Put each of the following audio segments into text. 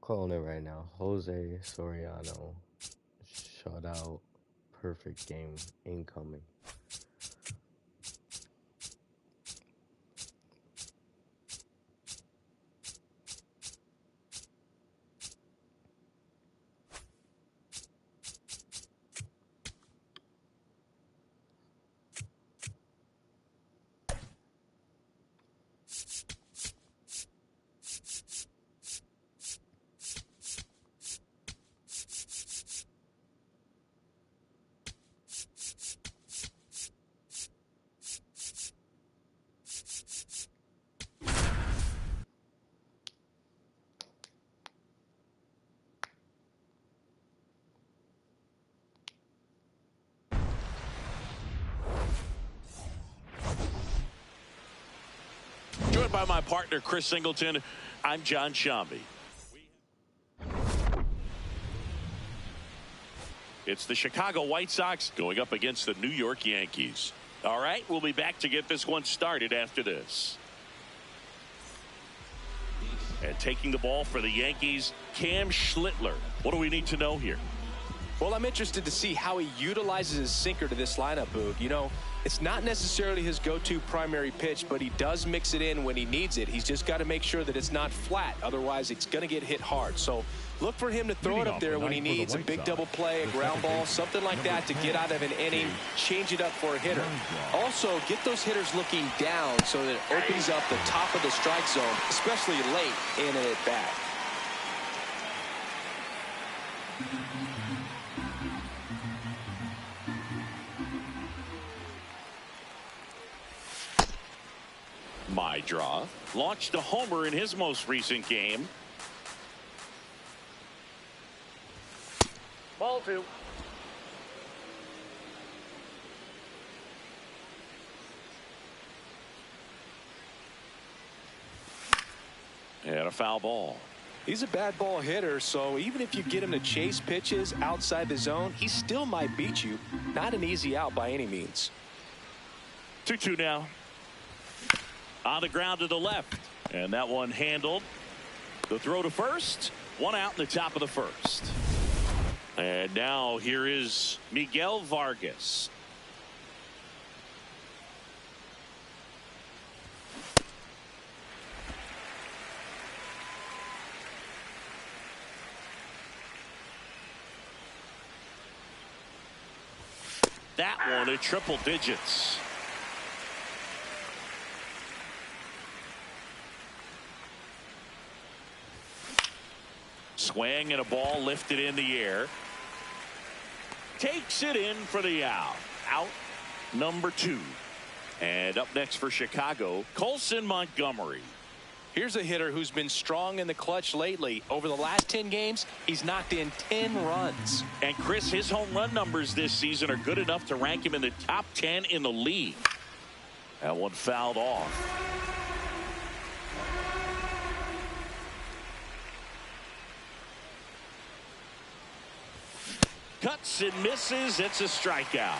calling it right now. Jose Soriano, shutout, perfect game incoming. Joined by my partner, Chris Singleton, I'm John Shambi. It's the Chicago White Sox going up against the New York Yankees. All right, we'll be back to get this one started after this. And taking the ball for the Yankees, Cam Schlittler. What do we need to know here? Well, I'm interested to see how he utilizes his sinker to this lineup, Boog. You know, it's not necessarily his go-to primary pitch, but he does mix it in when he needs it. He's just got to make sure that it's not flat. Otherwise, it's going to get hit hard. So look for him to throw it up there when he needs a big double play, a ground ball, something like that to get out of an inning, change it up for a hitter. Also, get those hitters looking down so that it opens up the top of the strike zone, especially late in an at-bat. My draw launched a homer in his most recent game. Ball two. And a foul ball. He's a bad ball hitter, so even if you get him to chase pitches outside the zone, he still might beat you. Not an easy out by any means. 2-2 now. On the ground to the left. And that one handled. The throw to first. One out in the top of the first. And now here is Miguel Vargas. That one at triple digits. Swing and a ball lifted in the air. Takes it in for the out. Out number 2. And up next for Chicago, Colson Montgomery. Here's a hitter who's been strong in the clutch lately. Over the last 10 games, he's knocked in 10 runs. And Chris, his home run numbers this season are good enough to rank him in the top 10 in the league. That one fouled off. Cuts and misses. It's a strikeout.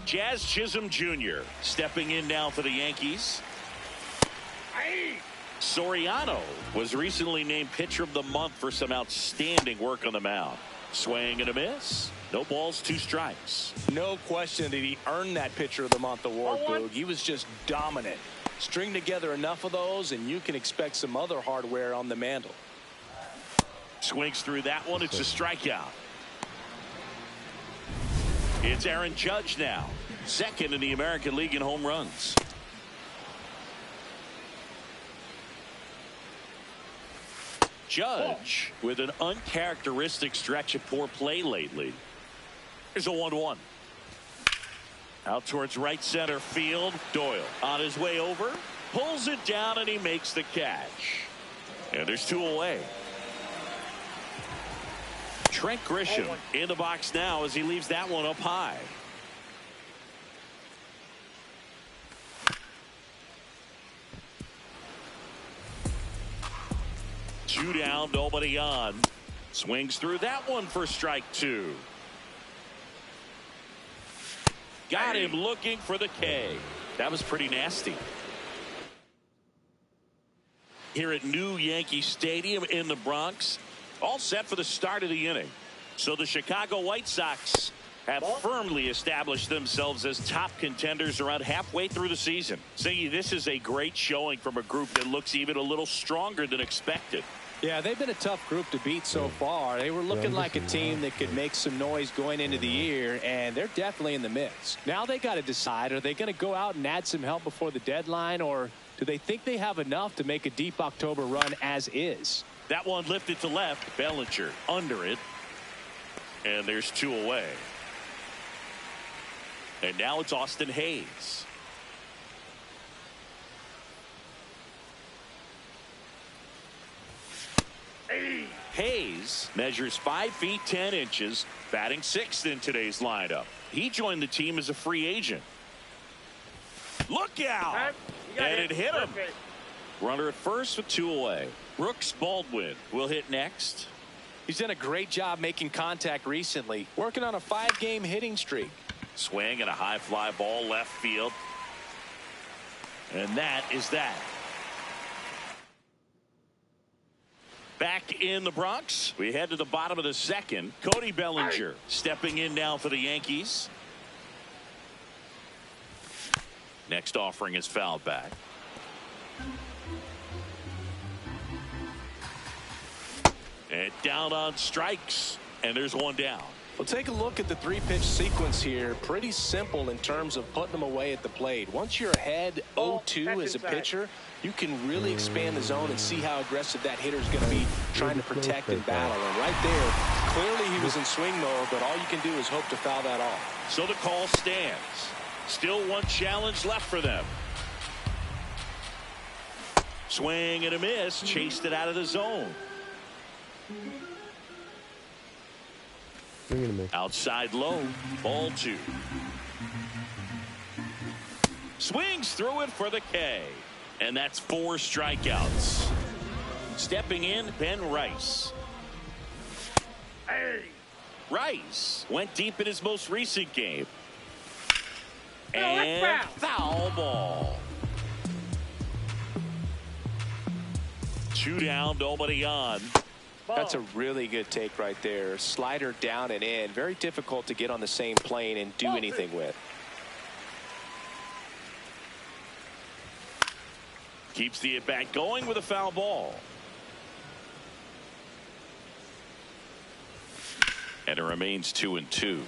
Jazz Chisholm Jr. stepping in now for the Yankees. Soriano was recently named Pitcher of the Month for some outstanding work on the mound. Swing and a miss. No balls, 2 strikes. No question that he earned that Pitcher of the Month award, Boog. He was just dominant. String together enough of those, and you can expect some other hardware on the mantle. Swings through that one. It's a strikeout. It's Aaron Judge now, second in the American League in home runs. Judge with an uncharacteristic stretch of poor play lately. Here's a 1-1. Out towards right center field. Doyle on his way over. Pulls it down and he makes the catch. And there's 2 away. Trent Grisham in the box now as he leaves that one up high. Two down, nobody on. Swings through that one for strike 2. Got him looking for the K. That was pretty nasty. here at new Yankee Stadium in the Bronx. All set for the start of the inning. So the Chicago White Sox have firmly established themselves as top contenders around halfway through the season. Ziggy, this is a great showing from a group that looks even a little stronger than expected. Yeah, they've been a tough group to beat so far. They were looking like a team that could make some noise going into the year, and they're definitely in the mix. Now they got to decide, are they going to go out and add some help before the deadline, or do they think they have enough to make a deep October run as is? That one lifted to left. Bellinger under it. And there's 2 away. And now it's Austin Hayes. Hayes measures 5 feet 10 inches, batting 6th in today's lineup. He joined the team as a free agent. Look out! And it hit him. Runner at first with 2 away. Brooks Baldwin will hit next. He's done a great job making contact recently, working on a 5-game hitting streak. Swing and a high fly ball left field. And that is that. Back in the Bronx, we head to the bottom of the second. Cody Bellinger stepping in now for the Yankees. Next offering is fouled back. And down on strikes. And there's 1 down. Well, take a look at the 3-pitch sequence here. Pretty simple in terms of putting them away at the plate. Once you're ahead 0-2 as a pitcher, you can really expand the zone and see how aggressive that hitter is going to be trying to protect and battle. And right there, clearly he was in swing mode, but all you can do is hope to foul that off. So the call stands. Still 1 challenge left for them. Swing and a miss. Chased it out of the zone. Outside low. Ball 2. Swings through it for the K. And that's 4 strikeouts. Stepping in, Ben Rice. Rice went deep in his most recent game. And foul ball. 2 down, nobody on. That's a really good take right there. Slider down and in. Very difficult to get on the same plane and do anything with. Keeps the at-bat going with a foul ball. And it remains 2-2.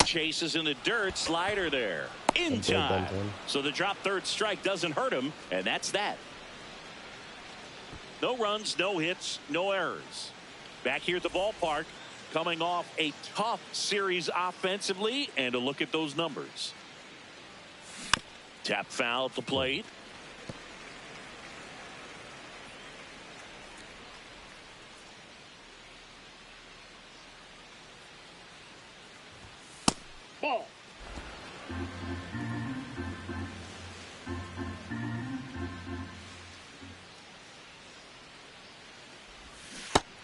Chases in the dirt. Slider there. In time. So the drop third strike doesn't hurt him. And that's that. No runs, no hits, no errors. Back here at the ballpark, coming off a tough series offensively. And a look at those numbers. Tap foul at the plate. Ball.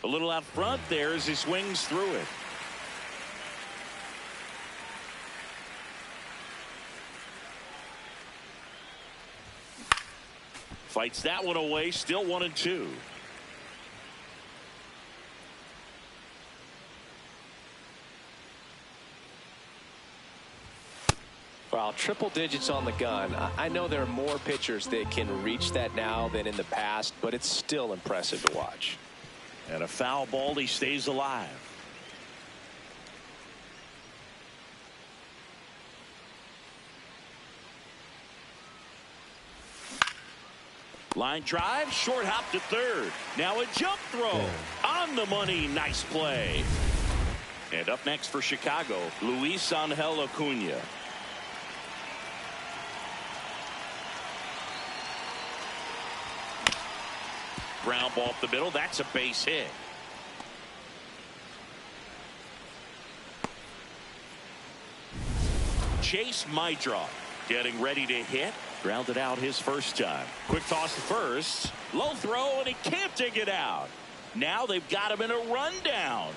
A little out front there as he swings through it. Fights that one away. Still 1-2. Well, triple digits on the gun. I know there are more pitchers that can reach that now than in the past, but it's still impressive to watch. And a foul ball. He stays alive. Line drive, short hop to third. Now a jump throw on the money. Nice play. And up next for Chicago, Luis Angel Acuna. Ground ball up the middle. That's a base hit. Chase Maidra getting ready to hit. Grounded out his first time. Quick toss to first. Low throw, and he can't dig it out. Now they've got him in a rundown.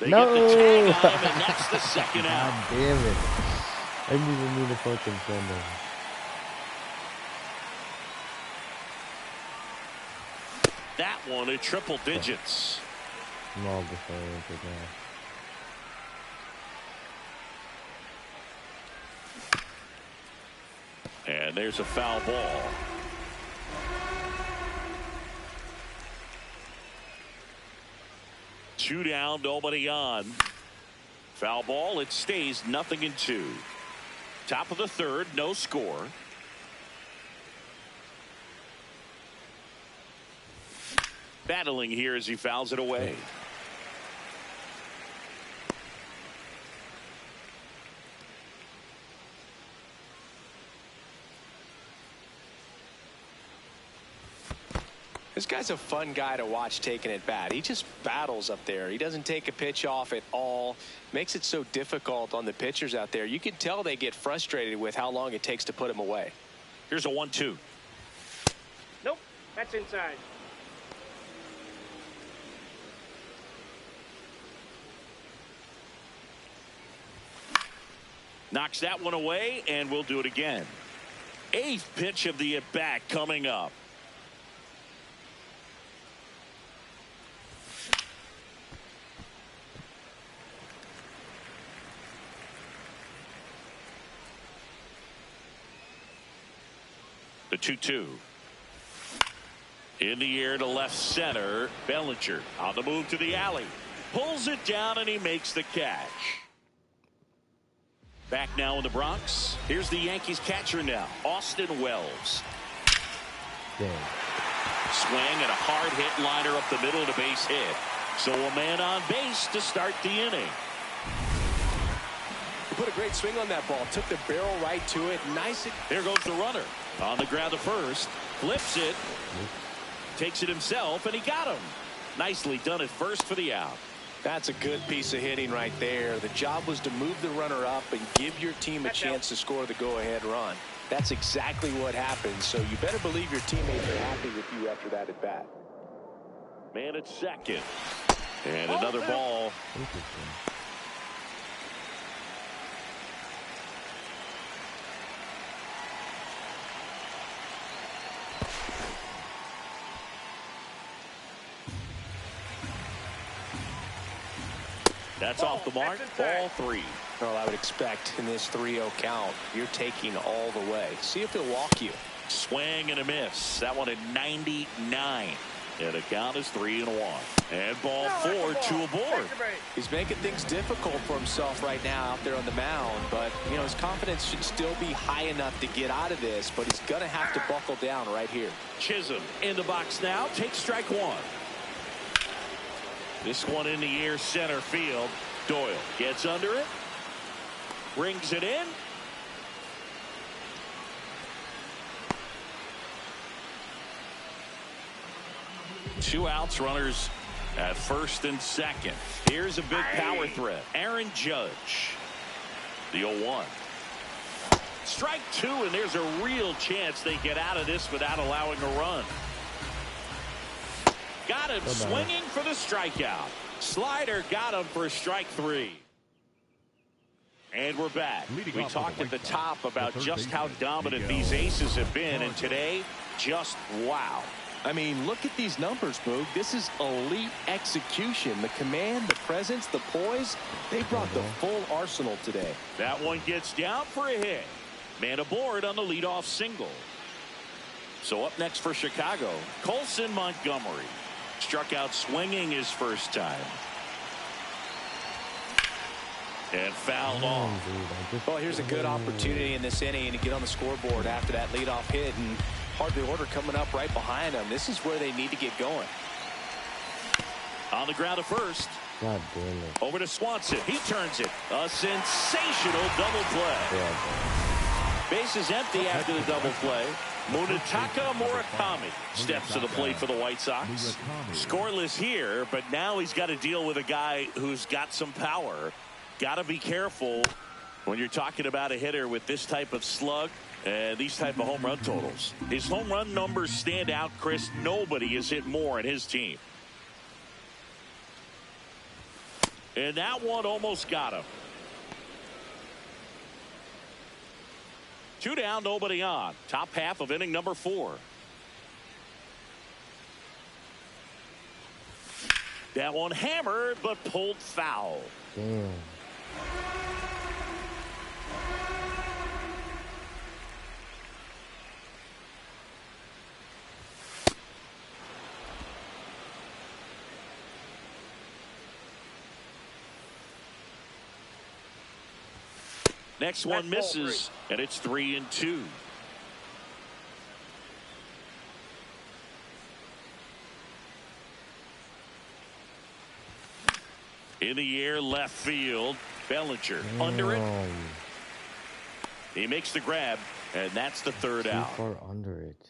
They No! get the tag on him, and that's the second out. God damn it. I didn't even mean to fucking send him. That one at triple digits. I'm all disoriented now. And there's a foul ball. Two down, nobody on. Foul ball, it stays 0-2. Top of the third, no score. Battling here as he fouls it away. This guy's a fun guy to watch taking at bat. He just battles up there. He doesn't take a pitch off at all. Makes it so difficult on the pitchers out there. You can tell they get frustrated with how long it takes to put him away. Here's a 1-2. Nope, that's inside. Knocks that one away, and we'll do it again. Eighth pitch of the at-bat coming up. The 2-2. In the air to left center. Bellinger on the move to the alley. Pulls it down, and he makes the catch. Back now in the Bronx. Here's the Yankees catcher now, Austin Wells. Damn. Swing and a hard hit liner up the middle to base hit. So a man on base to start the inning. He put a great swing on that ball. Took the barrel right to it. Nice. There goes the runner. On the ground to first. Flips it. Takes it himself, and he got him. Nicely done at first for the out. That's a good piece of hitting right there. The job was to move the runner up and give your team a chance to score the go-ahead run. That's exactly what happened. So you better believe your teammates are happy with you after that at bat. Man at second. And another ball. That's off the mark. Ball 3. Well, I would expect in this 3-0 count, you're taking all the way. See if he'll walk you. Swing and a miss. That one at 99. And the count is 3-1. And ball 4, 2 aboard. He's making things difficult for himself right now out there on the mound. But, you know, his confidence should still be high enough to get out of this. But he's going to have to buckle down right here. Chisholm in the box now. Takes strike 1. This one in the air center field. Doyle gets under it. Brings it in. Two outs, runners at first and second. Here's a big power threat. Aaron Judge. The 0-1. Strike 2, and there's a real chance they get out of this without allowing a run. Got him swinging for the strikeout. Slider got him for strike 3. And we're back. We talked at the top about just how dominant these aces have been, and today, just wow. I mean, look at these numbers, Boog. This is elite execution. The command, the presence, the poise, they brought the full arsenal today. That one gets down for a hit. Man aboard on the leadoff single. So up next for Chicago, Colson Montgomery. Struck out swinging his first time. And fouled off. Well, here's a good opportunity in this inning to get on the scoreboard after that leadoff hit, and hard the order coming up right behind them. This is where they need to get going. On the ground to first. God damn it. Over to Swanson. He turns it. A sensational double play. Yeah, Base is empty after the double play. Munetaka Murakami steps to the plate for the White Sox. Scoreless here, but now he's got to deal with a guy who's got some power. Got to be careful when you're talking about a hitter with this type of slug and these type of home run totals. His home run numbers stand out, Chris. Nobody has hit more in his team. And that one almost got him. 2 down, nobody on. Top half of inning number 4. That one hammered, but pulled foul. Damn. Next one misses, and it's 3-2. In the air, left field. Bellinger under it. He makes the grab, and that's the third out. Too far under it.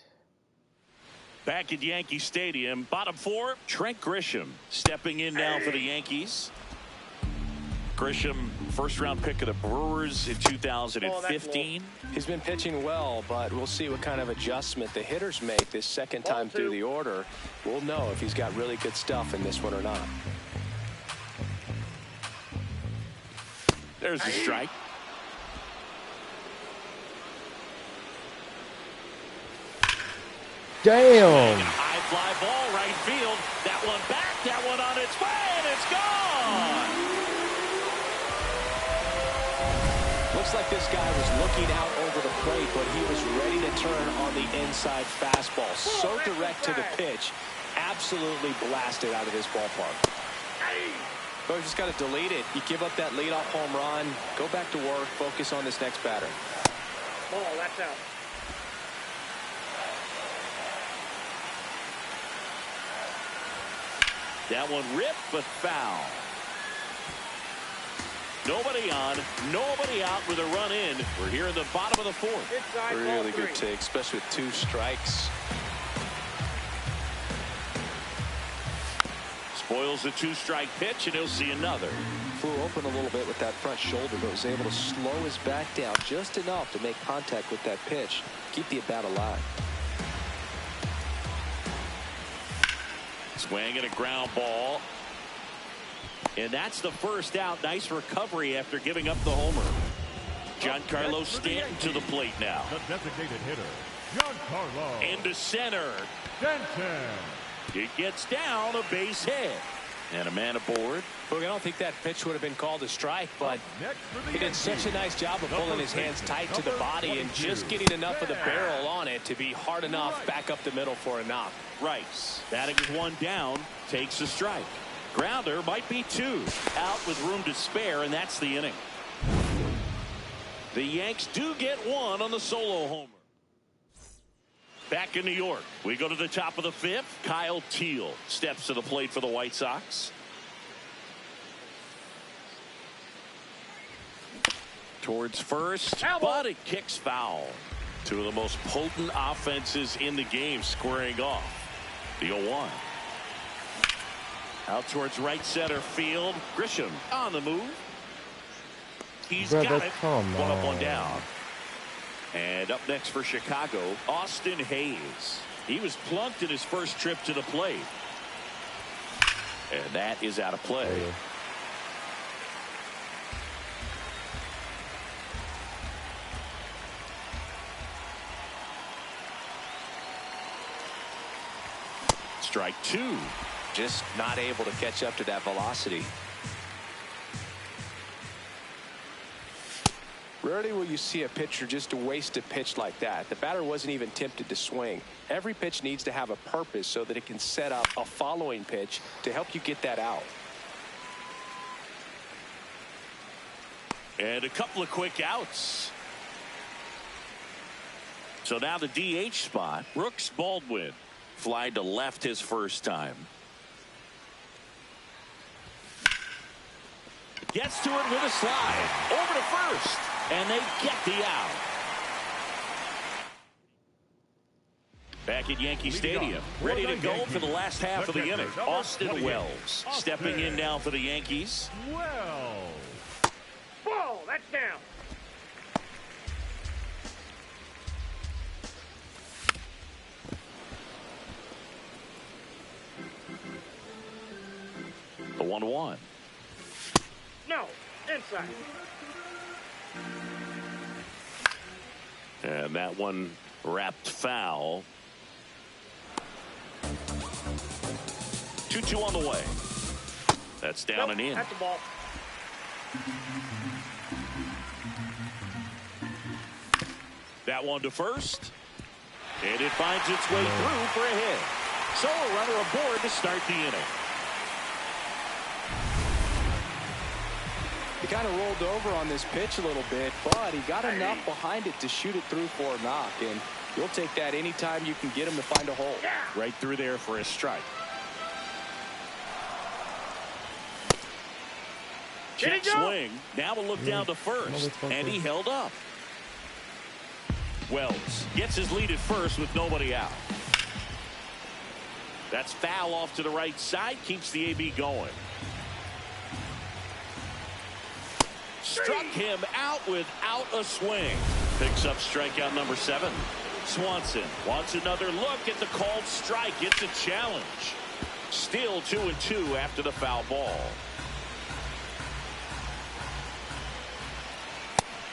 Back at Yankee Stadium, bottom 4, Trent Grisham stepping in now for the Yankees. Grisham, first-round pick of the Brewers in 2015. He's been pitching well, but we'll see what kind of adjustment the hitters make this second time through the order. We'll know if he's got really good stuff in this one or not. There's a strike. Damn. High fly ball, right field. That one back, that one on its way, and it's gone. Looks like this guy was looking out over the plate, but he was ready to turn on the inside fastball. So direct to the pitch. Absolutely blasted out of this ballpark. So you just got to delete it. You give up that leadoff home run. Go back to work. Focus on this next batter. Ball, that's out. That one ripped, but foul. Nobody on, nobody out with a run in. We're here in the bottom of the 4th. Inside, really good take, especially with 2 strikes. Spoils the 2-strike pitch, and he'll see another. Flew open a little bit with that front shoulder, but was able to slow his back down just enough to make contact with that pitch. Keep the at-bat alive. Swing and a ground ball. And that's the first out. Nice recovery after giving up the homer. Giancarlo Stanton to the plate now. The designated hitter, Giancarlo. Into center. Stanton. It gets down, a base hit. And a man aboard. Look, I don't think that pitch would have been called a strike, but he did such a nice job of pulling his hands tight to the body and just getting enough of the barrel on it to be hard enough back up the middle for a knock. Right. Batting with 1 down, takes a strike. Grounder might be 2. Out with room to spare, and that's the inning. The Yanks do get 1 on the solo homer. Back in New York, we go to the top of the 5th. Kyle Teal steps to the plate for the White Sox. Towards first, but it kicks foul. 2 of the most potent offenses in the game squaring off. The 0-1. Out towards right center field. Grisham on the move. He's got it. 1 up, 1 down. And up next for Chicago, Austin Hayes. He was plunked in his first trip to the plate. And that is out of play. Strike 2. Just not able to catch up to that velocity. Rarely will you see a pitcher just waste a pitch like that. The batter wasn't even tempted to swing. Every pitch needs to have a purpose so that it can set up a following pitch to help you get that out. And a couple of quick outs. So now the DH spot. Brooks Baldwin flied to left his first time. Gets to it with a slide. Over to first. And they get the out. Back at Yankee Stadium. Ready to go for the last half of the inning. Austin Wells stepping in now for the Yankees. Wells. Ball, that's down. The 1-1. No, inside. And that one wrapped foul. 2-2 on the way. That's down and in. That's the ball. That one to first. And it finds its way through for a hit. So a runner aboard to start the inning. He kind of rolled over on this pitch a little bit, but he got enough behind it to shoot it through for a knock. And you'll take that anytime you can get him to find a hole. Right through there for a strike. Check swing. Now a look down to first. And he held up. Wells gets his lead at first with nobody out. That's foul off to the right side. Keeps the AB going. Struck him out without a swing. Picks up strikeout number 7. Swanson wants another look at the called strike. It's a challenge. Still 2-2 after the foul ball.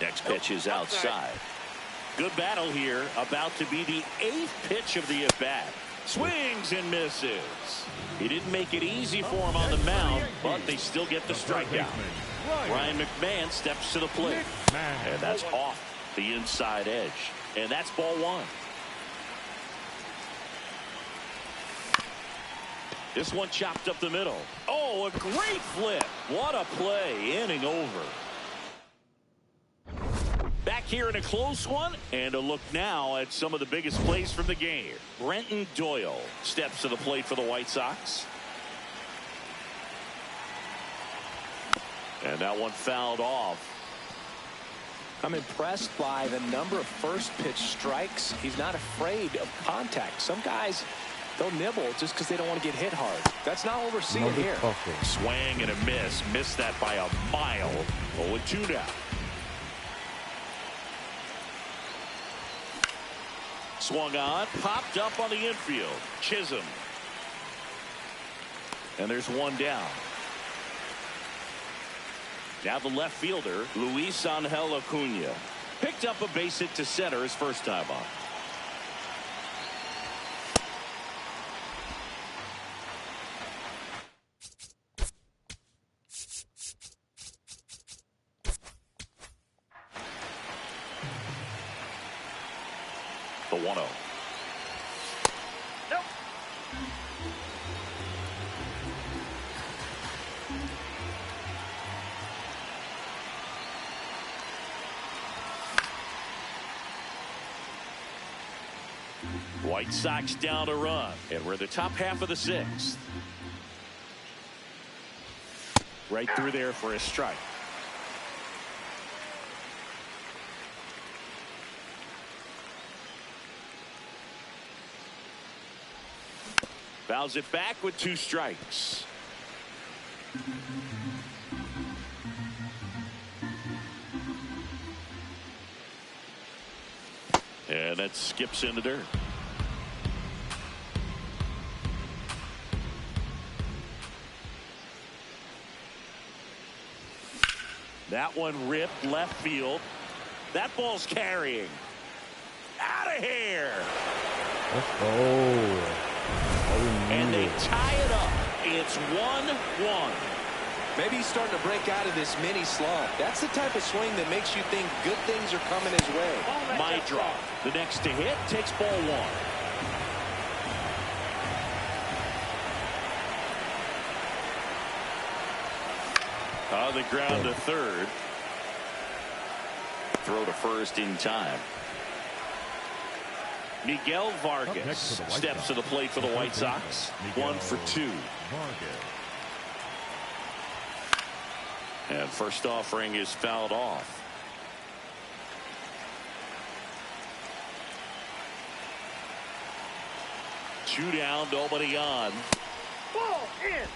Next pitch is outside. Good battle here. About to be the 8th pitch of the at-bat. Swings and misses. He didn't make it easy for him on the mound, but they still get the strikeout. Ryan McMahon steps to the plate. And that's off the inside edge. And that's ball 1. This one chopped up the middle. Oh, a great flip. What a play. Inning over. Back here in a close one, and a look now at some of the biggest plays from the game. Brenton Doyle steps to the plate for the White Sox. And that one fouled off. I'm impressed by the number of first pitch strikes. He's not afraid of contact. Some guys, they'll nibble just because they don't want to get hit hard. That's not what we're seeing here. Swing and a miss. Missed that by a mile. 0-2 now. Swung on, popped up on the infield. Chisholm. And there's one down. Now the left fielder, Luis Angel Acuna. Picked up a base hit to center his first time on. The 1-0. Nope. White Sox down a run, and we're the top half of the 6th. Right through there for a strike. Fouls it back with 2 strikes. And that skips in the dirt. That one ripped left field. That ball's carrying. Out of here. Let's go. And they tie it up. It's 1-1. Maybe he's starting to break out of this mini slump. That's the type of swing that makes you think good things are coming his way. My drop. The next to hit takes ball 1. On the ground to third. Throw to first in time. Miguel Vargas steps to the plate for the White Sox. 1 for 2. And first offering is fouled off. Two down, nobody on. Ball in.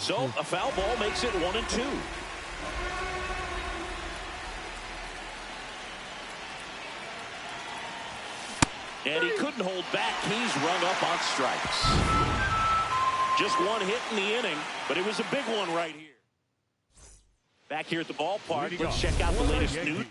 So a foul ball makes it 1-2. And he couldn't hold back. He's rung up on strikes. Just one hit in the inning, but it was a big one right here. Back here at the ballpark, let's check out the latest news.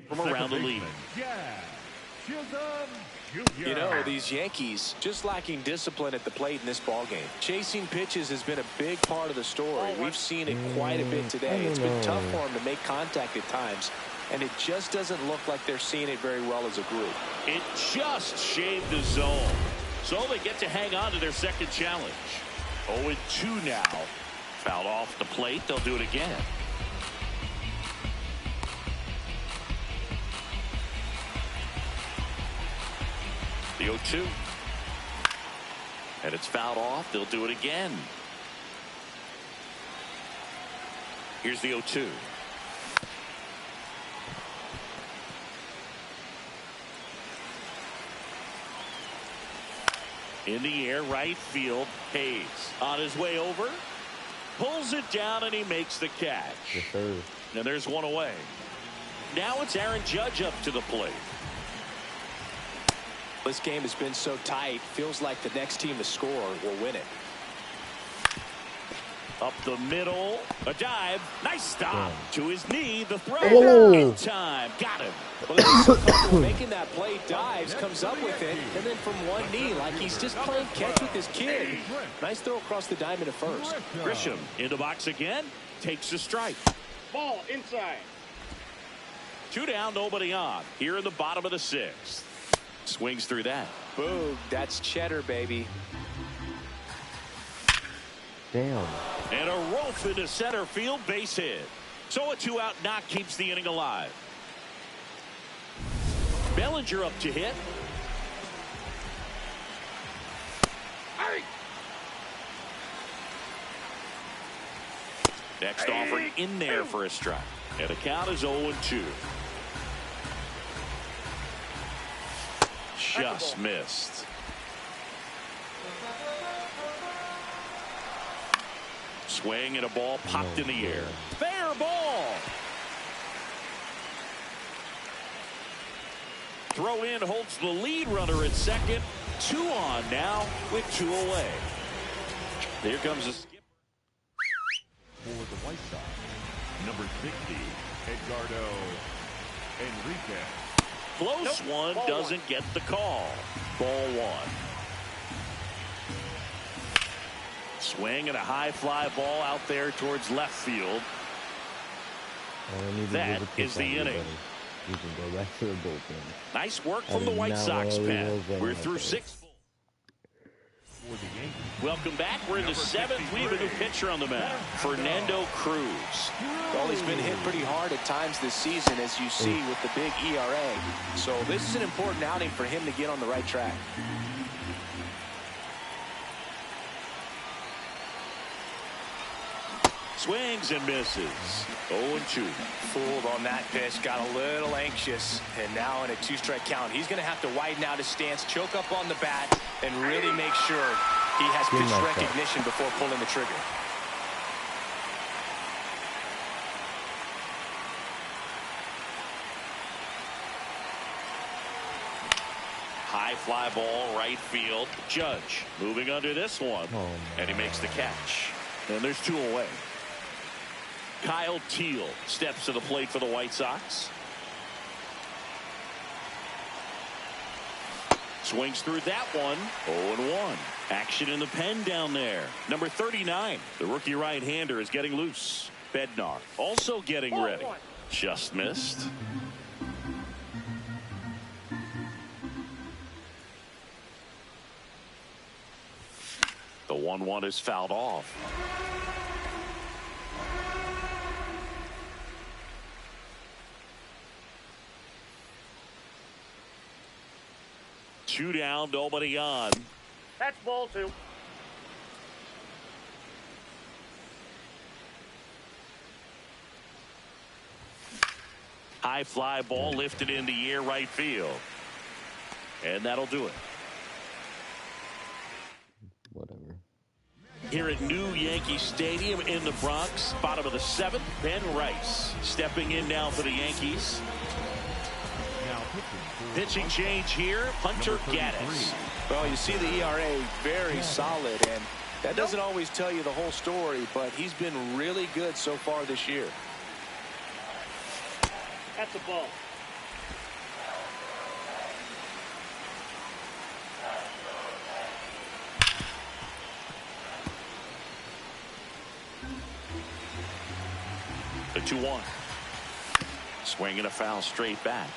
From around the league. You know, these Yankees just lacking discipline at the plate in this ballgame. Chasing pitches has been a big part of the story. We've seen it quite a bit today. It's been tough for them to make contact at times, and it just doesn't look like they're seeing it very well as a group. It just shaved the zone. So they get to hang on to their second challenge. 0-2 now. Fouled off the plate. They'll do it again. The 0-2. And it's fouled off. They'll do it again. Here's the 0-2. In the air, right field. Hayes on his way over. Pulls it down and he makes the catch. Yes, sir. And there's one away. Now it's Aaron Judge up to the plate. This game has been so tight. Feels like the next team to score will win it. Up the middle. A dive. Nice stop. To his knee. The throw. Oh. In time. Got him. Well, making that play, dives, comes up with it, and then from one knee, like he's just playing catch with his kid. Nice throw across the diamond at first. Grisham in the box again. Takes a strike. Ball inside. 2 down, nobody on. Here in the bottom of the 6th. Swings through that. Boom. That's cheddar, baby. Damn. And a rope into center field, base hit. So a 2-out knock keeps the inning alive. Bellinger up to hit. Hey. Next offering in there for a strike. And the count is 0-2. Just missed. Swing and a ball popped in the air. Fair ball. Throw in holds the lead runner at second. 2 on now with 2 away. Here comes a skipper. For the White Sox, number 60, Edgardo Enriquez. Close one, doesn't get the call. Ball 1. Swing and a high fly ball out there towards left field. That is the inning. You can go back to the bullpen. Nice work from the White Sox pen. We're through 6. Welcome back. We're in the 7th. We have a new pitcher on the mound, Fernando Cruz. Well, he's been hit pretty hard at times this season, as you see with the big ERA. So this is an important outing for him to get on the right track. Swings and misses. 0-2. Fooled on that pitch, got a little anxious, and now in a 2-strike count, he's going to have to widen out his stance, choke up on the bat, and really make sure he has pitch recognition before pulling the trigger. High fly ball, right field. Judge moving under this one, and he makes the catch. And there's 2 away. Kyle Teal steps to the plate for the White Sox. Swings through that one. 0-1. Action in the pen down there. Number 39, the rookie right-hander, is getting loose. Bednar also getting ready. Just missed. The 1-1 is fouled off. Two down, nobody on. That's ball 2. High fly ball lifted in the air, right field. And that'll do it. Whatever. Here at New Yankee Stadium in the Bronx, bottom of the 7th, Ben Rice stepping in now for the Yankees. Pitching change here, Hunter Gaddis. Well, you see the ERA very solid, and that doesn't always tell you the whole story, but he's been really good so far this year. That's a ball. The 2-1. Swinging a foul straight back.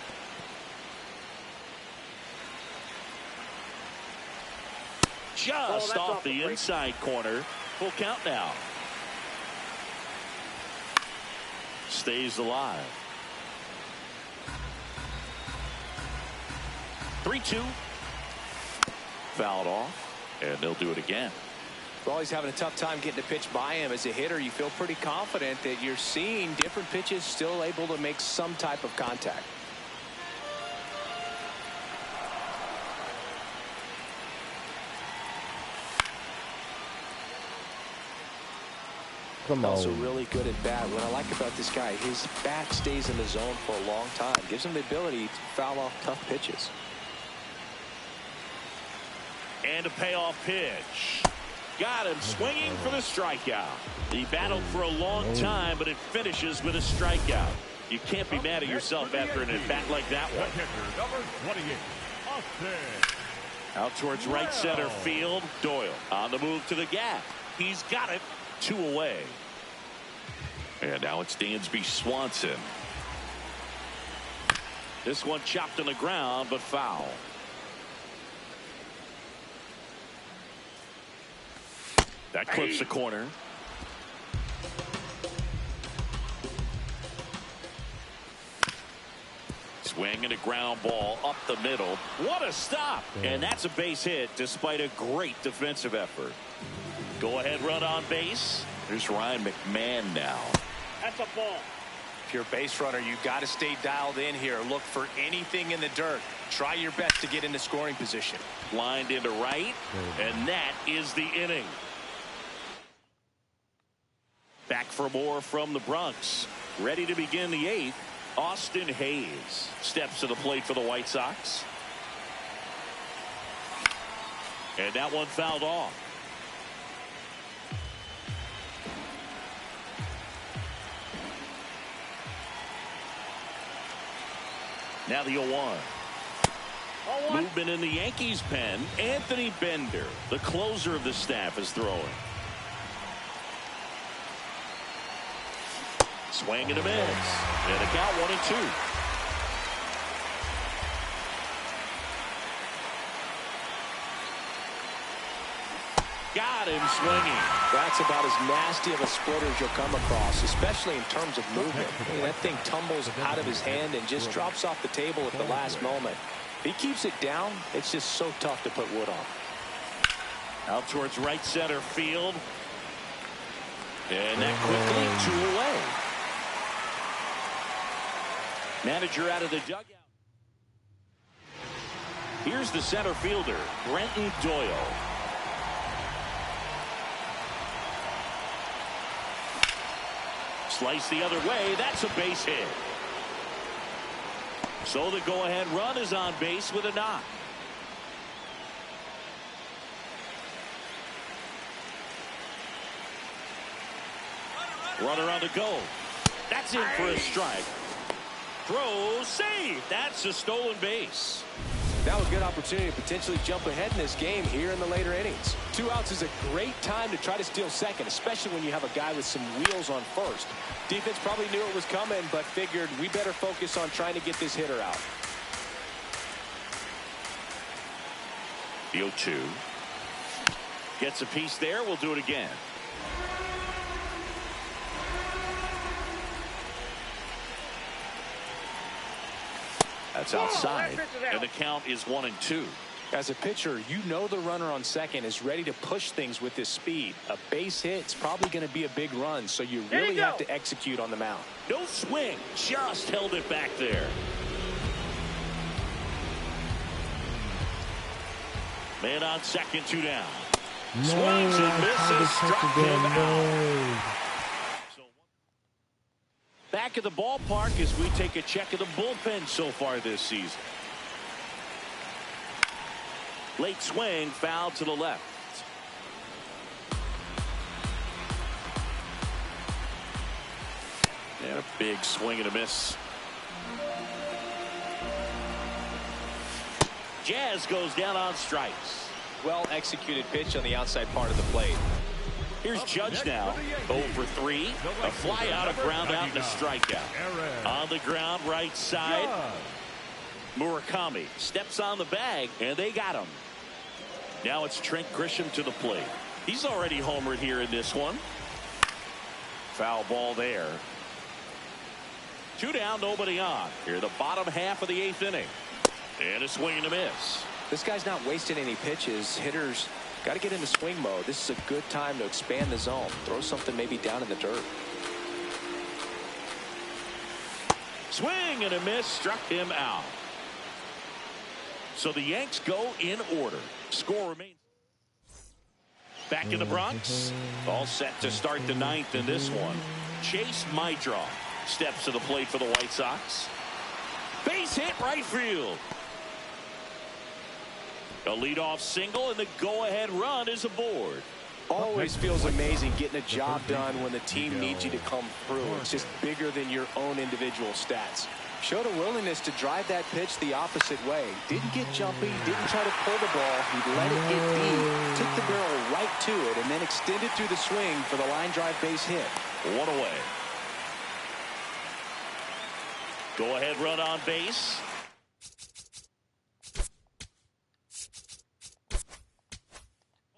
Just off the inside corner. Full count now. Stays alive. 3-2. Fouled off, and they'll do it again. Well, he's having a tough time getting a pitch by him. As a hitter, you feel pretty confident that you're seeing different pitches still able to make some type of contact. Also really good at bat. What I like about this guy, his bat stays in the zone for a long time. Gives him the ability to foul off tough pitches. And a payoff pitch. Got him swinging for the strikeout. He battled for a long time, but it finishes with a strikeout. You can't be mad at yourself after an at-bat like that one. Out towards right center field. Doyle on the move to the gap. He's got it. 2 away. And now it's Dansby Swanson. This one chopped on the ground, but foul. That clips the corner. Swing and a ground ball up the middle. What a stop. And that's a base hit despite a great defensive effort. Go ahead run on base. There's Ryan McMahon now. That's a ball. If you're a base runner, you got to stay dialed in here. Look for anything in the dirt. Try your best to get into scoring position. Lined into right, and that is the inning. Back for more from the Bronx. Ready to begin the 8th. Austin Hayes steps to the plate for the White Sox. And that one fouled off. Now the 0-1. Movement in the Yankees pen. Anthony Bender, the closer of the staff, is throwing. Swing and a miss. And a count 1-2. Got him swinging. That's about as nasty of a splitter as you'll come across, especially in terms of movement. I mean, that thing tumbles out of his hand and just drops off the table at the last moment. If he keeps it down, it's just so tough to put wood on. Out towards right center field. And that quickly 2 away. Manager out of the dugout. Here's the center fielder, Brenton Doyle. Slice the other way. That's a base hit. So the go-ahead run is on base with a knock. Runner on the go. That's in for a strike. Throw, save. That's a stolen base. That was a good opportunity to potentially jump ahead in this game here in the later innings. 2 outs is a great time to try to steal second, especially when you have a guy with some wheels on first. Defense probably knew it was coming, but figured we better focus on trying to get this hitter out. The 0-2. Gets a piece there. We'll do it again. That's outside, and the count is 1-2. As a pitcher, you know the runner on second is ready to push things with his speed. A base hit's probably going to be a big run, so you really have to execute on the mound. No swing, just held it back there. Man on second, 2 down. Swings and misses, struck him out. Back at the ballpark as we take a check of the bullpen so far this season. Late swing, foul to the left. And a big swing and a miss. Jazz goes down on strikes. Well executed pitch on the outside part of the plate. Here's Judge now, 0 for 3. A fly out, a ground out, and a strikeout. On the ground, right side. Murakami steps on the bag, and they got him. Now it's Trent Grisham to the plate. He's already homered here in this one. Foul ball there. 2 down, nobody on. Here, the bottom half of the 8th inning. And a swing and a miss. This guy's not wasting any pitches. Hitters got to get into swing mode. This is a good time to expand the zone. Throw something maybe down in the dirt. Swing and a miss, struck him out. So the Yanks go in order. Score remains. Back in the Bronx. All set to start the 9th in this one. Chase Maidra steps to the plate for the White Sox. Base hit, right field. A leadoff single, and the go-ahead run is aboard. Always feels amazing getting a job done when the team needs you to come through. It's just bigger than your own individual stats. Showed a willingness to drive that pitch the opposite way. Didn't get jumpy, didn't try to pull the ball. He let it get deep, took the barrel right to it, and then extended through the swing for the line drive base hit. 1 away. Go-ahead run on base.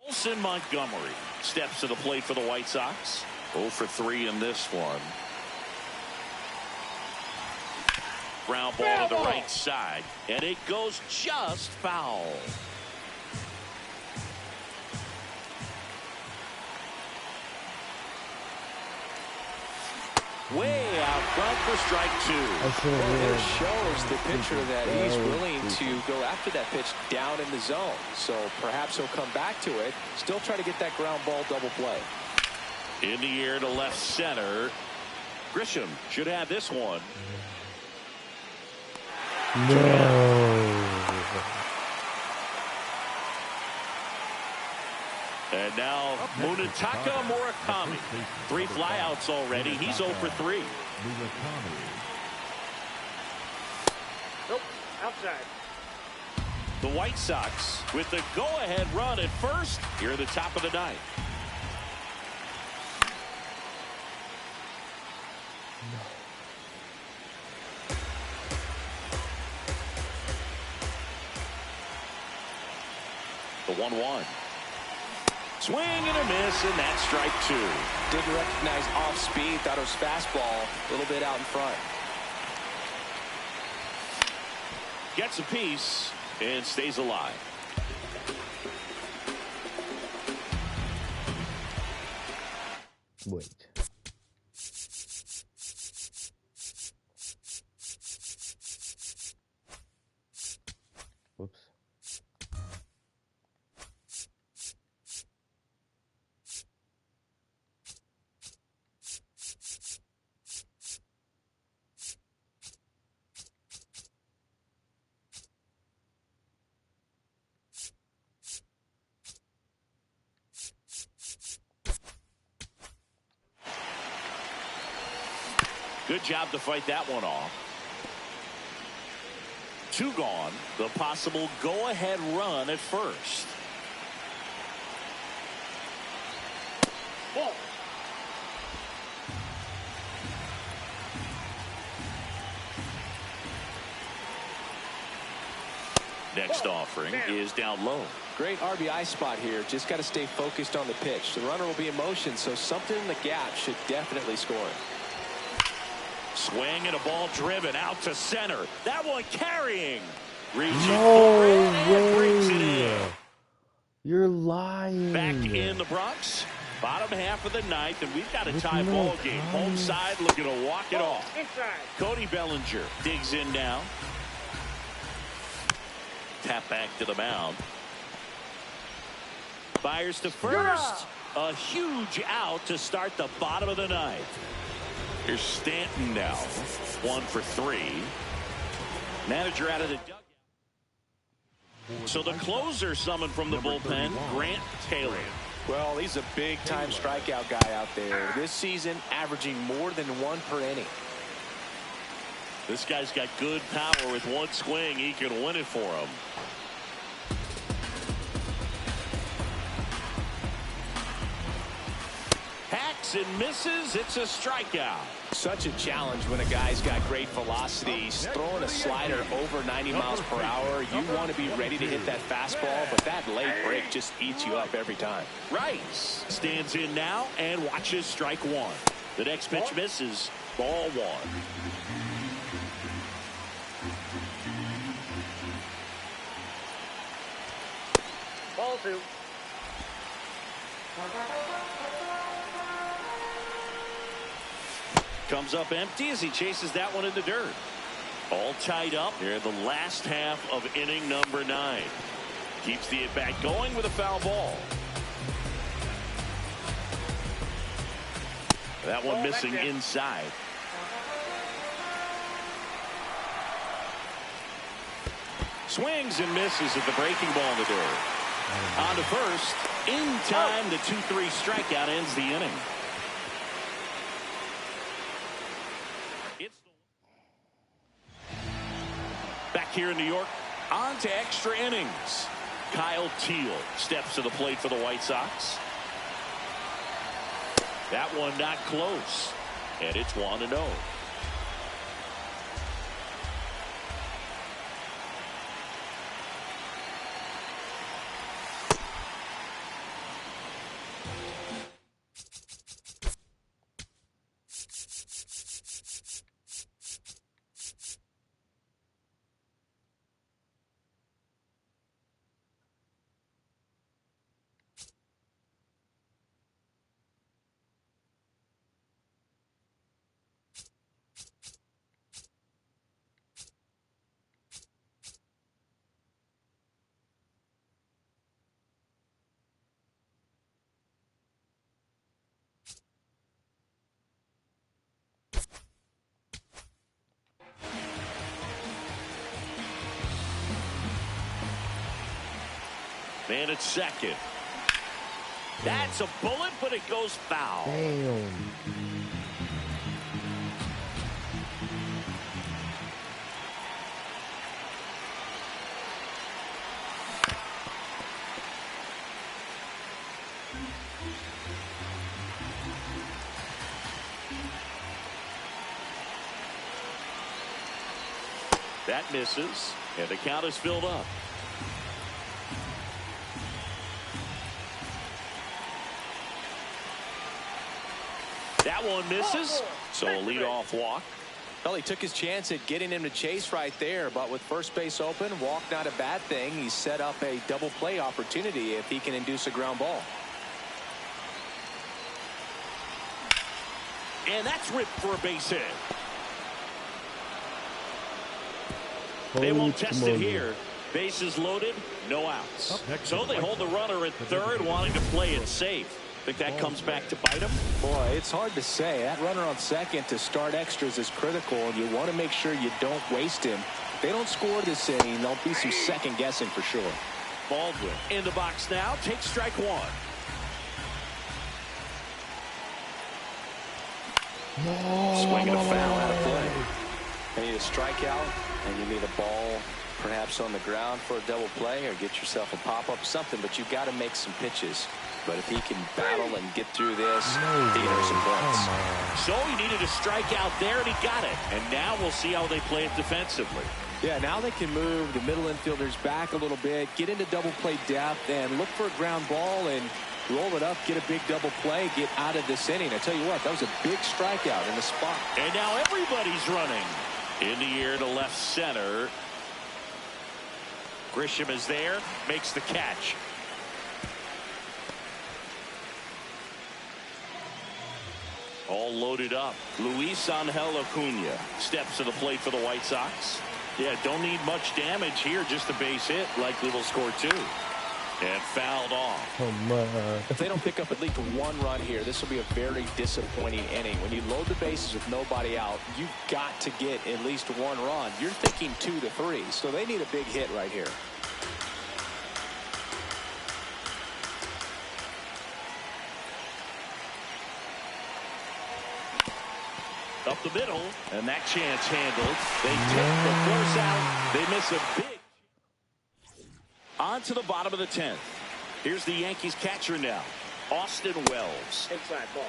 Olson Montgomery steps to the plate for the White Sox. 0 for 3 in this one. Ground ball to the right side, and it goes just foul. Way out front for strike 2. Well, it shows the pitcher that he's willing to go after that pitch down in the zone. So perhaps he'll come back to it. Still try to get that ground ball double play. In the air to left center. Grisham should have this one. And now Munetaka Murakami. 3 flyouts already. He's 0 for 3. Nope, outside. The White Sox with the go-ahead run at first here at the top of the 9th. The 1-1. Swing and a miss, and that's strike 2. Didn't recognize off speed. Thought it was fastball. A little bit out in front. Gets a piece and stays alive. Wait. Whoops. Good job to fight that one off. 2 gone. The possible go-ahead run at first. Ball. Next offering is down low. Great RBI spot here. Just got to stay focused on the pitch. The runner will be in motion, so something in the gap should definitely score. Swing and a ball driven out to center. That one carrying. Reaching No and brings it way. in. You're lying. Back in the Bronx. Bottom half of the ninth, and we've got a With tie no ball game. time. Home side looking to walk it off. Inside. Cody Bellinger digs in now. Tap back to the mound. Fires to first. A huge out to start the bottom of the ninth. Here's Stanton now. 1 for 3. Manager out of the dugout. So the closer summoned from the bullpen, Grant Taylor. Well, he's a big-time strikeout guy out there. This season, averaging more than 1 per inning. This guy's got good power. With one swing, he can win it for him. Hacks and misses. It's a strikeout. Such a challenge when a guy's got great velocity. He's throwing a slider over 90 miles per hour. You want to be ready to hit that fastball, but that late break just eats you up every time. Rice stands in now and watches strike 1. The next pitch misses. Ball 1. Ball 2. Comes up empty as he chases that one in the dirt. All tied up here in the last half of inning number 9. Keeps the at-bat going with a foul ball. That one missing inside. Swings and misses at the breaking ball in the dirt. On to first. In time, the 2-3 strikeout ends the inning. Back here in New York, on to extra innings. Kyle Teal steps to the plate for the White Sox. That one not close, and it's 1-0. Man at second. That's a bullet, but it goes foul. Damn. That misses, and the count is filled up. That one misses, so a leadoff walk. Well, he took his chance at getting him to chase right there, but with first base open, walk not a bad thing. He set up a double play opportunity if he can induce a ground ball. And that's ripped for a base hit. They won't test it here. Bases loaded, no outs. So they hold the runner at third, wanting to play it safe. Think that comes back to bite him? Boy, it's hard to say. That runner on second to start extras is critical, and you want to make sure you don't waste him. If they don't score this inning, there'll be some second guessing for sure. Baldwin in the box now. Takes strike one. Swing and a foul out of play. You need a strikeout, and you need a ball perhaps on the ground for a double play, or get yourself a pop-up, something, but you've got to make some pitches. But if he can battle and get through this, he can earn some points. So he needed a strikeout there, and he got it. And now we'll see how they play it defensively. Yeah, now they can move the middle infielders back a little bit, get into double play depth, and look for a ground ball and roll it up, get a big double play, get out of this inning. I tell you what, that was a big strikeout in the spot. And now everybody's running. In the air to left center. Grisham is there, makes the catch. All loaded up. Luis Angel Acuna steps to the plate for the White Sox. Yeah, don't need much damage here, just a base hit. Likely will score two. And fouled off. Oh my. If they don't pick up at least one run here, this will be a very disappointing inning. When you load the bases with nobody out, you've got to get at least one run. You're thinking 2 to 3, so they need a big hit right here. Up the middle, and that chance handled. They take the force out. They miss a big. On to the bottom of the 10th. Here's the Yankees catcher now, Austin Wells. Inside ball.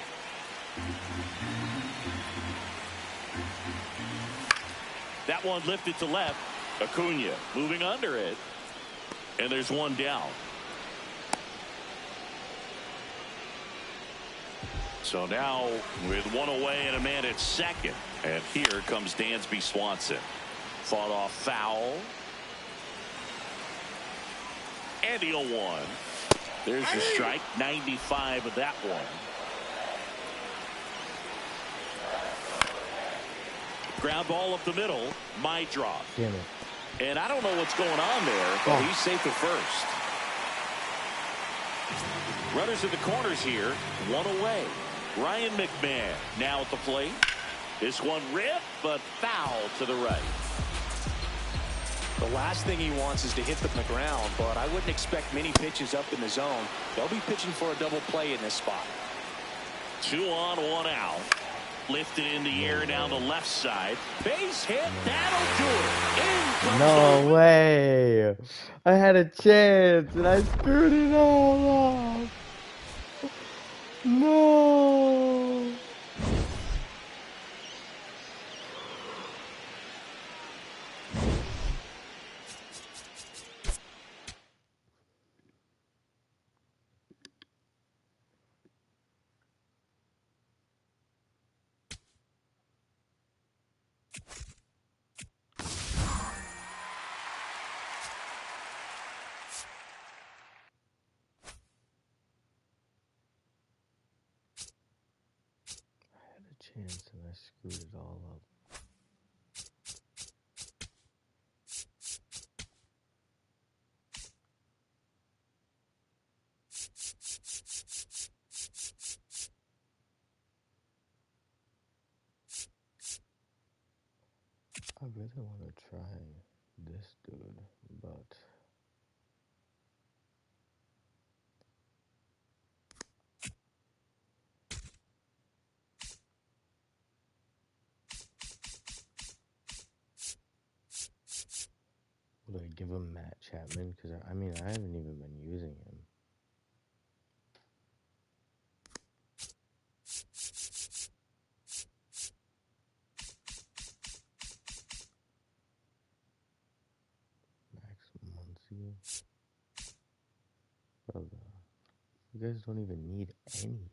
That one lifted to left. Acuna moving under it. And there's one down. So now with one away and a man at second. And here comes Dansby Swanson. Fought off foul. And the 0-1. There's the strike. 95 of that one. Ground ball up the middle. My drop. Damn it. And I don't know what's going on there, but he's safe at first. Runners in the corners here. One away. Ryan McMahon now at the plate. This one ripped, but foul to the right. The last thing he wants is to hit the ground, but I wouldn't expect many pitches up in the zone. They'll be pitching for a double play in this spot. 2 on, 1 out. Lifted in the air down the left side. Base hit. That'll do it. In comes No way. I had a chance and I screwed it all up. No. Chance and I screwed it all up. I really want to try this dude, but would I give him Matt Chapman? Because I mean, I haven't even been using him. Max Muncy. Brother, you guys don't even need anything.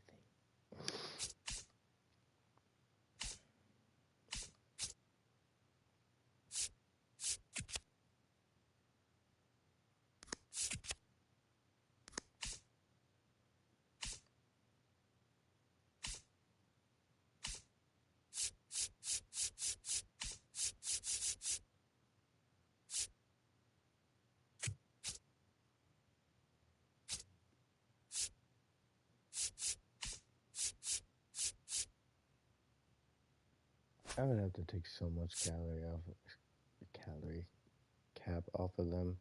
I would have to take so much calorie cap off of them.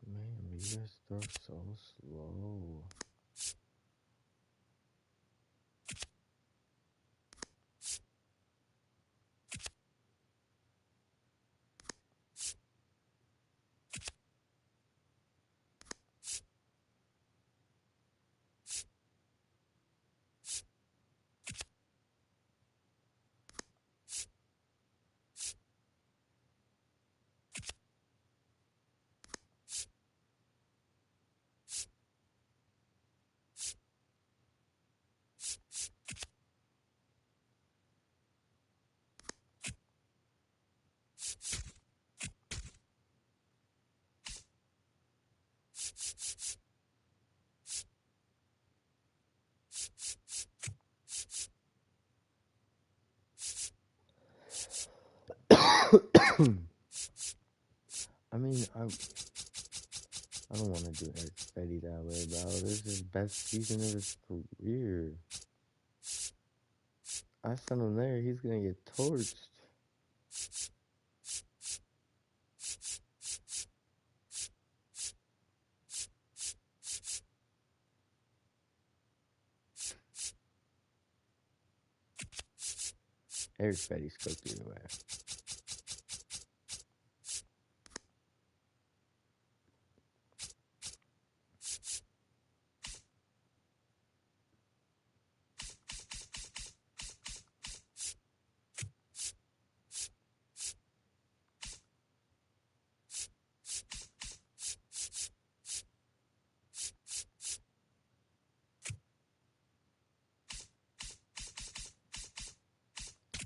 Man, you guys throw so slow. I mean, I don't want to do Eric Fetty that way, bro. This is his best season of his career. I sent him there, he's gonna get torched. Eric Fetty's cooked either way.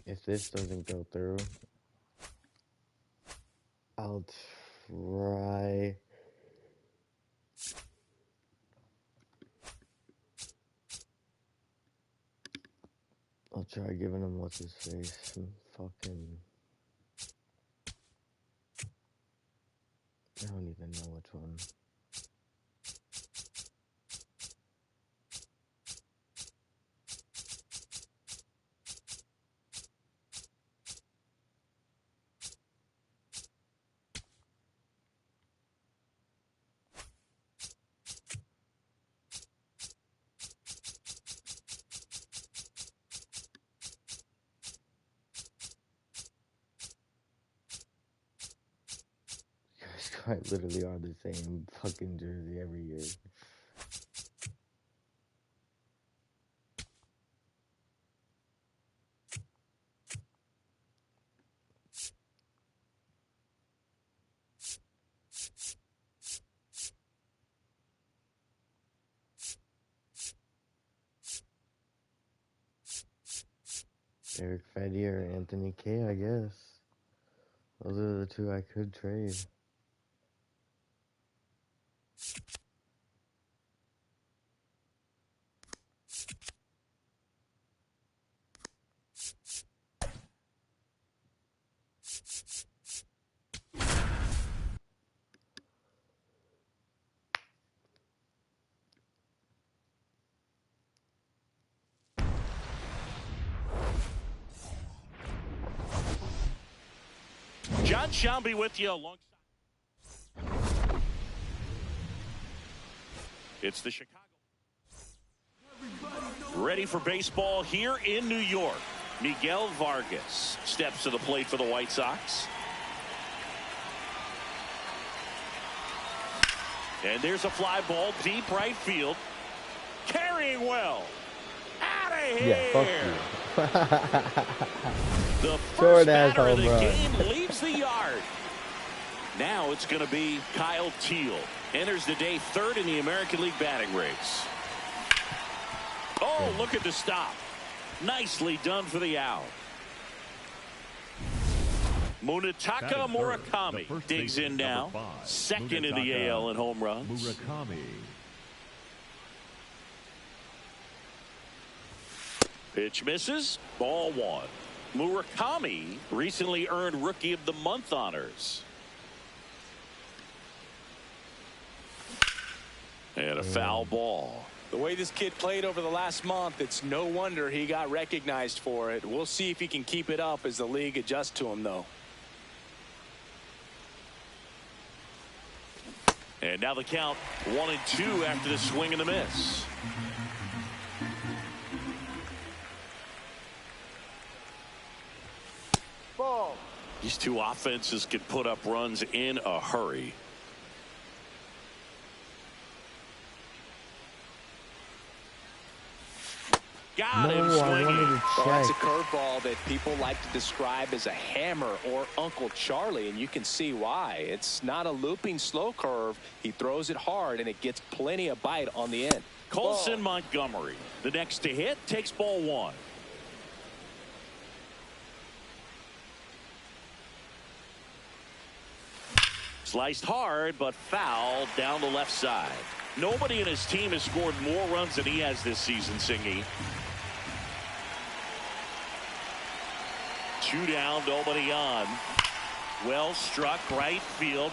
If this doesn't go through, I'll try. I'll try giving him what's his face. Some fucking. I don't even know which one. You guys quite literally are the same fucking jersey every year. Eric Fetty or Anthony K, I guess. Those are the two I could trade. John Shelby with you alongside. It's the Chicago. Ready for baseball here in New York. Miguel Vargas steps to the plate for the White Sox. And there's a fly ball deep right field. Carrying well. Out of here. Yeah, fuck you. The Short first ass batter of home the run. game leaves the yard. Now it's going to be Kyle Teal. Enters the day third in the American League batting race. Oh, look at the stop. Nicely done for the out. Munetaka Murakami digs in now. Second in the AL in home runs. Murakami. Pitch misses. Ball one. Murakami recently earned Rookie of the Month honors. And a foul ball. The way this kid played over the last month, it's no wonder he got recognized for it. We'll see if he can keep it up as the league adjusts to him, though. And now the count 1-2 after the swing and the miss. Ball. These two offenses can put up runs in a hurry. Got him No, I wanted swinging. to Well, that's a check. curveball that people like to describe as a hammer or Uncle Charlie, and you can see why. It's not a looping slow curve. He throws it hard, and it gets plenty of bite on the end. Colson Montgomery, the next to hit, takes ball one. Sliced hard, but fouled down the left side. Nobody in his team has scored more runs than he has this season, Singy. Two down, nobody on. Well struck, right field.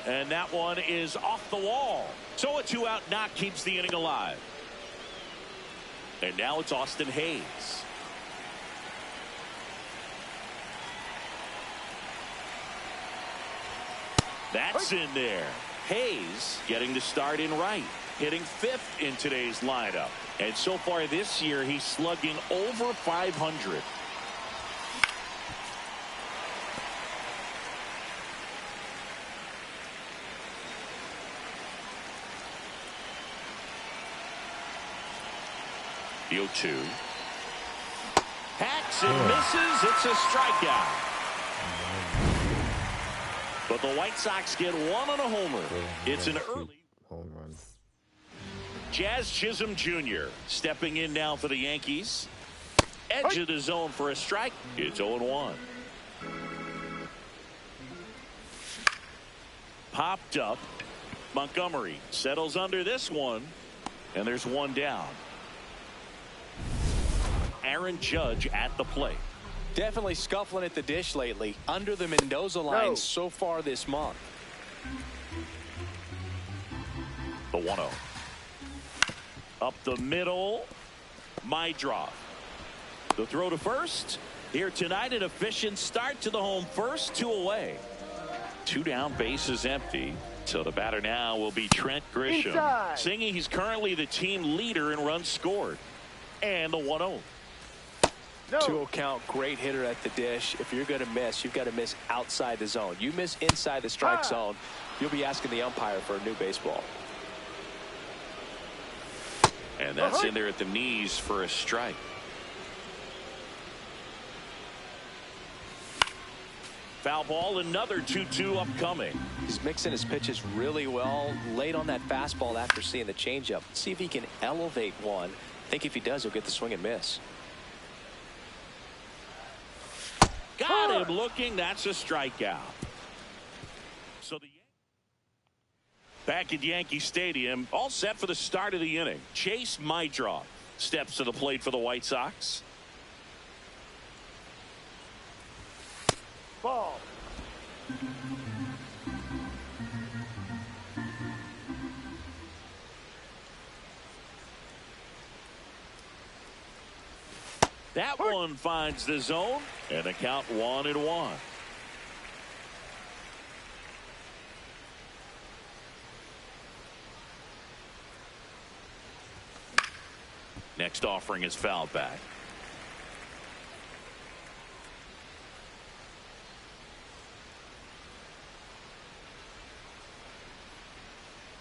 And that one is off the wall. So a two-out knock keeps the inning alive. And now it's Austin Hayes. That's in there. Hayes getting the start in right, hitting fifth in today's lineup. And so far this year, he's slugging over 500. The 0-2. Hacks and misses. It's a strikeout. But the White Sox get one on a homer. It's an early home run. Jazz Chisholm Jr. stepping in now for the Yankees. Edge of the zone for a strike. It's 0-1. Popped up. Montgomery settles under this one. And there's one down. Aaron Judge at the plate. Definitely scuffling at the dish lately. Under the Mendoza line so far this month. The 1-0. Up the middle. Mydroff. The throw to first. Here tonight, an efficient start to the home first, 2 away. 2 down, bases empty. So the batter now will be Trent Grisham. Singing, he's currently the team leader in runs scored. And the 1-0. 2-0 count, great hitter at the dish. If you're going to miss, you've got to miss outside the zone. You miss inside the strike zone, you'll be asking the umpire for a new baseball. And that's in there at the knees for a strike. Foul ball, another 2-2 upcoming. He's mixing his pitches really well. Late on that fastball after seeing the changeup. See if he can elevate one. I think if he does, he'll get the swing and miss. Got him looking. That's a strikeout. So the back at Yankee Stadium, all set for the start of the inning. Chase Mydroff steps to the plate for the White Sox. Ball. That one finds the zone, and the count 1-1. Next offering is fouled back.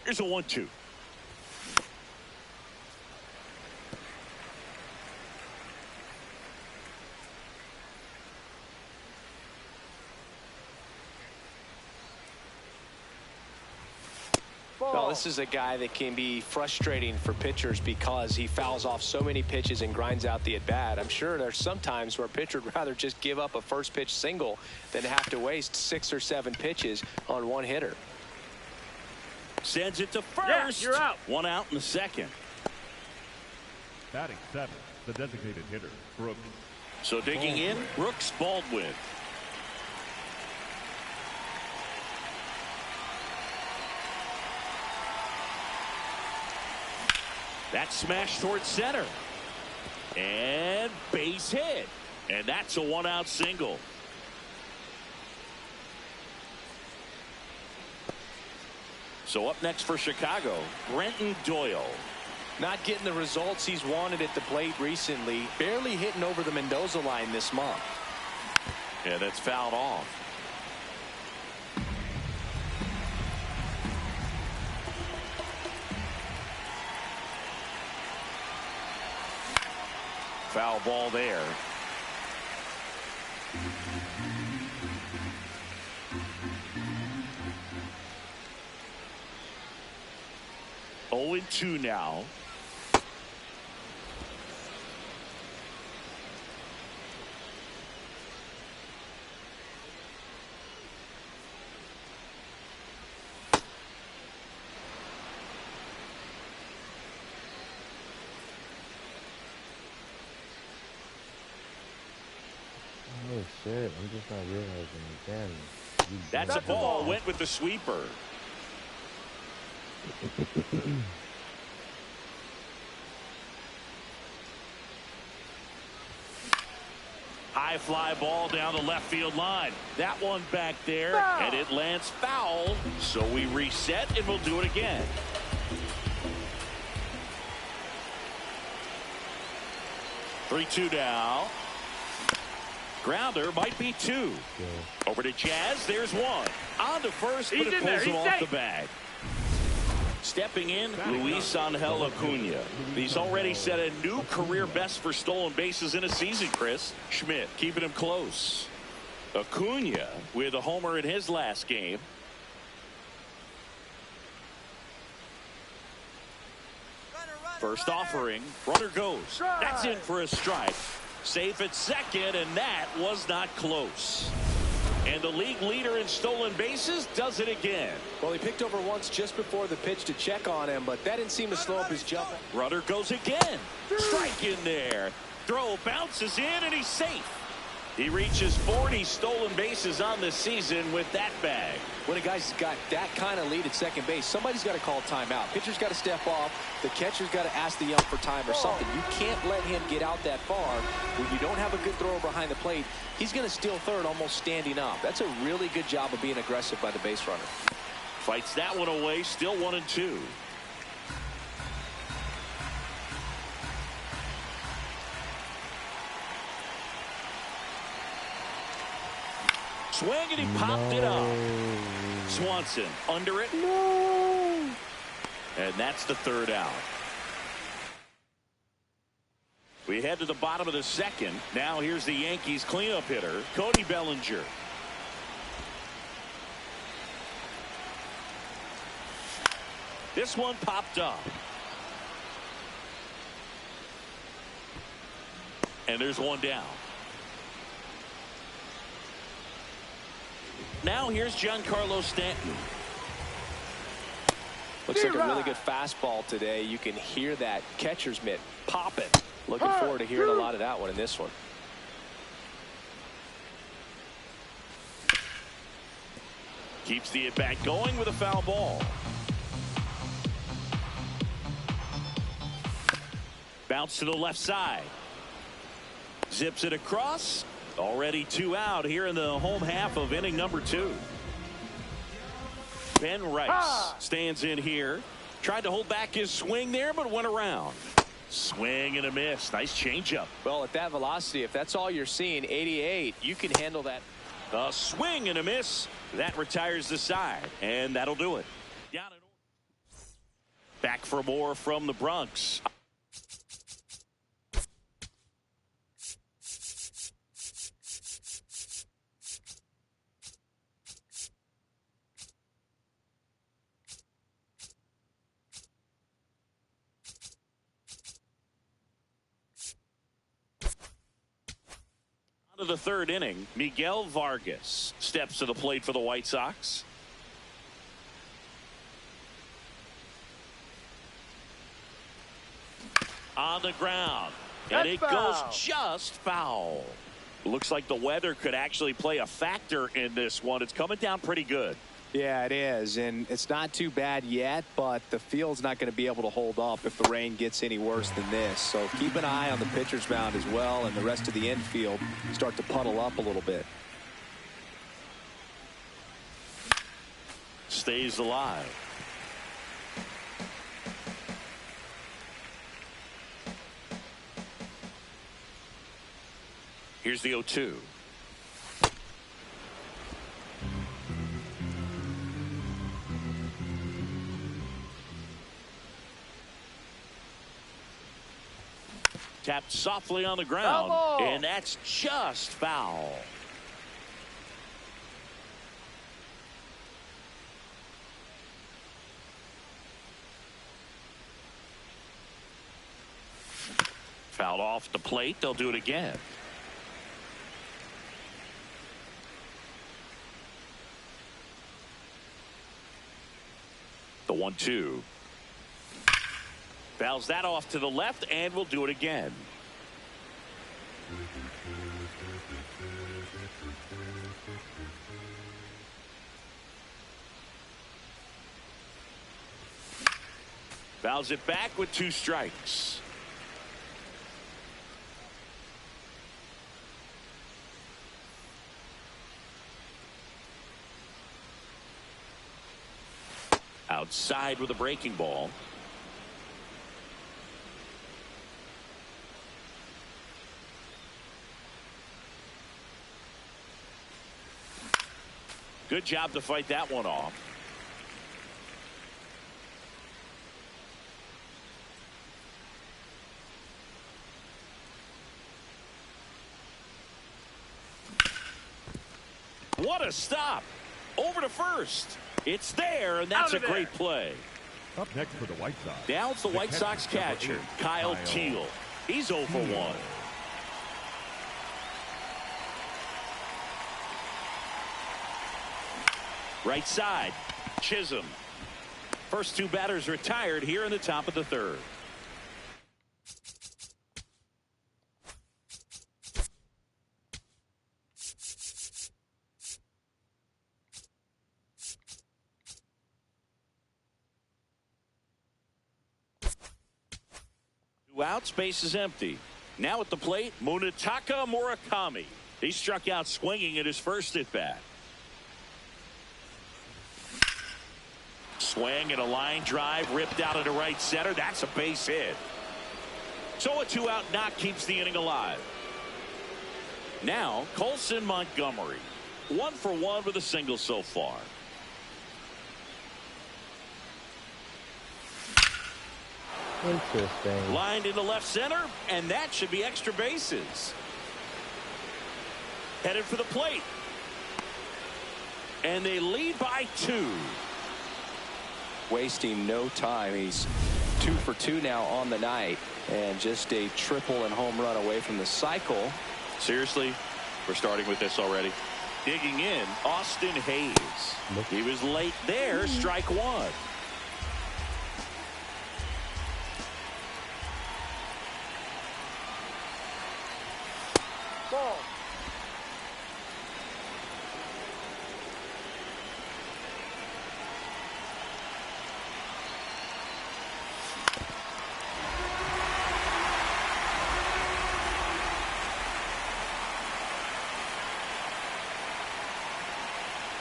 Here's a 1-2. Well, this is a guy that can be frustrating for pitchers because he fouls off so many pitches and grinds out the at-bat. I'm sure there's some times where a pitcher would rather just give up a first pitch single than have to waste 6 or 7 pitches on one hitter. Sends it to first. Yeah, you're out. One out in the second. Batting 7th, the designated hitter, Brooks. So digging in, Brooks Baldwin. That smash towards center. And base hit. And that's a one-out single. So up next for Chicago, Brenton Doyle. Not getting the results he's wanted at the plate recently. Barely hitting over the Mendoza line this month. Yeah, that's fouled off. Foul ball there. Oh, 2 now. Oh shit, I'm just not realizing again. That's a ball. Went with the sweeper. High fly ball down the left field line. That one back there, and it lands foul. So we reset, and we'll do it again. Three-two now. Grounder might be 2. Yeah. Over to Jazz. There's 1. On to first, but it pulls him off the bag. Stepping in, Luis Angel Acuna. He's already set a new career best for stolen bases in a season, Chris. Schmidt keeping him close. Acuna with a homer in his last game. First offering. Runner goes. That's in for a strike. Safe at second, and that was not close. And the league leader in stolen bases does it again. Well, he picked over once just before the pitch to check on him, but that didn't seem to slow up his jump. Runner goes again. Strike in there. Throw bounces in, and he's safe. He reaches 40 stolen bases on the season with that bag. When a guy's got that kind of lead at second base, somebody's got to call timeout. Pitcher's got to step off. The catcher's got to ask the ump for time or something. You can't let him get out that far. When you don't have a good thrower behind the plate, he's going to steal third almost standing up. That's a really good job of being aggressive by the base runner. Fights that one away. Still 1-2. Swing, and he popped it up. Swanson under it. No. And that's the third out. We head to the bottom of the second. Now here's the Yankees cleanup hitter, Cody Bellinger. This one popped up. And there's one down. Now here's Giancarlo Stanton. Looks like a really good fastball today. You can hear that catcher's mitt popping. Looking forward to hearing a lot of that one in this one. Keeps the at-bat going with a foul ball. Bounce to the left side. Zips it across. Already 2 out here in the home half of inning number 2. Ben Rice stands in here. Tried to hold back his swing there, but went around. Swing and a miss. Nice changeup. Well, at that velocity, if that's all you're seeing, 88, you can handle that. A swing and a miss. That retires the side, and that'll do it. Back for more from the Bronx. of the third inning, Miguel Vargas steps to the plate for the White Sox. On the ground, and it goes just foul. Looks like the weather could actually play a factor in this one. It's coming down pretty good. Yeah, it is, and it's not too bad yet, but the field's not going to be able to hold up if the rain gets any worse than this. So keep an eye on the pitcher's mound as well, and the rest of the infield start to puddle up a little bit. Stays alive. Here's the 0-2. Tapped softly on the ground, and that's just foul. Fouled off the plate. They'll do it again. The 1-2. Fouls that off to the left, and we'll do it again. Fouls it back with 2 strikes. Outside with a breaking ball. Good job to fight that one off. What a stop. Over to first. It's there, and that's a great play. Up next for the White Sox. Down's the White Sox catcher, Kyle Teal. He's 0 for 1. Right side, Chisholm. First 2 batters retired here in the top of the third. Out, space is empty. Now at the plate, Munetaka Murakami. He struck out swinging at his first at bat. Swing and a line drive ripped out into right center. That's a base hit. So a 2-out knock keeps the inning alive. Now Colson Montgomery, 1 for 1 with a single so far. Interesting. Lined into left center, and that should be extra bases. Headed for the plate. And they lead by 2. Wasting no time. He's 2 for 2 now on the night, and just a triple and home run away from the cycle. Seriously, we're starting with this already. Digging in, Austin Hayes. He was late there, strike 1. Ball.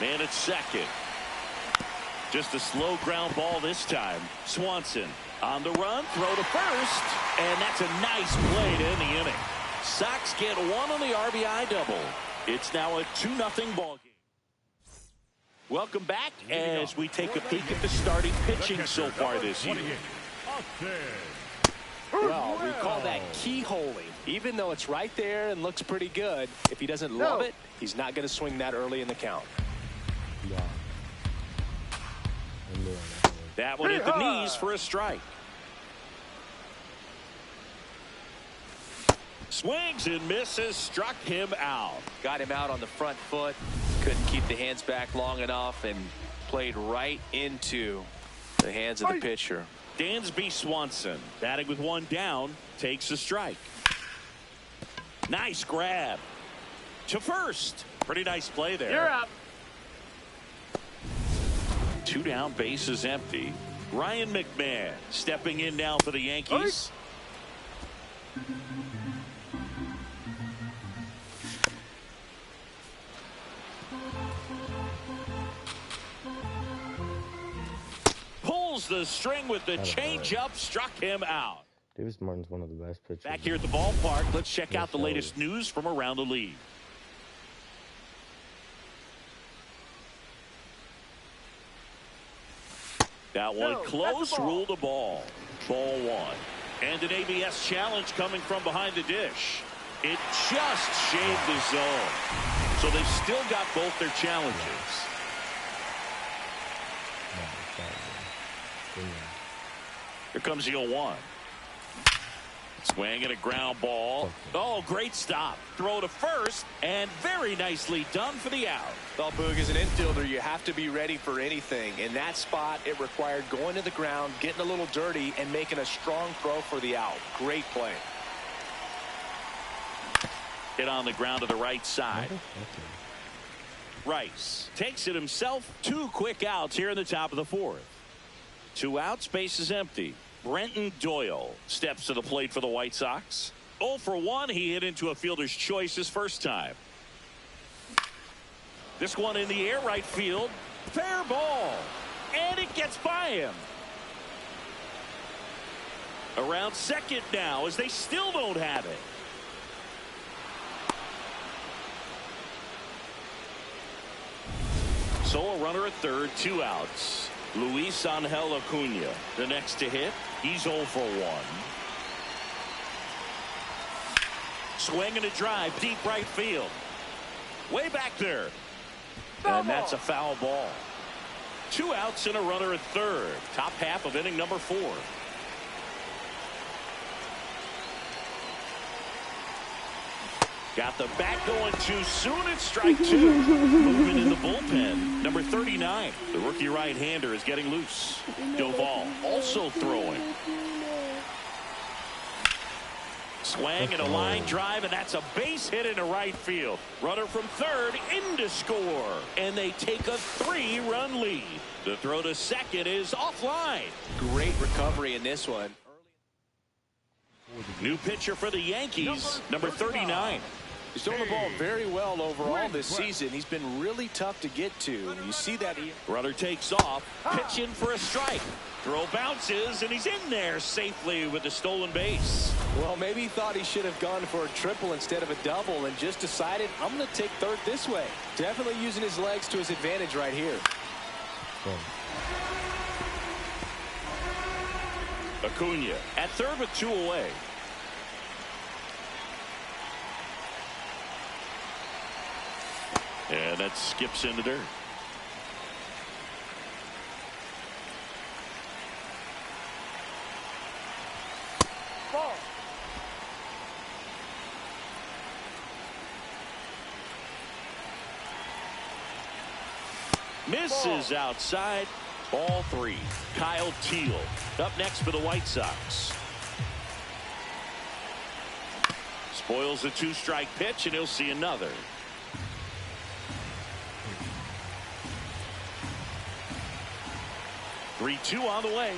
Man at second. Just a slow ground ball this time. Swanson on the run, throw to first, and that's a nice play to end the inning. Sox get 1 on the RBI double. It's now a 2-0 ball game. Welcome back as we take a peek at the starting pitching so far this year. Well, we call that keyholing. Even though it's right there and looks pretty good, if he doesn't love it, he's not going to swing that early in the count. Yeah. That one hit the knees for a strike. Swings and misses, struck him out. Got him out on the front foot. Couldn't keep the hands back long enough and played right into the hands of the pitcher. Dansby Swanson, batting with one down, takes a strike. Nice grab to first. Pretty nice play there. You're up. 2 down, bases empty. Ryan McMahon stepping in now for the Yankees. Pulls the string with the changeup, struck him out. Davis Martin's one of the best pitchers. Back here at the ballpark, let's check out the latest news from around the league. That one close, ruled a ball. Ball 1. And an ABS challenge coming from behind the dish. It just shaved the zone. So they've still got both their challenges. Here comes the 0-1. Swing and a ground ball. Oh, great stop. Throw to first, and very nicely done for the out. Well, Boog, as an infielder, you have to be ready for anything. In that spot, it required going to the ground, getting a little dirty, and making a strong throw for the out. Great play. Hit on the ground to the right side. Rice takes it himself. 2 quick outs here in the top of the 4th. 2 outs, base is empty. Brenton Doyle steps to the plate for the White Sox. 0 for 1. He hit into a fielder's choice his first time. This one in the air, right field. Fair ball. And it gets by him. Around second now as they still don't have it. So a runner at third, 2 outs. Luis Angel Acuna, the next to hit. He's 0 for 1. Swing and a drive, deep right field. Way back there. And that's a foul ball. 2 outs and a runner at third. Top half of inning number 4. Got the bat going too soon. It's strike 2. Moving in the bullpen. Number 39. The rookie right-hander is getting loose. Doval also throwing. Swing and a line drive, and that's a base hit into right field. Runner from third in to score. And they take a 3-run lead. The throw to second is offline. Great recovery in this one. New pitcher for the Yankees, number 39. He's thrown the ball very well overall this season. He's been really tough to get to. You see that. Runner takes off, pitch in for a strike. Throw bounces, and he's in there safely with the stolen base. Well, maybe he thought he should have gone for a triple instead of a double and just decided, I'm going to take third this way. Definitely using his legs to his advantage right here. Acuna at third with 2 away. And that skips into dirt. Ball. Misses outside. Ball 3. Kyle Teal up next for the White Sox. Spoils a 2-strike pitch, and he'll see another. Three-2 on the way.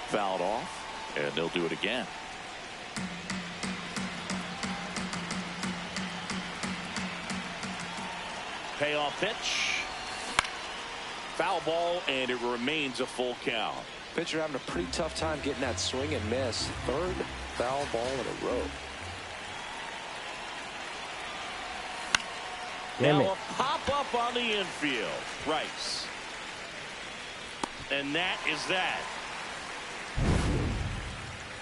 Fouled off, and they'll do it again. Payoff pitch. Foul ball, and it remains a full count. Pitcher having a pretty tough time getting that swing and miss. 3rd foul ball in a row. Now a pop-up on the infield. Rice. And that is that.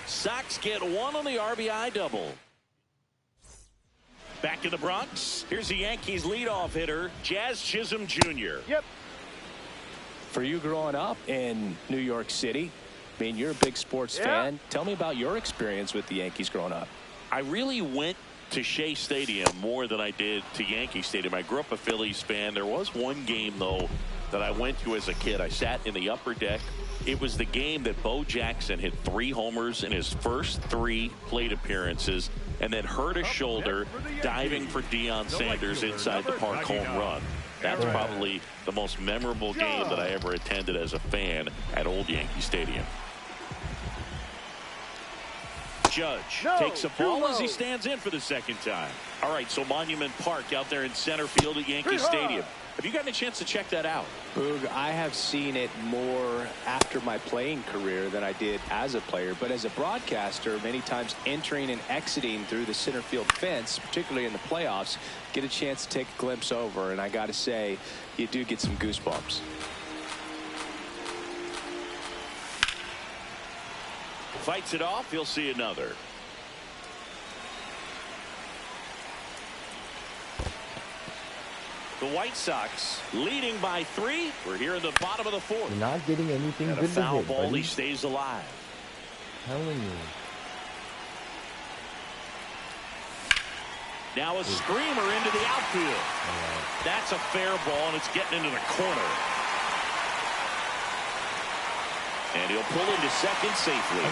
Sox get 1 on the RBI double. Back in the Bronx. Here's the Yankees leadoff hitter, Jazz Chisholm Jr. Yep. For you growing up in New York City, I mean, you're a big sports fan. Tell me about your experience with the Yankees growing up. I really went to Shea Stadium more than I did to Yankee Stadium. I grew up a Phillies fan. There was one game, though, that I went to as a kid. I sat in the upper deck. It was the game that Bo Jackson hit 3 homers in his first 3 plate appearances and then hurt a shoulder diving for Deion Sanders inside the park home run. That's probably the most memorable game that I ever attended as a fan at Old Yankee Stadium. Judge takes a ball as he stands in for the second time. All right, so Monument Park out there in center field at Yankee Stadium. Have you gotten a chance to check that out? Boog, I have seen it more after my playing career than I did as a player. But as a broadcaster, many times entering and exiting through the center field fence, particularly in the playoffs, get a chance to take a glimpse over. And I got to say, you do get some goosebumps. Fights it off. He'll see another. The White Sox leading by 3. We're here in the bottom of the 4th. You're not getting anything and good a foul to hit, ball. buddy. He stays alive. Telling you. Now a screamer into the outfield. That's a fair ball, and it's getting into the corner. And he'll pull into second safely.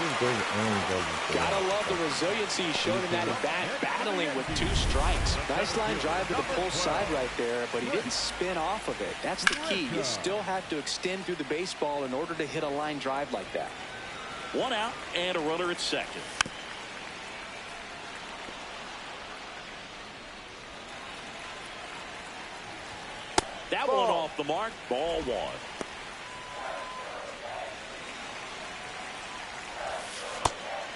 Gotta love the resiliency he showed in that at bat, battling with 2 strikes. Nice line drive to the pull side right there, but he didn't spin off of it. That's the key. You still have to extend through the baseball in order to hit a line drive like that. 1 out and a runner at second. That one off the mark. Ball 1.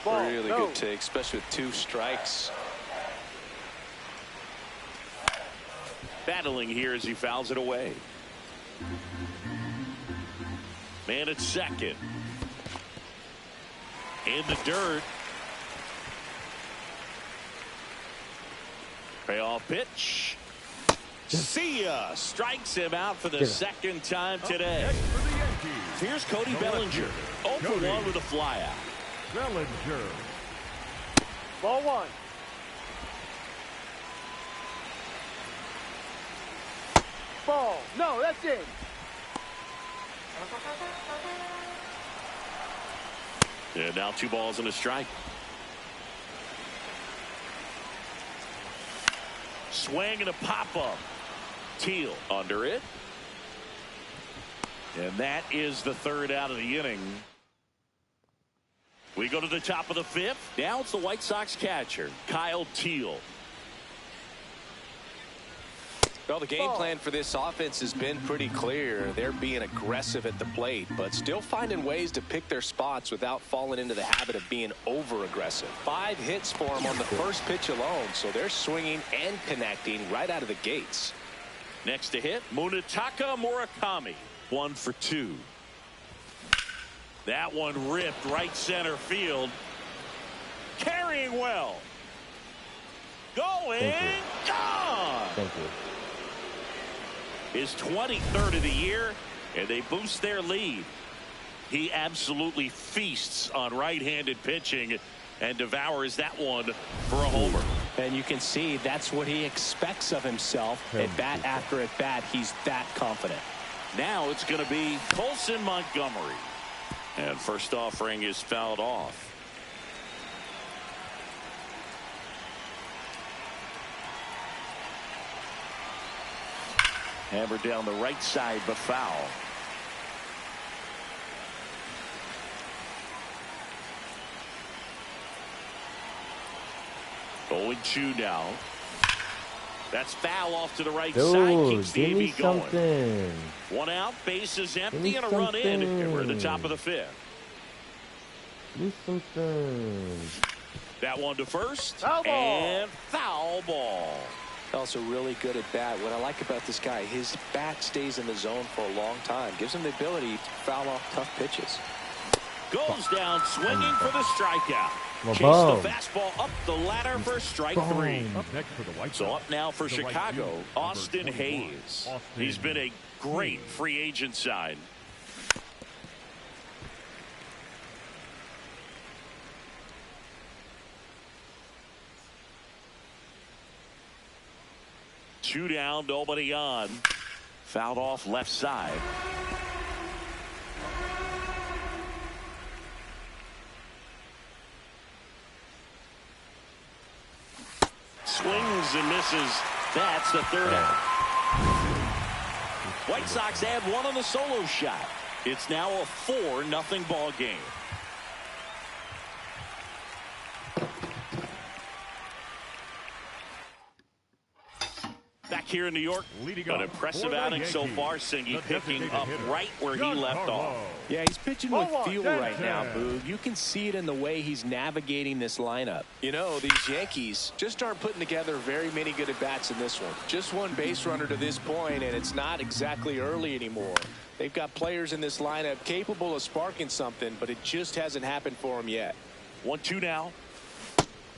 Really good take, especially with 2 strikes. Battling here as he fouls it away. Man at second. In the dirt. Payoff pitch. See ya. Strikes him out for the second time today. Here's Cody Bellinger. 0 for 1 with a flyout. Bellinger. Ball 1. Ball. No, that's it. And now 2 balls and a strike. Swing and a pop-up. Teal under it. And that is the 3rd out of the inning. We go to the top of the 5th. Now it's the White Sox catcher, Kyle Teal. Well, the game plan for this offense has been pretty clear. They're being aggressive at the plate, but still finding ways to pick their spots without falling into the habit of being over-aggressive. 5 hits for them on the first pitch alone, so they're swinging and connecting right out of the gates. Next to hit, Munetaka Murakami. 1 for 2. That one ripped right center field. Carrying well. Going. Gone. Thank you. His 23rd of the year, and they boost their lead. He absolutely feasts on right-handed pitching and devours that one for a homer. And you can see that's what he expects of himself at bat after at bat. He's that confident. Now it's going to be Colson Montgomery. And first offering is fouled off. Hammered down the right side, but foul. Going 2 now. That's foul off to the right side. Keeps the AB going. 1 out, bases empty, and a run in. And we're at the top of the 5th. Do something. That one to first. Foul ball. And foul ball. Also really good at bat. What I like about this guy, his bat stays in the zone for a long time. Gives him the ability to foul off tough pitches. Goes down swinging for the strikeout. Chase the fastball up the ladder for strike 3. Up next for the White Sox. So up now for the right Chicago, fielder, Austin number 21, Hayes. Austin He's been a great free agent sign. 2 down, nobody on. Fouled off left side. Swings and misses. That's the 3rd out. White Sox add 1 on the solo shot. It's now a 4-0 ball game. Back here in New York, an impressive outing so far. Singy picking up right where he left off. Yeah, he's pitching with feel right now, Boog. You can see it in the way he's navigating this lineup. You know, these Yankees just aren't putting together very many good at-bats in this one. Just 1 base runner to this point, and it's not exactly early anymore. They've got players in this lineup capable of sparking something, but it just hasn't happened for them yet. 1-2 now.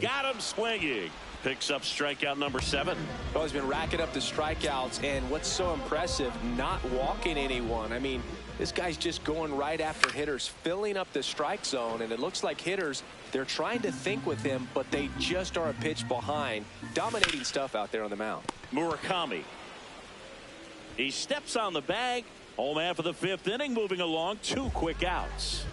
Got him swinging. Picks up strikeout number 7. Well, he's been racking up the strikeouts, and what's so impressive, not walking anyone. I mean, this guy's just going right after hitters, filling up the strike zone, and it looks like hitters, they're trying to think with him, but they just are a pitch behind. Dominating stuff out there on the mound. Murakami. He steps on the bag. Home half of the 5th inning, moving along. 2 quick outs.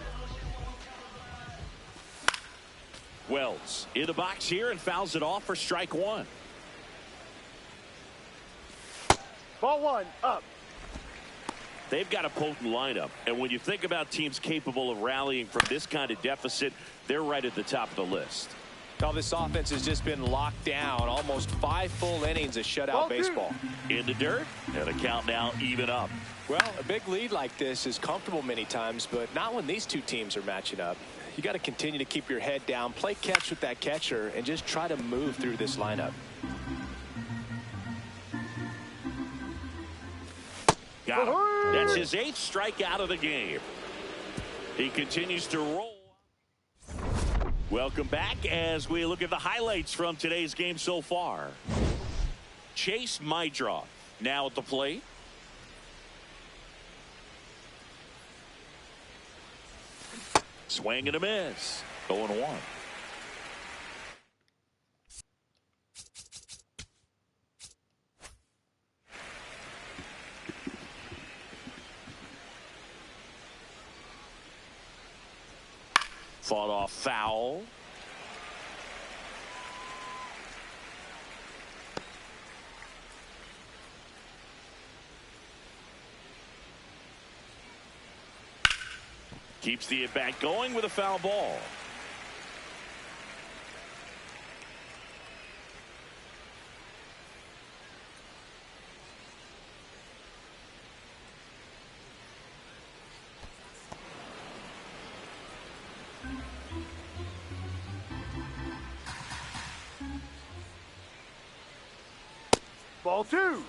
Wells in the box here and fouls it off for strike 1. Ball 1 up. They've got a potent lineup, and when you think about teams capable of rallying from this kind of deficit, they're right at the top of the list. Well, this offense has just been locked down. Almost 5 full innings of shutout baseball. In the dirt, and the count now even up. Well, a big lead like this is comfortable many times, but not when these 2 teams are matching up. You got to continue to keep your head down, play catch with that catcher, and just try to move through this lineup. Got him. That's his 8th strikeout of the game. He continues to roll. Welcome back as we look at the highlights from today's game so far. Chase Mydroff now at the plate. Swing and a miss. 0-1. Fought off foul. Keeps the at-bat going with a foul ball. Ball 2.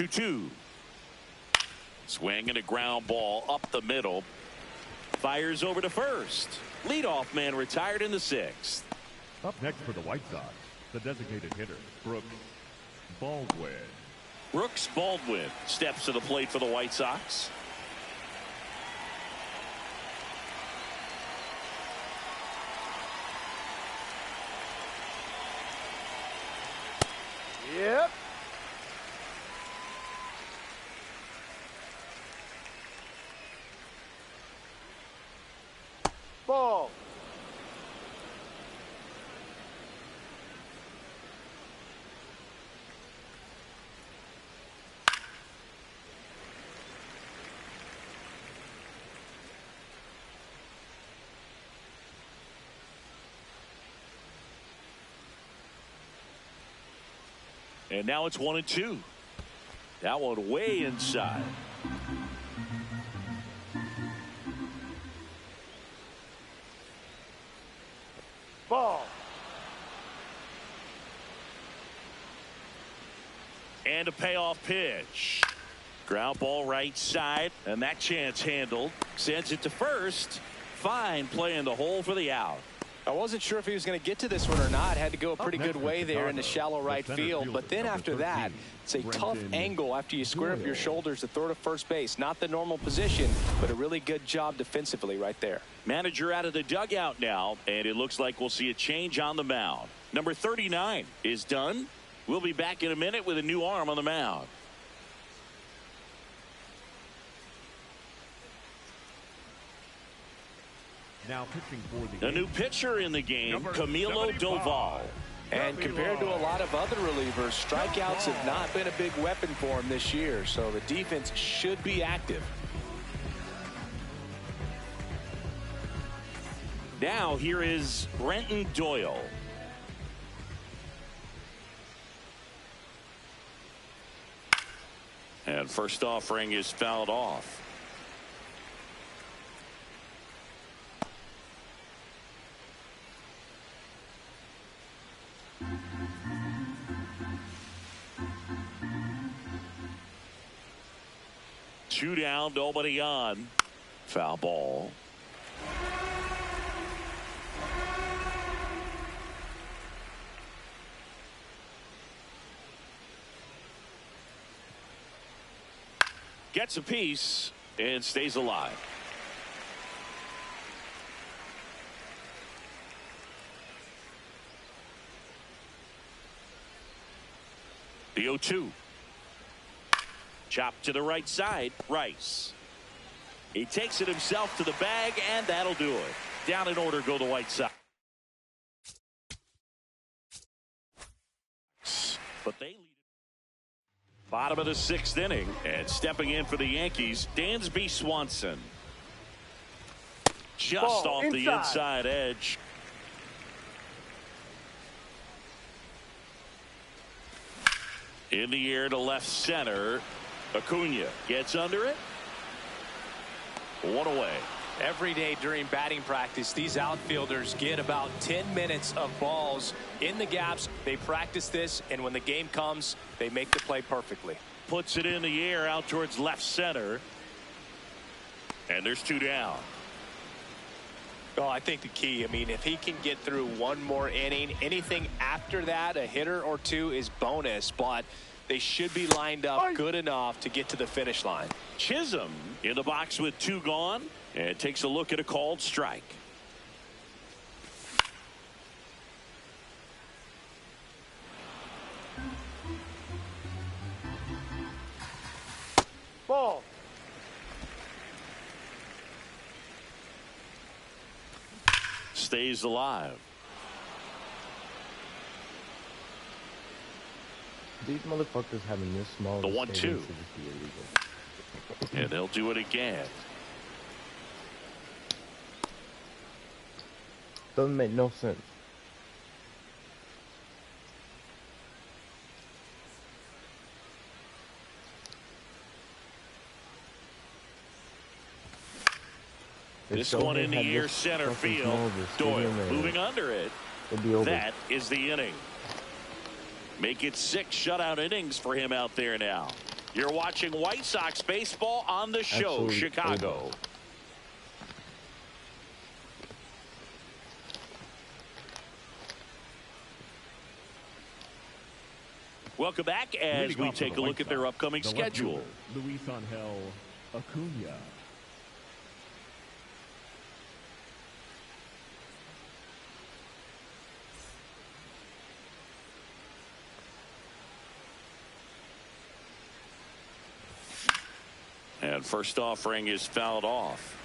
Two. Swing and a ground ball up the middle. Fires over to first. Leadoff man retired in the 6th. Up next for the White Sox, the designated hitter, Brooks Baldwin. Brooks Baldwin steps to the plate for the White Sox. Yep. Ball. And now it's 1-2. That one way inside. Ball. And a payoff pitch. Ground ball right side, and that chance handled. Sends it to first. Fine play in the hole for the out. I wasn't sure if he was going to get to this one or not. Had to go a pretty good next way for there in the Chicago, shallow right the center field. fielder, But then number after that, 13, it's a tough Brendan angle after you square up your Doyle. shoulders to throw to first base. Not the normal position, but a really good job defensively right there. Manager out of the dugout now, and it looks like we'll see a change on the mound. Number 39 is done. We'll be back in a minute with a new arm on the mound. Now pitching for the A new pitcher in the game, Number Camilo 75. Doval. And compared to a lot of other relievers, strikeouts have not been a big weapon for him this year. So the defense should be active. Now here is Brenton Doyle. And first offering is fouled off. Two down, nobody on. Foul ball. Gets a piece and stays alive. The 0-2. Chop to the right side. Rice. He takes it himself to the bag, and that'll do it. Down in order go the White Sox. But they lead. Bottom of the 6th inning, and stepping in for the Yankees, Dansby Swanson. Just Ball off the inside. inside edge. In the air to left center. Acuna gets under it. One away. Every day during batting practice, these outfielders get about 10 minutes of balls in the gaps. They practice this, and when the game comes, they make the play perfectly. Puts it in the air out towards left center. And there's 2 down. Oh, I think the key, I mean, if he can get through one more inning, anything after that, a hitter or two is bonus, but they should be lined up good enough to get to the finish line. Chisholm in the box with 2 gone, and takes a look at a called strike. Ball. Stays alive. These motherfuckers having this small. The of a 1-2. stadium should just be illegal. And they'll do it again. Doesn't make no sense. This one in the air center field. Doyle moving under it. It'll be over. That is the inning. Make it 6 shutout innings for him out there now. You're watching White Sox baseball on the show, Absolutely Chicago. over. Welcome back as Leading we off for take the a look White at their Sox, upcoming the left schedule. fielder, Luis Angel Acuna. And first offering is fouled off.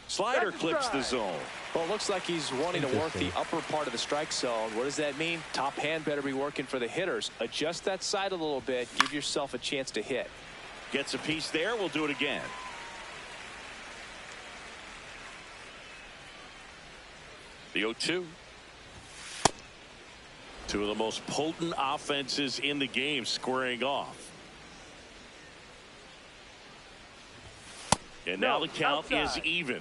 Slider clips the zone. Well, it looks like he's wanting to work the upper part of the strike zone. What does that mean? Top hand better be working for the hitters. Adjust that side a little bit. Give yourself a chance to hit. Gets a piece there. We'll do it again. The 0-2. Two of the most potent offenses in the game squaring off. And now the count is even.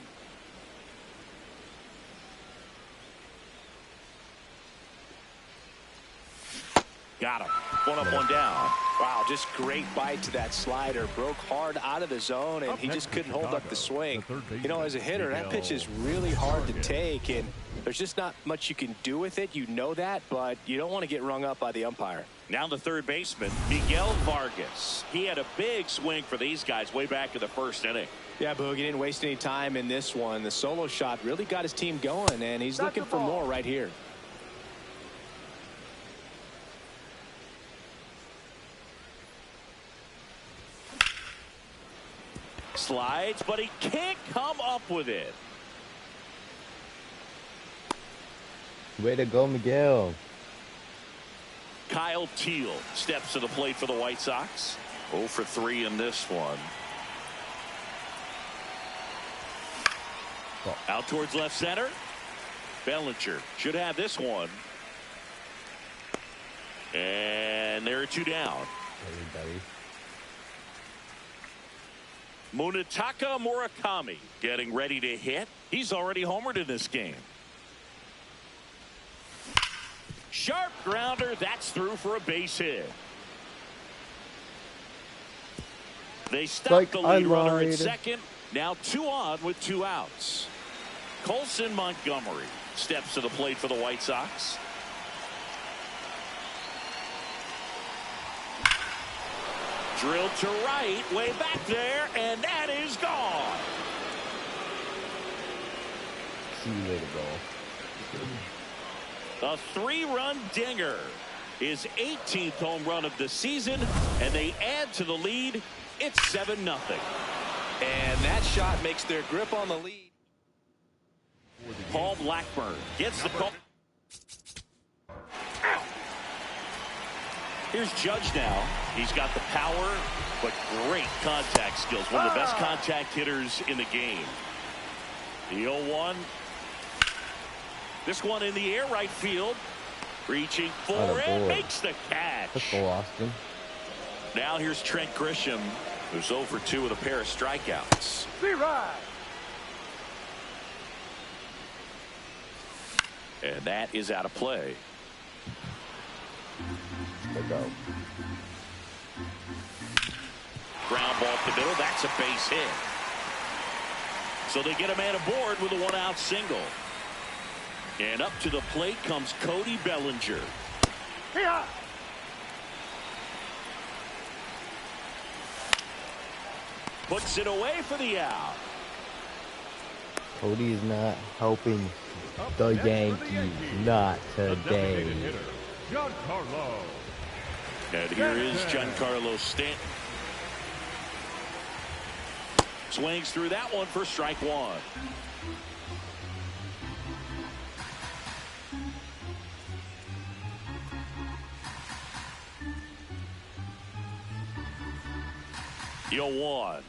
Got him. One up, one down. Wow, just great bite to that slider. Broke hard out of the zone, and he just couldn't hold up the swing. You know, as a hitter, that pitch is really hard to take, and there's just not much you can do with it. You know that, but you don't want to get rung up by the umpire. Now the third baseman, Miguel Vargas. He had a big swing for these guys way back in the first inning. Yeah, Boog, he didn't waste any time in this one. The solo shot really got his team going, and he's looking for more right here. Slides, but he can't come up with it. Way to go, Miguel. Kyle Teal steps to the plate for the White Sox. 0 for 3 in this one. Out towards left center. Bellinger should have this one. And there are 2 down. Everybody. Munetaka Murakami getting ready to hit. He's already homered in this game. Sharp grounder. That's through for a base hit. They stop the lead runner at second. Now 2 on with 2 outs. Colson Montgomery steps to the plate for the White Sox. Drilled to right, way back there, and that is gone. Key way to go. A 3-run dinger. His 18th home run of the season, and they add to the lead. It's 7-0. And that shot makes their grip on the lead. Paul Blackburn gets the call. Here's Judge now. He's got the power, but great contact skills. One of the best contact hitters in the game. The 0-1. This one in the air, right field. Reaching for it, makes the catch. Let's go, Austin. Now here's Trent Grisham, who's 0 for 2 with a pair of strikeouts. And that is out of play. Let's go. Ground ball up the middle. That's a base hit. So they get a man aboard with a 1-out single. And up to the plate comes Cody Bellinger. Puts it away for the out. Cody is not helping the Yankees. Not today. Giancarlo. And here is Giancarlo Stanton. Swings through that one for strike 1. The 0-1.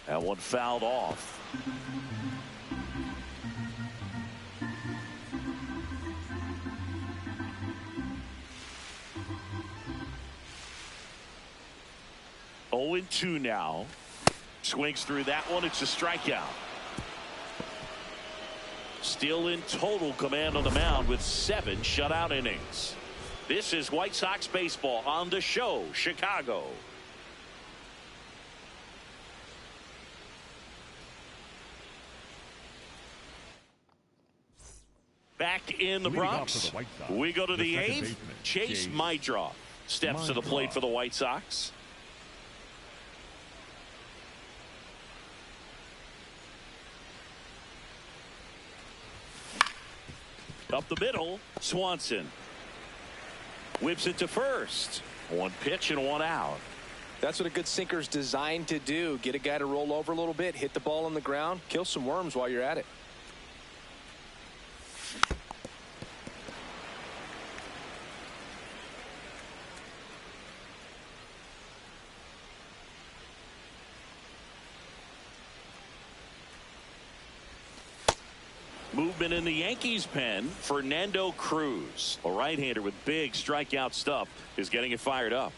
That one fouled off. Oh and 2 now. Swings through that one. It's a strikeout. Still in total command on the mound with 7 shutout innings. This is White Sox baseball on the show, Chicago. Back in the Bronx, we go to the 8th. Chase Maidroff steps to the plate for the White Sox. Up the middle, Swanson whips it to first. 1 pitch and 1 out. That's what a good sinker's designed to do. Get a guy to roll over a little bit, hit the ball on the ground, kill some worms while you're at it. Movement in the Yankees pen. Fernando Cruz, a right-hander with big strikeout stuff, is getting it fired up.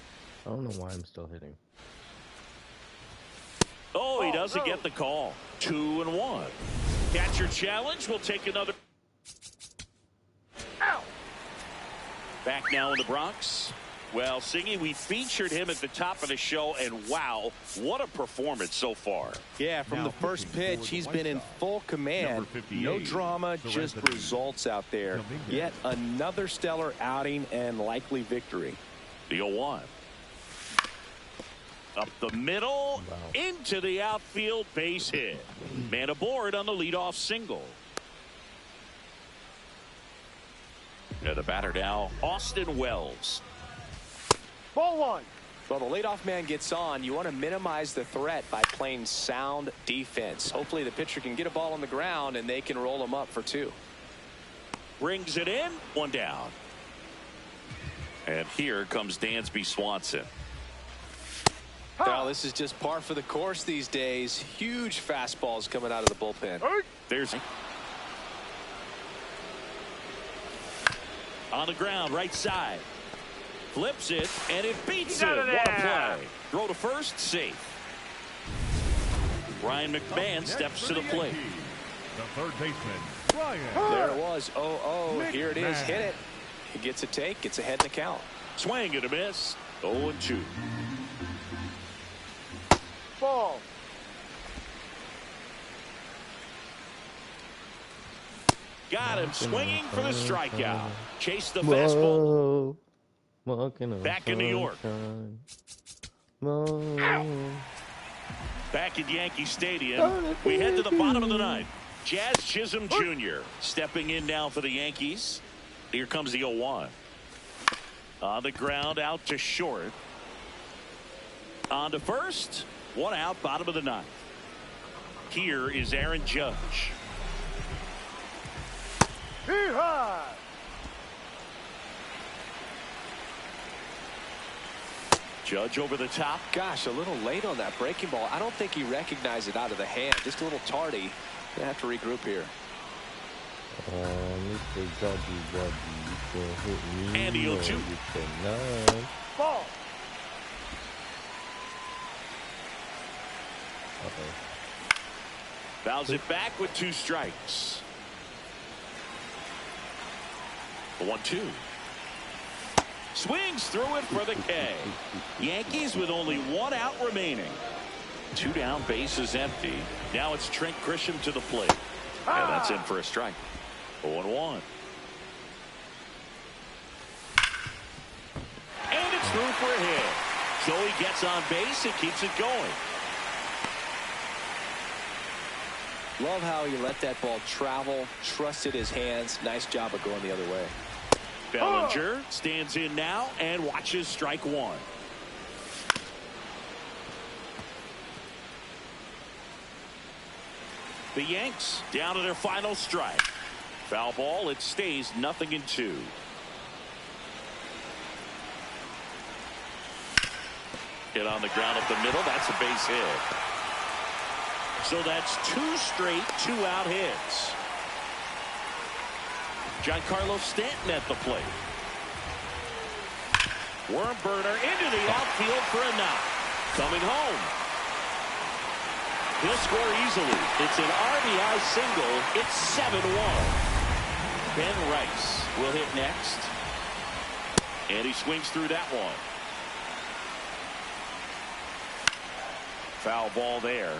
I don't know why I'm still hitting. Oh, he doesn't get the call. 2-1. Catcher challenge. We'll take another. Back now in the Bronx. Well, Singy, we featured him at the top of the show, and wow, what a performance so far. Yeah, from Now the first pitching for pitch, the he's White been in Sox, full command. number 58, No drama, just Serenity results out there. Dominguez. Yet another stellar outing and likely victory. The 0-1. Up the middle, Wow. into the outfield, base hit. Man aboard on the leadoff single. And the batter now, Austin Wells. Ball one. Well, the leadoff man gets on. You want to minimize the threat by playing sound defense. Hopefully the pitcher can get a ball on the ground and they can roll him up for 2. Brings it in, 1 down. And here comes Dansby Swanson. Well, this is just par for the course these days. Huge fastballs coming out of the bullpen. There's on the ground, right side. Flips it, and it beats He's him. out of What a there. play. Throw to first, safe. Ryan McMahon Next steps for to the plate. Yankees, the third baseman, Ryan. There it was. 0-0. Here it is. McMahon. Hit it. He gets a take. Gets ahead in the count. Swing and a miss. 0-2. Ball. Got him swinging for the strikeout. Chase the fastball. Whoa. Walking on Back in New York. sunshine. Whoa. Back at Yankee Stadium, we head to the bottom of the ninth. Jazz Chisholm Jr. stepping in now for the Yankees. Here comes the 0-1. On the ground, out to short. On to first. 1 out, bottom of the ninth. Here is Aaron Judge. Hit high. Judge over the top. Gosh, a little late on that breaking ball. I don't think he recognized it out of the hand. Just a little tardy. Gonna have to regroup here. Mr. Judgy, you can hit me. And the 0-2. You cannot. Ball. Uh-oh. Fouls it back with 2 strikes. The 1-2. Swings through it for the K. Yankees with only 1 out remaining. 2 down, bases empty. Now it's Trent Grisham to the plate. And that's in for a strike. 0-1. And it's through for a hit. Joey gets on base and keeps it going. Love how he let that ball travel, trusted his hands. Nice job of going the other way. Bellinger stands in now and watches strike 1. The Yanks down to their final strike. Foul ball. It stays 0-2. Hit on the ground up the middle. That's a base hit. So that's 2 straight 2-out hits. Giancarlo Stanton at the plate. Worm burner into the outfield for a knock. Coming home. He'll score easily. It's an RBI single. It's 7-1. Ben Rice will hit next. And he swings through that one. Foul ball there.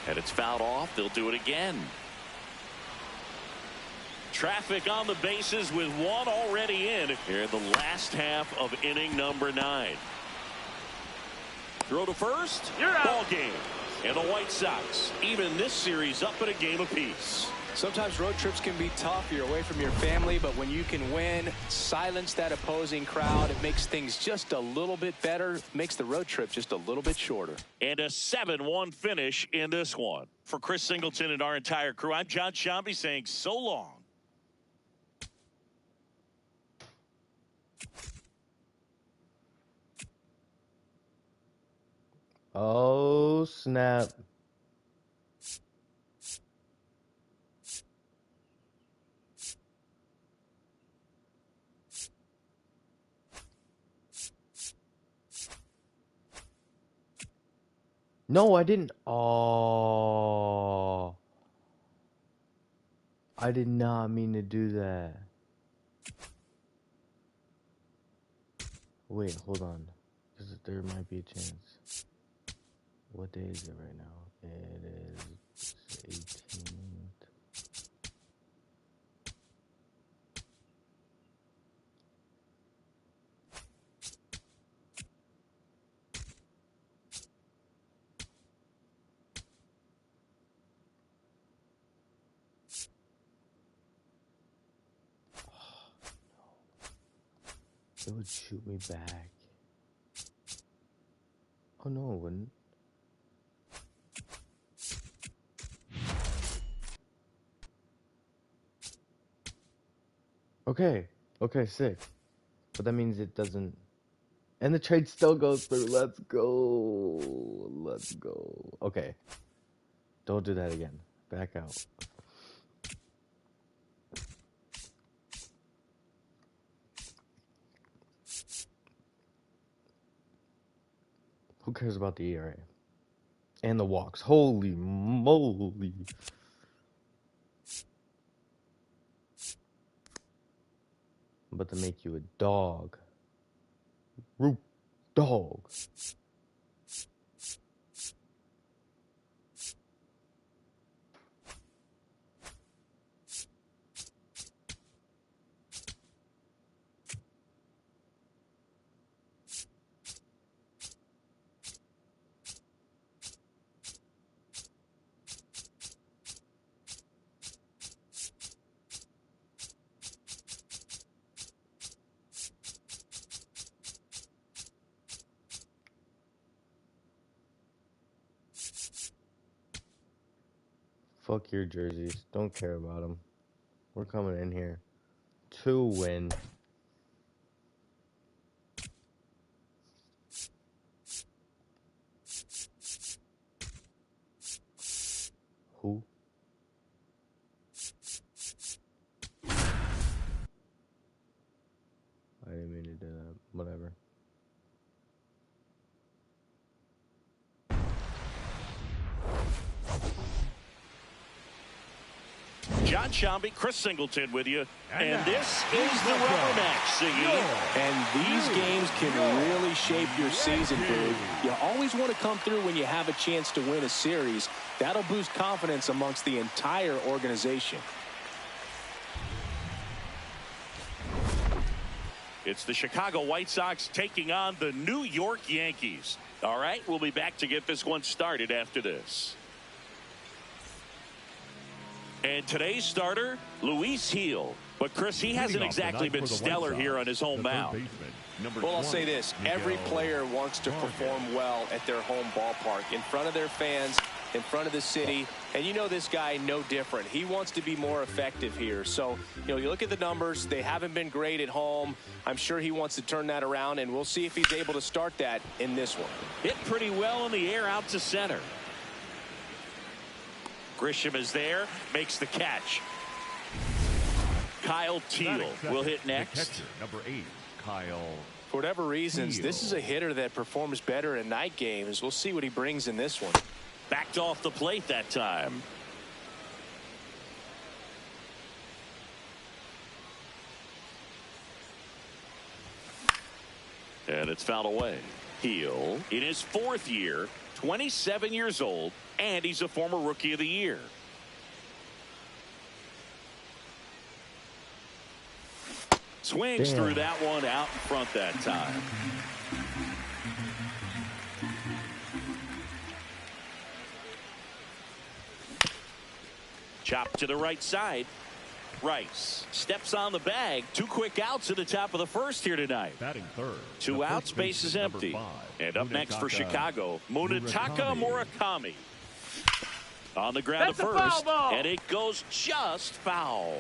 And it's fouled off. They'll do it again. Traffic on the bases with 1 already in here in the last half of inning number 9. Throw to first. You're out. Ball game. And the White Sox even this series up at a game apiece. Sometimes road trips can be tough. You're away from your family, but when you can win, silence that opposing crowd, it makes things just a little bit better, makes the road trip just a little bit shorter. And a 7-1 finish in this one. For Chris Singleton and our entire crew, I'm John Shambi saying so long. Oh, snap. No, I didn't. Oh. I did not mean to do that. Wait, hold on. There might be a chance. What day is it right now? It is 18th. It would shoot me back. Oh no, it wouldn't. Okay. Okay, sick. But that means it doesn't. And the trade still goes through. Let's go. Let's go. Okay. Don't do that again. Back out. Who cares about the ERA? And the walks. Holy moly. I'm about to make you a dog. Root dog. Fuck your jerseys. Don't care about them. We're coming in here to win. Who? I didn't mean to do that. Whatever. John Shambi, Chris Singleton with you. And this is the rubber match, Siggy. And these games can really shape your season, dude. You always want to come through when you have a chance to win a series. That'll boost confidence amongst the entire organization. It's the Chicago White Sox taking on the New York Yankees. All right, we'll be back to get this one started after this. And today's starter, Luis Gil. But, Chris, he hasn't exactly been stellar here on his home mound. Well, I'll say this. Every player wants to perform well at their home ballpark, in front of their fans, in front of the city. And you know this guy no different. He wants to be more effective here. So, you know, you look at the numbers. They haven't been great at home. I'm sure he wants to turn that around, and we'll see if he's able to start that in this one. Hit pretty well in the air out to center. Grisham is there, makes the catch. Kyle Teal will hit next. Number 8, Kyle. For whatever reasons, this is a hitter that performs better in night games. We'll see what he brings in this one. Backed off the plate that time. And it's fouled away. Heel in his 4th year, 27 years old, and he's a former Rookie of the Year. Swings through that one out in front that time. Chop to the right side. Rice steps on the bag. 2 quick outs at the top of the 1st here tonight. Batting third. 2 outs, base is empty. 5, and up next for Chicago, Munetaka Murakami. On the ground to first, and it goes just foul.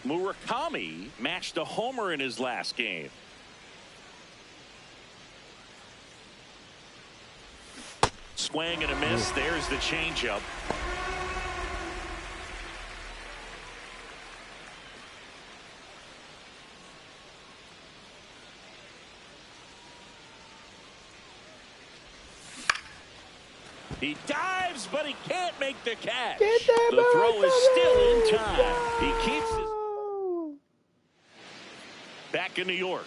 Murakami matched a homer in his last game. Swing and a miss. There's the changeup. He dives, but he can't make the catch. Get that The throw is still in ball, time. He keeps his... go! Back in New York.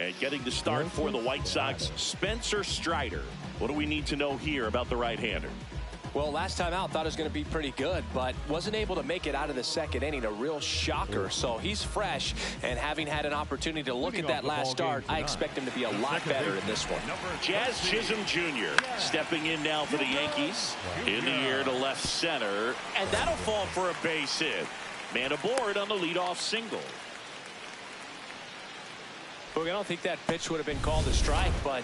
And getting the start for the White Sox, Spencer Strider. What do we need to know here about the right-hander? Well, last time out, thought it was going to be pretty good, but wasn't able to make it out of the second inning. A real shocker. So he's fresh, and having had an opportunity to look at that last start, I expect him to be a lot better in this one. Jazz Chisholm Jr. stepping in now for the Yankees. In the air to left center, and that'll fall for a base hit. Man aboard on the leadoff single. Look, I don't think that pitch would have been called a strike, but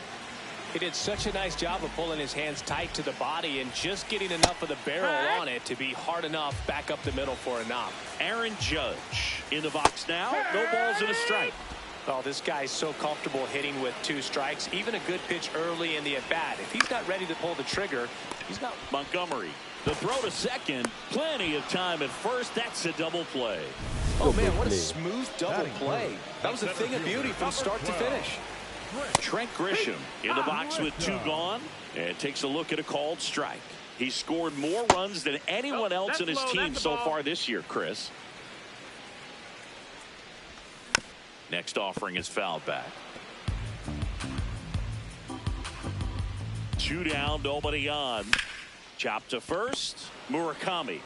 he did such a nice job of pulling his hands tight to the body and just getting enough of the barrel on it to be hard enough back up the middle for a knock. Aaron Judge in the box now. No balls and a strike. Oh, this guy's so comfortable hitting with 2 strikes. Even a good pitch early in the at-bat. If he's not ready to pull the trigger, he's not. Montgomery. The throw to second. Plenty of time at first. That's a double play. Oh, man, what a smooth double play. That was a thing of beauty from start to finish. Trent Grisham in the box with 2 gone and takes a look at a called strike. He's scored more runs than anyone else in his team so far this year, Chris. Next offering is fouled back. 2 down, nobody on. Chop to first. Murakami.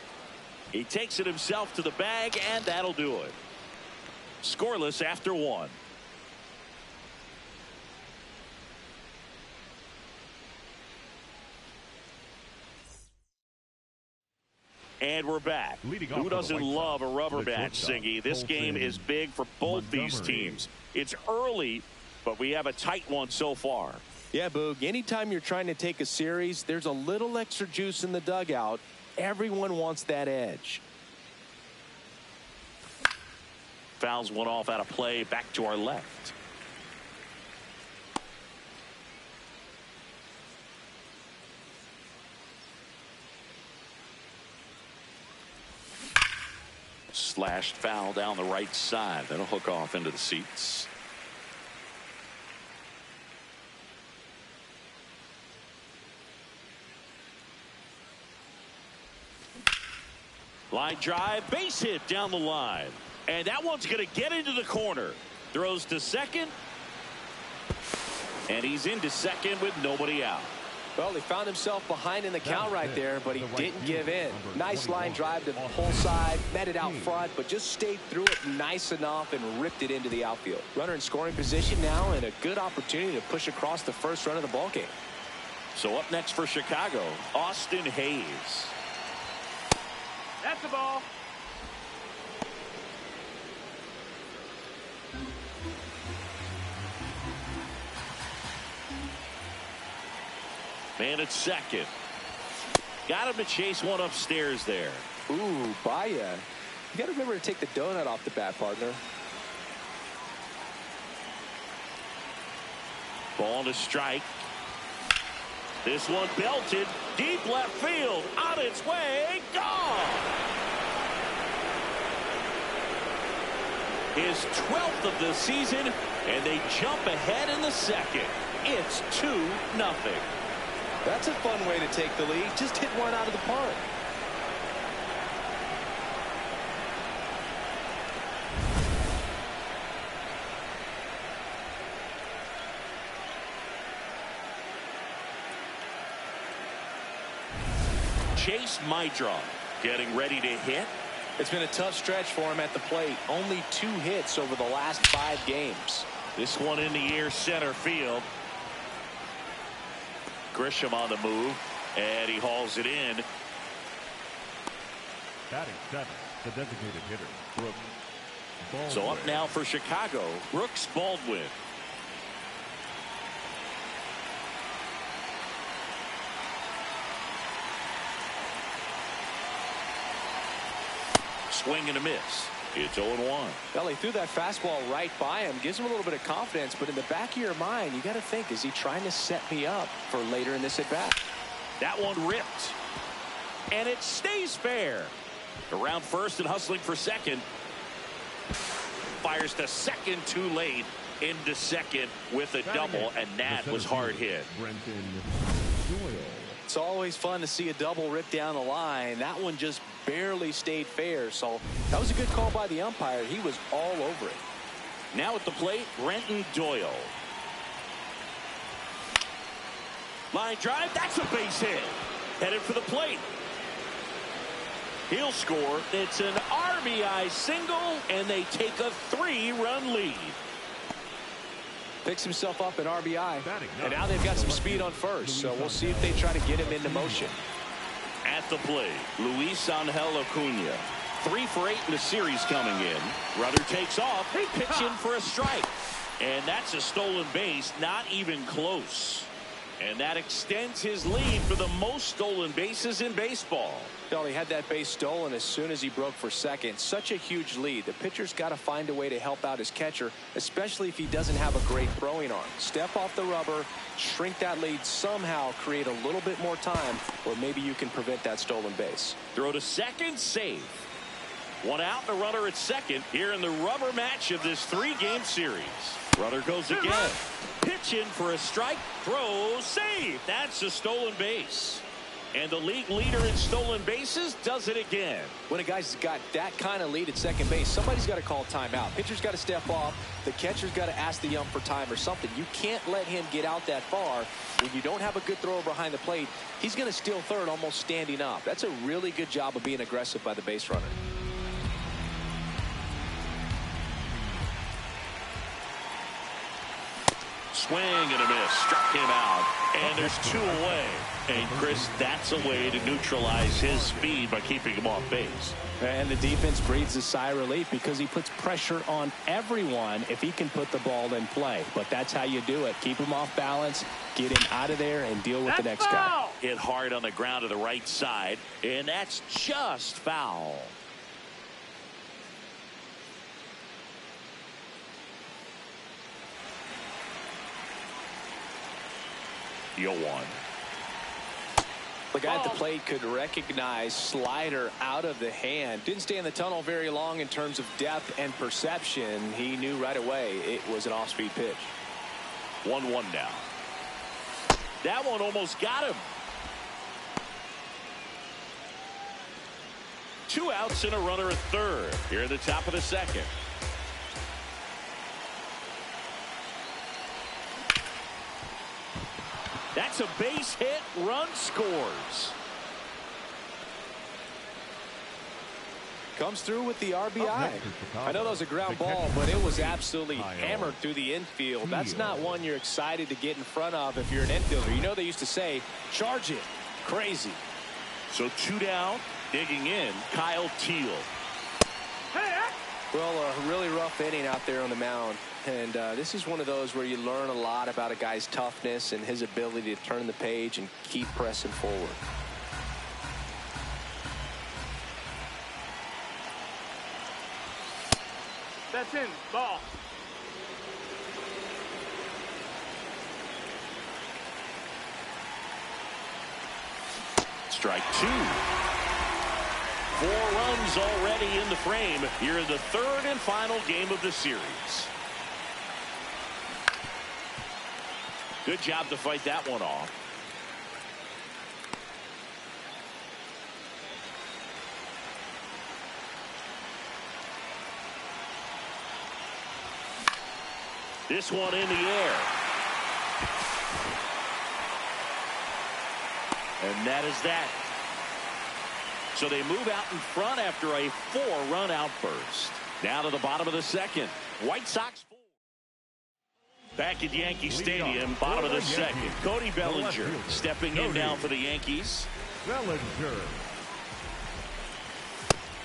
He takes it himself to the bag, and that'll do it. Scoreless after 1. And we're back. Who doesn't love a rubber match, Singy? This game is big for both these teams. It's early, but we have a tight one so far. Yeah, Boog, anytime you're trying to take a series, there's a little extra juice in the dugout. Everyone wants that edge. Fouls one off out of play, back to our left. Slashed foul down the right side. That'll hook off into the seats. Line drive, base hit down the line. And that one's going to get into the corner. Throws to second. And he's into second with nobody out. Well, he found himself behind in the count right there, but he didn't give in. Nice line drive to the pull side, met it out front, but just stayed through it nice enough and ripped it into the outfield. Runner in scoring position now, and a good opportunity to push across the first run of the ballgame. So up next for Chicago, Austin Hayes. That's the ball. Man at second. Got him to chase one upstairs there. Ooh, Baya. You got to remember to take the donut off the bat, partner. Ball to strike. This one belted. Deep left field. On its way. Gone. His 12th of the season, and they jump ahead in the second. It's 2-0. That's a fun way to take the lead. Just hit one out of the park. Chase Maidron getting ready to hit. It's been a tough stretch for him at the plate. Only 2 hits over the last 5 games. This one in the air center field. Grisham on the move, and he hauls it in. Batting 7, the designated hitter, Brooks. So up now for Chicago, Brooks Baldwin. Swing and a miss. It's 0-1. Well, he threw that fastball right by him. Gives him a little bit of confidence, but in the back of your mind, you got to think, is he trying to set me up for later in this at-bat? That one ripped. And it stays fair. Around first and hustling for second. Fires to second too late. Into second with a double, and that was hard hit. Brenton Doyle. It's always fun to see a double rip down the line. That one just barely stayed fair. So that was a good call by the umpire. He was all over it. Now at the plate, Brenton Doyle. Line drive, that's a base hit. Headed for the plate. He'll score. It's an RBI single, and they take a 3-run lead. Picks himself up an RBI, and now they've got some speed on first, so we'll see if they try to get him into motion. At the plate, Luis Angel Acuna. 3 for 8 in the series coming in. Rudder takes off. They pitch in for a strike. And that's a stolen base, not even close. And that extends his lead for the most stolen bases in baseball. Well, he had that base stolen as soon as he broke for second. Such a huge lead. The pitcher's got to find a way to help out his catcher, especially if he doesn't have a great throwing arm. Step off the rubber, shrink that lead somehow, create a little bit more time, or maybe you can prevent that stolen base. Throw to second, save. 1 out, the runner at second here in the rubber match of this 3-game series. Runner goes again. Pitch in for a strike. Throw, save. That's a stolen base. And the league leader in stolen bases does it again. When a guy's got that kind of lead at second base, somebody's got to call timeout. Pitcher's got to step off. The catcher's got to ask the ump for time or something. You can't let him get out that far. When you don't have a good thrower behind the plate, he's going to steal third almost standing up. That's a really good job of being aggressive by the base runner. Swing and a miss. Struck him out. And there's 2 away. And Chris, that's a way to neutralize his speed by keeping him off base. And the defense breathes a sigh of relief because he puts pressure on everyone if he can put the ball in play. But that's how you do it. Keep him off balance, get him out of there, and deal with the next guy. Hit hard on the ground to the right side. And that's just foul. You'll one. The guy at the plate could recognize slider out of the hand. Didn't stay in the tunnel very long in terms of depth and perception. He knew right away it was an off-speed pitch. 1-1 now. That one almost got him. 2 outs and a runner at third here at the top of the second. That's a base hit. Run scores. Comes through with the RBI. I know that was a ground ball, but it was absolutely hammered through the infield. That's not one you're excited to get in front of if you're an infielder. You know they used to say, charge it. Crazy. So 2 down. Digging in, Kyle Teal. Well, a really rough inning out there on the mound. And this is one of those where you learn a lot about a guy's toughness and his ability to turn the page and keep pressing forward. That's in. Ball. Strike 2. 4 runs already in the frame here in the 3rd and final game of the series. Good job to fight that one off. This one in the air. And that is that. So they move out in front after a 4-run outburst. Now to the bottom of the second. White Sox 4. Back at Yankee Stadium, bottom of the second. Cody Bellinger stepping in now for the Yankees. Bellinger.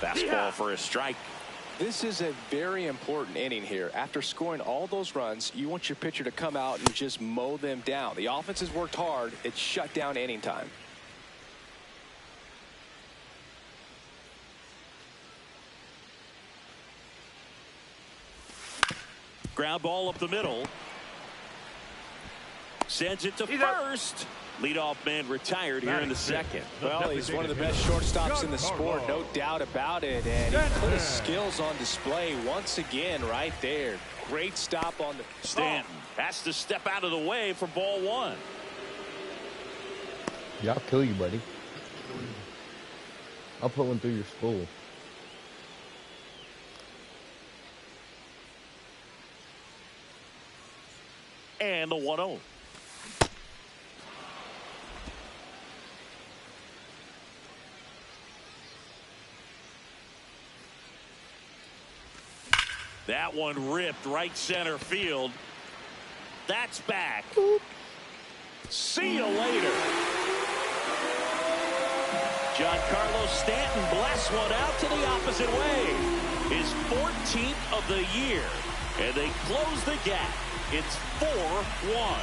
Fastball for a strike. This is a very important inning here. After scoring all those runs, you want your pitcher to come out and just mow them down. The offense has worked hard. It's shut down inning time. Ground ball up the middle. Sends it to first. Leadoff man retired here in the second. Well, he's one of the best shortstops in the sport, no doubt about it. And he put his skills on display once again right there. Great stop on the... Stanton has to step out of the way for ball 1. Yeah, I'll kill you, buddy. I'll put one through your skull. And the 1-0. That one ripped right center field. That's back. See you later. Giancarlo Stanton blasts one out to the opposite way. His 14th of the year. And they close the gap. It's 4-1.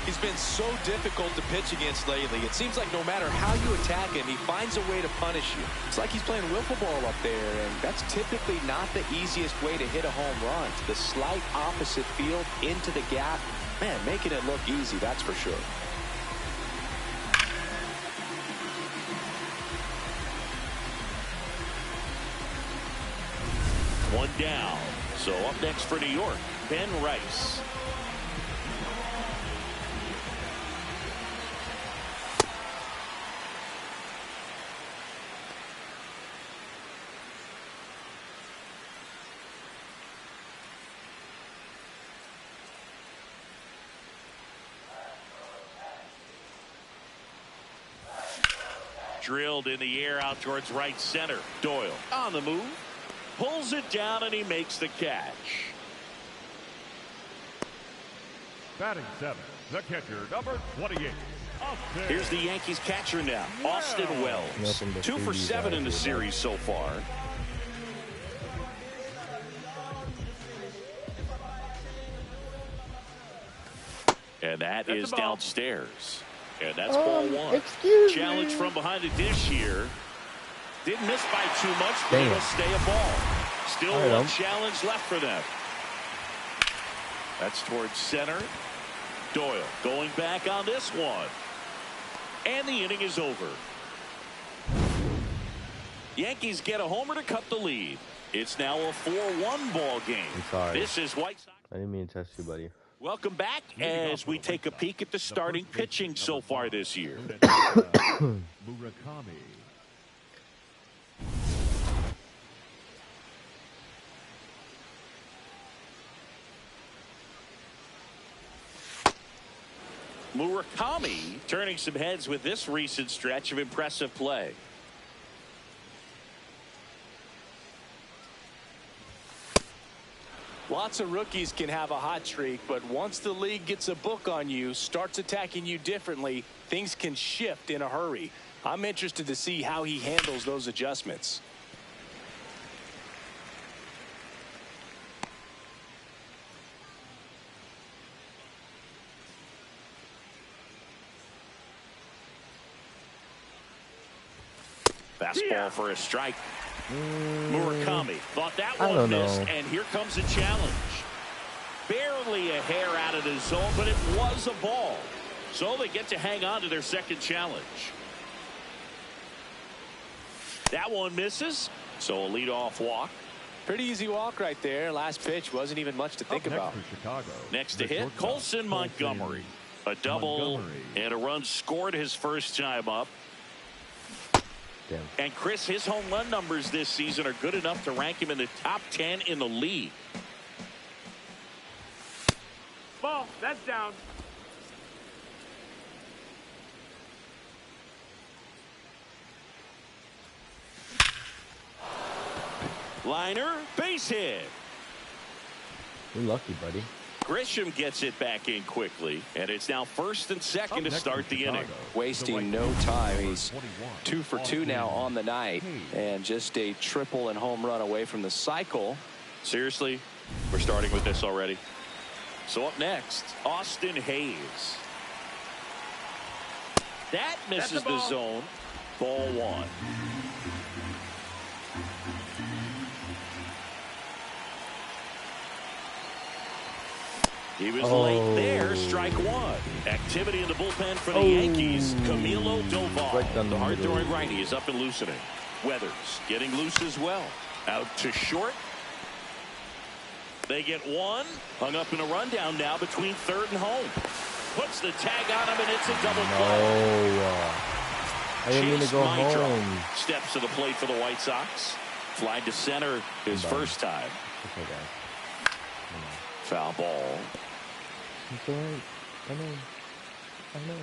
He's been so difficult to pitch against lately. It seems like no matter how you attack him, he finds a way to punish you. It's like he's playing wiffle ball up there, and that's typically not the easiest way to hit a home run. The slight opposite field into the gap. Man, making it look easy, that's for sure. One down. So up next for New York, Ben Rice. Drilled in the air out towards right center. Doyle on the move. Pulls it down and he makes the catch. Batting 7, the catcher, number 28. Austin. Here's the Yankees catcher now, Austin Wells. 2 for 7 in the series so far. And that is downstairs. And that's ball 1. Excuse Challenge me. from behind the dish here. Didn't miss by too much, but it'll stay a ball. Still one challenge left for them. That's towards center. Doyle going back on this one. And the inning is over. Yankees get a homer to cut the lead. It's now a 4-1 ball game. I'm sorry. This is White Sox. I didn't mean to test you, buddy. Welcome back as we take a peek at the starting pitching so far this year. Murakami. Murakami turning some heads with this recent stretch of impressive play. Lots of rookies can have a hot streak, but once the league gets a book on you, starts attacking you differently, things can shift in a hurry. I'm interested to see how he handles those adjustments. Fastball for a strike. Murakami thought that one missed, and here comes a challenge. Barely a hair out of the zone, but it was a ball. So they get to hang on to their second challenge. That one misses, so a leadoff walk. Pretty easy walk right there. Last pitch wasn't even much to think about. Next to hit, Colson Montgomery. A double and a run scored his first time up. Damn. And Chris, his home run numbers this season are good enough to rank him in the top 10 in the league. Ball, that's down. Liner, base hit. You're lucky, buddy. Grisham gets it back in quickly, and it's now first and second to start the inning. Wasting no time. He's 2 for 2 now on the night, and just a triple and home run away from the cycle. Seriously, we're starting with this already. So up next, Austin Hayes. That misses the zone. Ball 1. He was late there. Strike 1. Activity in the bullpen for the Yankees. Camilo Doval, the hard-throwing righty, is up and loosening. Weathers getting loose as well. Out to short. They get one. Hung up in a rundown now between third and home. Puts the tag on him, and it's a double play. No. I didn't mean to go home. Steps to the plate for the White Sox. Fly to center his first time. Okay, guys. Foul ball. It's all right. I know.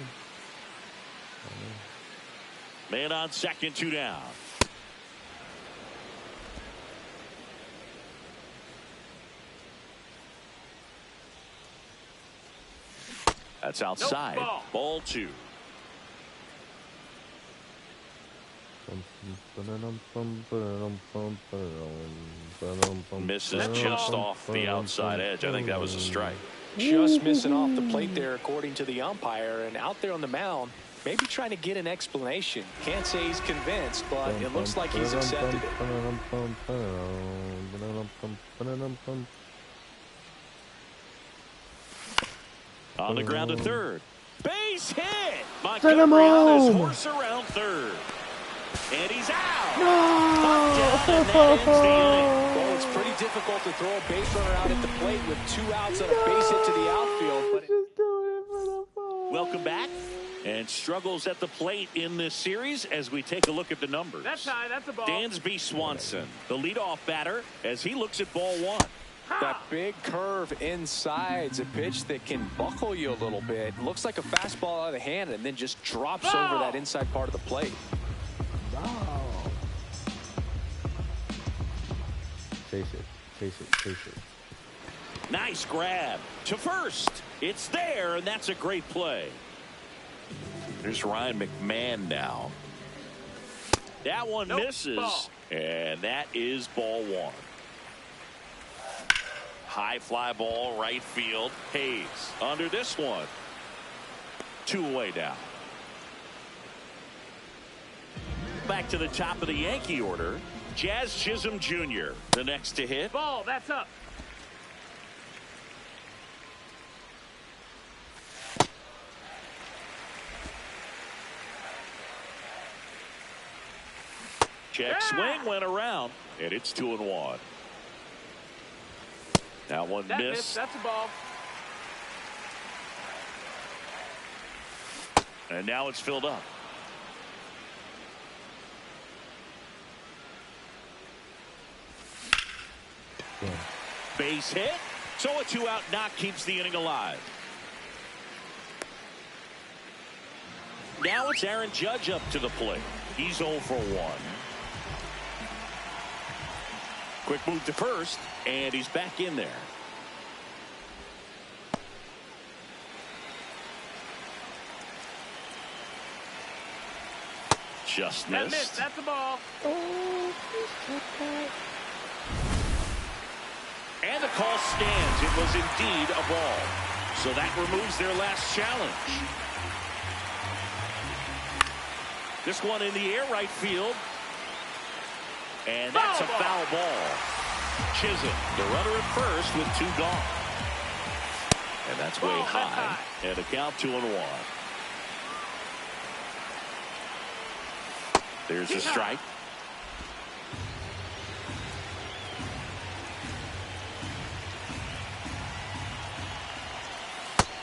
Man on second, 2 down. That's outside. Nope, ball 2. Misses just off the outside edge. I think that was a strike. Just missing off the plate there, according to the umpire. And out there on the mound, maybe trying to get an explanation. Can't say he's convinced, but it looks like he's accepted it. On the ground to third. Base hit. Send him Montgomery on his home. horse around third. And he's out. No. Well, it's pretty difficult to throw a base runner out at the plate with 2 outs and a base hit to the outfield. But Welcome back. And struggles at the plate in this series as we take a look at the numbers. That's high. That's a ball. Dansby Swanson, the leadoff batter, as he looks at ball 1. that big curve inside's a pitch that can buckle you a little bit. Looks like a fastball out of the hand and then just drops over that inside part of the plate. Chase it. Nice grab to first. It's there, and that's a great play. There's Ryan McMahon now. That one misses, and that is ball 1. High fly ball, right field. Hayes under this one. 2 away now. Back to the top of the Yankee order. Jazz Chisholm Jr., the next to hit. Ball, that's up. Check swing went around, and it's 2-1. That one missed. That's a ball. And now it's filled up. Yeah. Base hit. So a 2-out knock keeps the inning alive. Now it's Aaron Judge up to the plate. He's 0 for 1. Quick move to first, and he's back in there. Just missed. That's a ball. And the call stands. It was indeed a ball. So that removes their last challenge. This one in the air, right field. And that's a foul ball. Chisholm, the runner at first with 2 gone. And that's way high. And a count 2-1. There's a strike.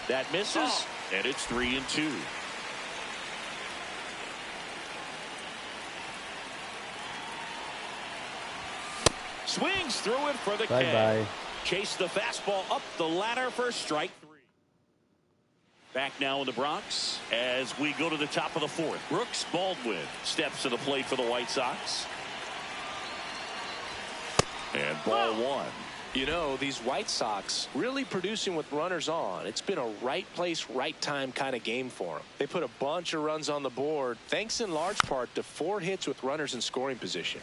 That misses, and it's 3-2. Swings through it for the K. Bye. Chase the fastball up the ladder for strike 3. Back now in the Bronx as we go to the top of the 4th. Brooks Baldwin steps to the plate for the White Sox. And ball 1. You know, these White Sox really producing with runners on. It's been a right place, right time kind of game for them. They put a bunch of runs on the board, thanks in large part to 4 hits with runners in scoring position.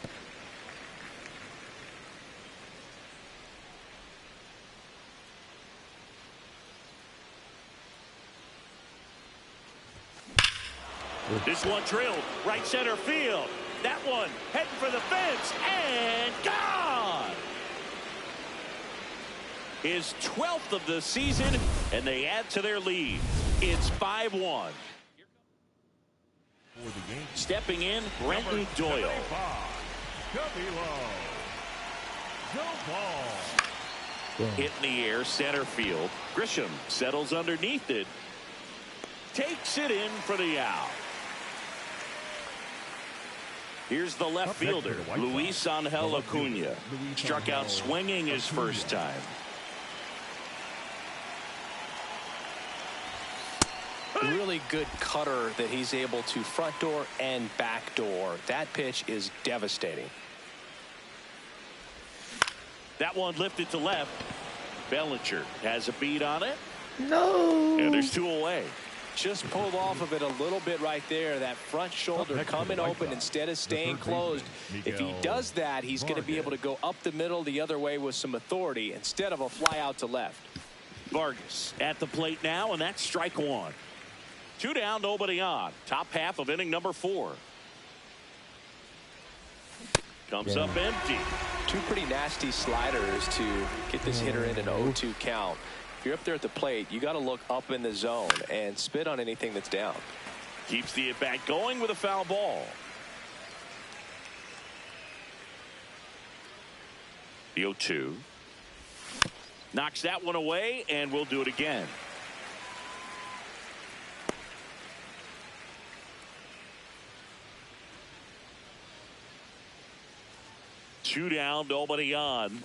This one drilled right center field. That one heading for the fence and gone. His 12th of the season, and they add to their lead. It's 5-1. Stepping in, Brenton Doyle. Hit in the air, center field. Grisham settles underneath it. takes it in for the out. Here's the left fielder, Luis Angel Acuna. Struck out swinging his first time. Really good cutter that he's able to front door and back door. That pitch is devastating. That one lifted to left. Bellinger has a beat on it. No. And there's 2 away. Just pulled off of it a little bit right there. That front shoulder coming open instead of staying closed. If he does that, he's going to be able to go up the middle the other way with some authority instead of a fly out to left. Vargas at the plate now, and that's strike 1. 2 down, nobody on. Top half of inning number 4. Comes up empty. 2 pretty nasty sliders to get this hitter in an 0-2 count. If you're up there at the plate, you got to look up in the zone and spit on anything that's down. Keeps the at-bat going with a foul ball. The 0-2. Knocks that one away, and we'll do it again. Two down, nobody on.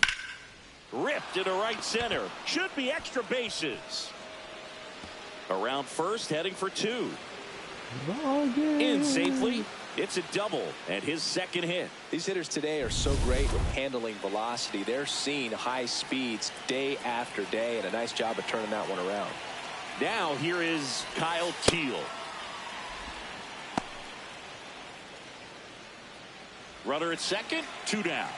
Ripped into right center. Should be extra bases. Around first, heading for 2. In safely. It's a double and his second hit. These hitters today are so great with handling velocity. They're seeing high speeds day after day, and a nice job of turning that one around. Now here is Kyle Teal. Runner at second, 2 down.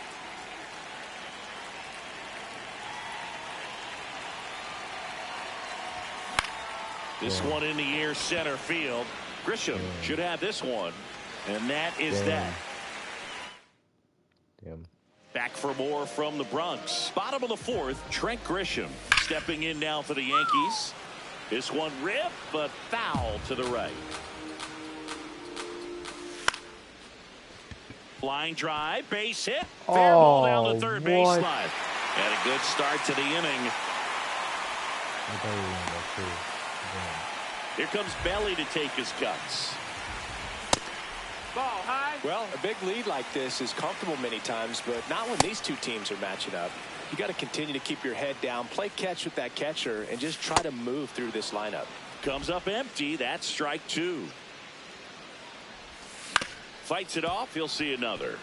This one in the air, center field. Grisham should have this one, and that is that. Damn. Back for more from the Bronx. Bottom of the 4th, Trent Grisham stepping in now for the Yankees. This one ripped, but foul to the right. Line drive, base hit, fair ball down the third baseline. And a good start to the inning. Here comes Belly to take his cuts. Ball high. Well, a big lead like this is comfortable many times, but not when these 2 teams are matching up. You got to continue to keep your head down, play catch with that catcher, and just try to move through this lineup. Comes up empty. That's strike 2. Fights it off. He'll see another.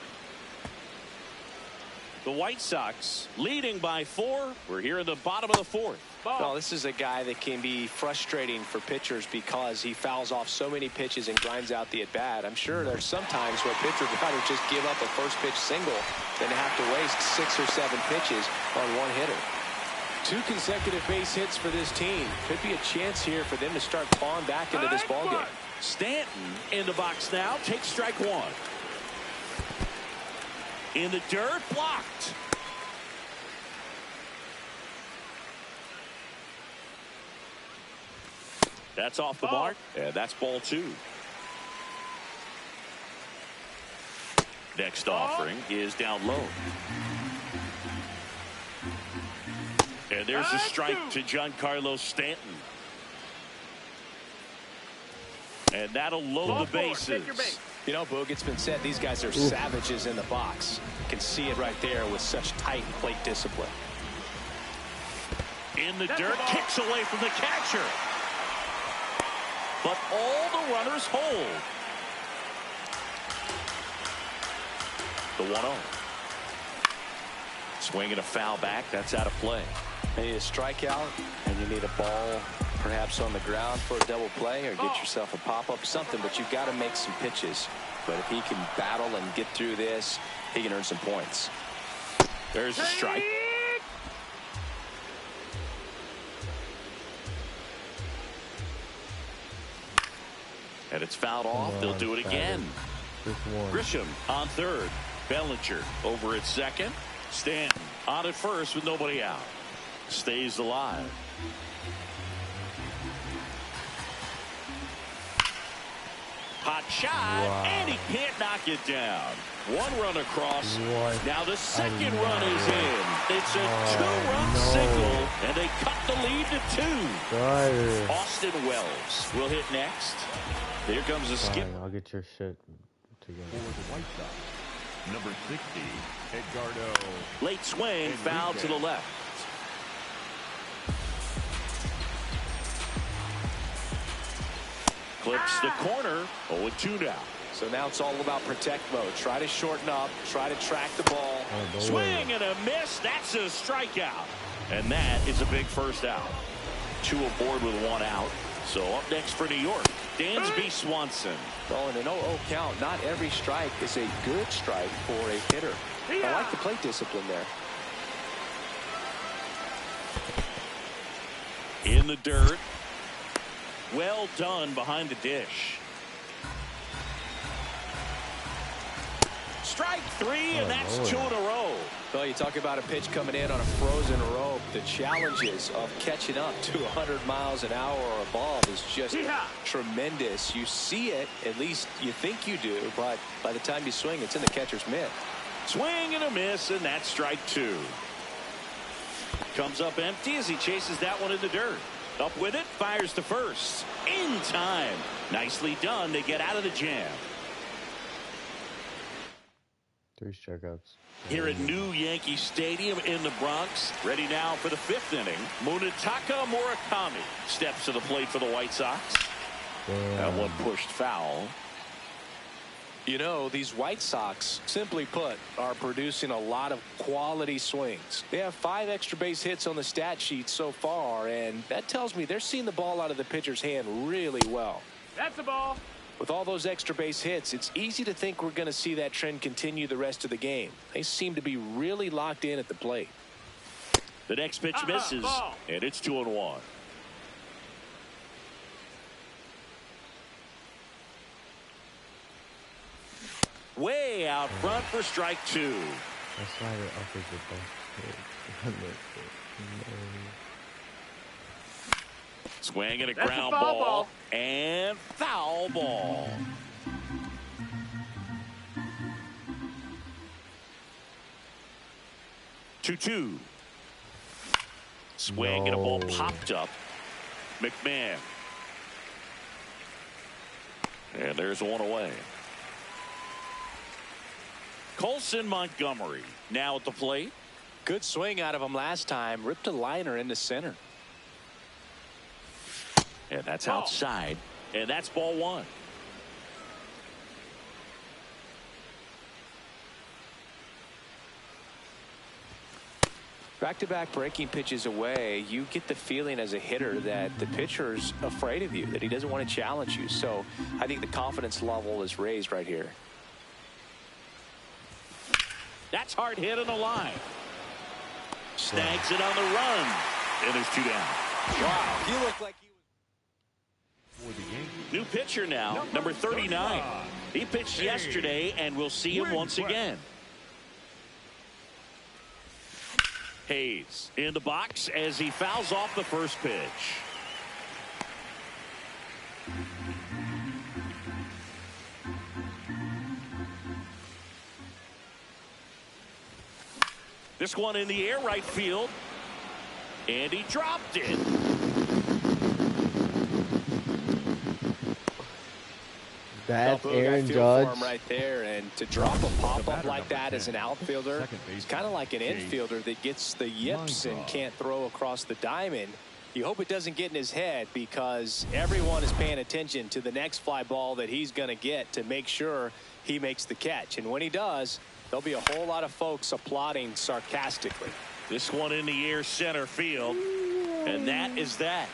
The White Sox leading by 4. We're here in the bottom of the 4th. Well, this is a guy that can be frustrating for pitchers because he fouls off so many pitches and grinds out the at-bat. I'm sure there's some times where pitchers would rather just give up a first pitch single than have to waste 6 or 7 pitches on one hitter. 2 consecutive base hits for this team. Could be a chance here for them to start clawing back into this ballgame. Stanton in the box now. Takes strike 1. In the dirt, blocked. That's off the mark, and that's ball 2. Next offering is down low. And there's a strike to Giancarlo Stanton. And that'll load the bases. You know, Boog, it's been said these guys are savages in the box. You can see it right there with such tight plate discipline. In the dirt, kicks away from the catcher. But all the runners hold. The 1-0. Swinging a foul back. That's out of play. You need a strikeout, and you need a ball perhaps on the ground for a double play, or get yourself a pop-up, something, but you've got to make some pitches. But if he can battle and get through this, he can earn some points. There's a strike. And it's fouled off. They'll do it again. Grisham on third. Bellinger over at second. Stanton on at first with nobody out. Stays alive. Hot shot, and he can't knock it down. 1 run across. Now the second run is in. It's a 2-run single, and they cut the lead to 2. Fire. Austin Wells will hit next. Here comes a skip. Fine, I'll get your shit together. For the White Sox, number 60, Edgardo. Late swing, foul to the left. Clips the corner. 0-2 now. So now it's all about protect mode. Try to shorten up. Try to track the ball. Swing and a miss. That's a strikeout. And that is a big first out. 2 aboard with 1 out. So up next for New York, Dansby Swanson. Well, in an 0-0 count, not every strike is a good strike for a hitter. I like the plate discipline there. In the dirt. Well done behind the dish. Strike 3, and that's 2 in a row. Well, you talk about a pitch coming in on a frozen rope. The challenges of catching up to 100 miles an hour or above is just tremendous. You see it, at least you think you do, but by the time you swing, it's in the catcher's mitt. Swing and a miss, and that's strike 2. Comes up empty as he chases that one in the dirt. Up with it, fires to first. In time. Nicely done to get out of the jam. 3 strikeouts. Here at New Yankee Stadium in the Bronx. Ready now for the 5th inning. Munetaka Murakami steps to the plate for the White Sox. That one pushed foul. You know, these White Sox, simply put, are producing a lot of quality swings. They have 5 extra base hits on the stat sheet so far, and that tells me they're seeing the ball out of the pitcher's hand really well. That's the ball. With all those extra base hits, it's easy to think we're going to see that trend continue the rest of the game. They seem to be really locked in at the plate. The next pitch misses, and it's 2-1. Way out front for strike 2. That slider offers the best. Swing and a That's ground a foul ball. And foul ball. Two. Swing and a ball popped up. McMahon. And there's one away. Colson Montgomery now at the plate. Good swing out of him last time. Ripped a liner into center. And that's outside. And that's ball 1. Back-to-back breaking pitches away, you get the feeling as a hitter that the pitcher's afraid of you, that he doesn't want to challenge you. So I think the confidence level is raised right here. That's hard hit on the line. Snags it on the run. And there's 2 down. Wow, he looked like he For the Yankees, New pitcher now, number 39. He pitched yesterday, and we'll see him once again. Hayes in the box as he fouls off the first pitch. This one in the air, right field. And he dropped it. That's I Aaron feel Judge. for him right there, and to drop a pop-up like that as an outfielder, it's kind of like an infielder that gets the yips and can't throw across the diamond. You hope it doesn't get in his head, because everyone is paying attention to the next fly ball that he's going to get to make sure he makes the catch. And when he does, there'll be a whole lot of folks applauding sarcastically. This one in the air, center field. And that is that.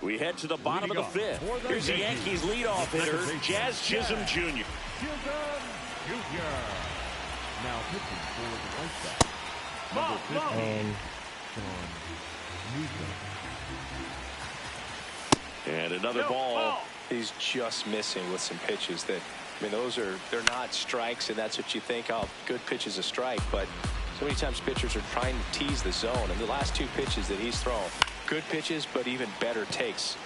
We head to the bottom of the 5th. Here's the Yankees leadoff hitter, Jazz Chisholm Jr. Chisholm Jr. Now pitching for the White Sox, number 15, And another ball. He's just missing with some pitches that, I mean, they're not strikes, and that's what you think, oh, good pitch is a strike. But so many times pitchers are trying to tease the zone, and the last 2 pitches that he's thrown, good pitches, but even better takes.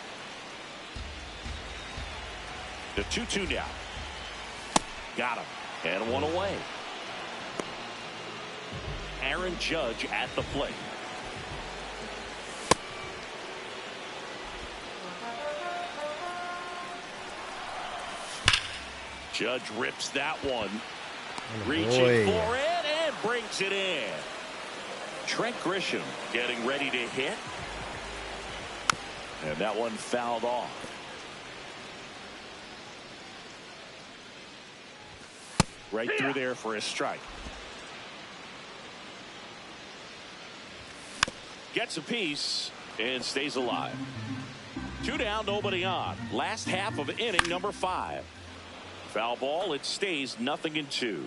The 2-2 now. Got him. And one away. Aaron Aaron Judge at the plate. Judge rips that one. Reaching for it and brings it in. Trent Grisham getting ready to hit. And that one fouled off. Right through there for a strike. Gets a piece and stays alive. 2 down, nobody on. Last half of inning number 5. Foul ball. It stays 0-2.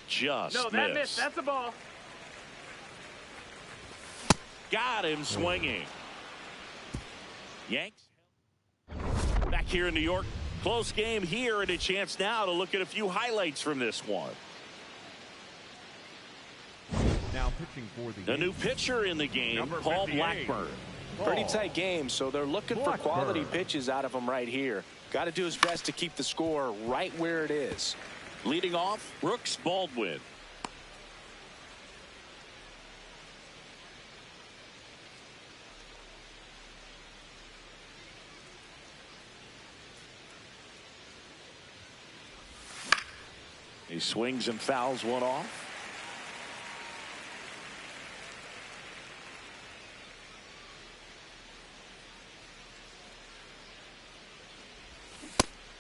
Just no, that missed. That's a ball. Got him swinging. Yanks back here in New York. Close game here, and a chance now to look at a few highlights from this one. Now pitching for the new pitcher in the game, Paul Blackburn. Pretty tight game, so they're looking for quality pitches out of him right here. Got to do his best to keep the score right where it is. Leading off, Brooks Baldwin. He swings and fouls one off.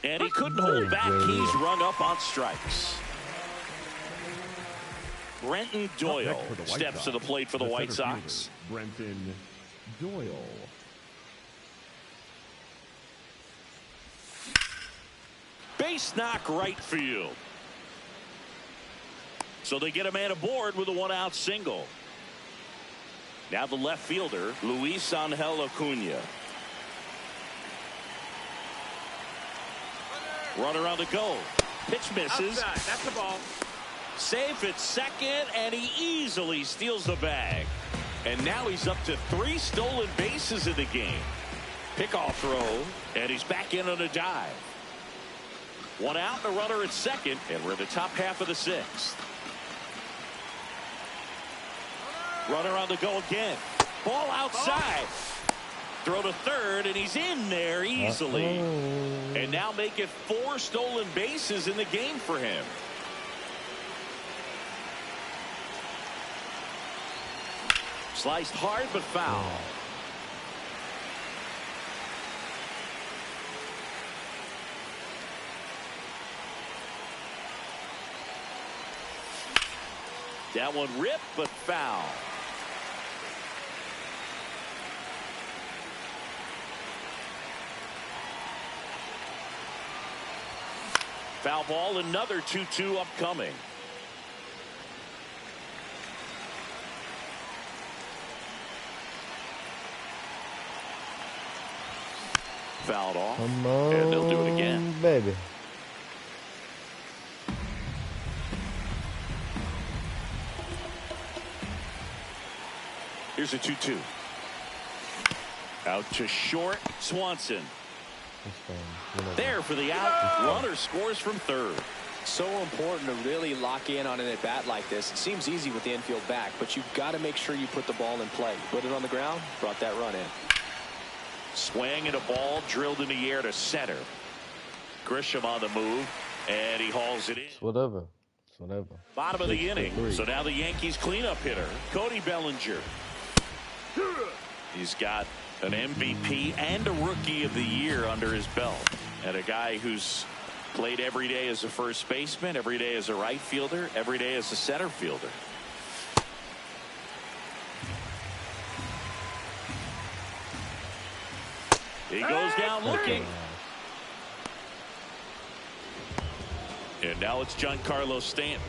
And he couldn't hold back. He's rung up on strikes. Brenton Doyle steps to the plate for the White Sox. Brenton Doyle. Base knock right field. So they get a man aboard with a 1-out single. Now the left fielder, Luis Angel Acuna. Runner on the go. Pitch misses. Outside. That's the ball. Safe at second, and he easily steals the bag. And now he's up to 3 stolen bases in the game. Pickoff throw, and he's back in on a dive. 1 out, and a runner at second, and we're in the top half of the 6th. Runner on the go again. Ball outside. Throw to third, and he's in there easily. And now make it 4 stolen bases in the game for him. Sliced hard but foul. That one ripped but foul. Foul ball, another 2-2 upcoming. Fouled off. Come on, and they'll do it again. Baby. Here's a 2-2. Out to short, Swanson. There for the out. Runner scores from third. So important to really lock in on an at bat like this. It seems easy with the infield back, but you've got to make sure you put the ball in play. Put it on the ground, brought that run in. Swing and a ball drilled in the air to center. Grisham on the move, and he hauls it in. It's whatever. It's whatever. Bottom of the inning. So now the Yankees cleanup hitter, Cody Bellinger. He's got an MVP and a Rookie of the Year under his belt. And a guy who's played every day as a first baseman, every day as a right fielder, every day as a center fielder. He goes down looking. And now it's Giancarlo Stanton.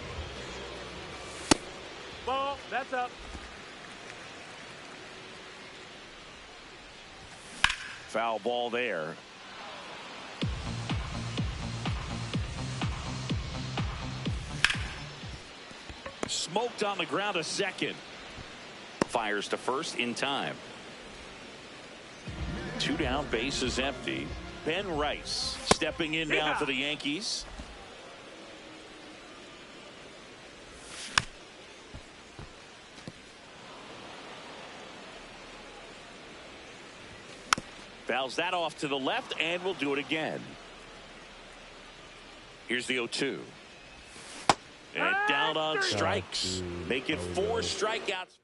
Ball. That's up. Foul ball there. Smoked on the ground to second. Fires to first in time. 2 down, bases empty. Ben Rice stepping in now for the Yankees. Fouls that off to the left, and we'll do it again. Here's the 0-2. And down on strikes. Make it 4 strikeouts.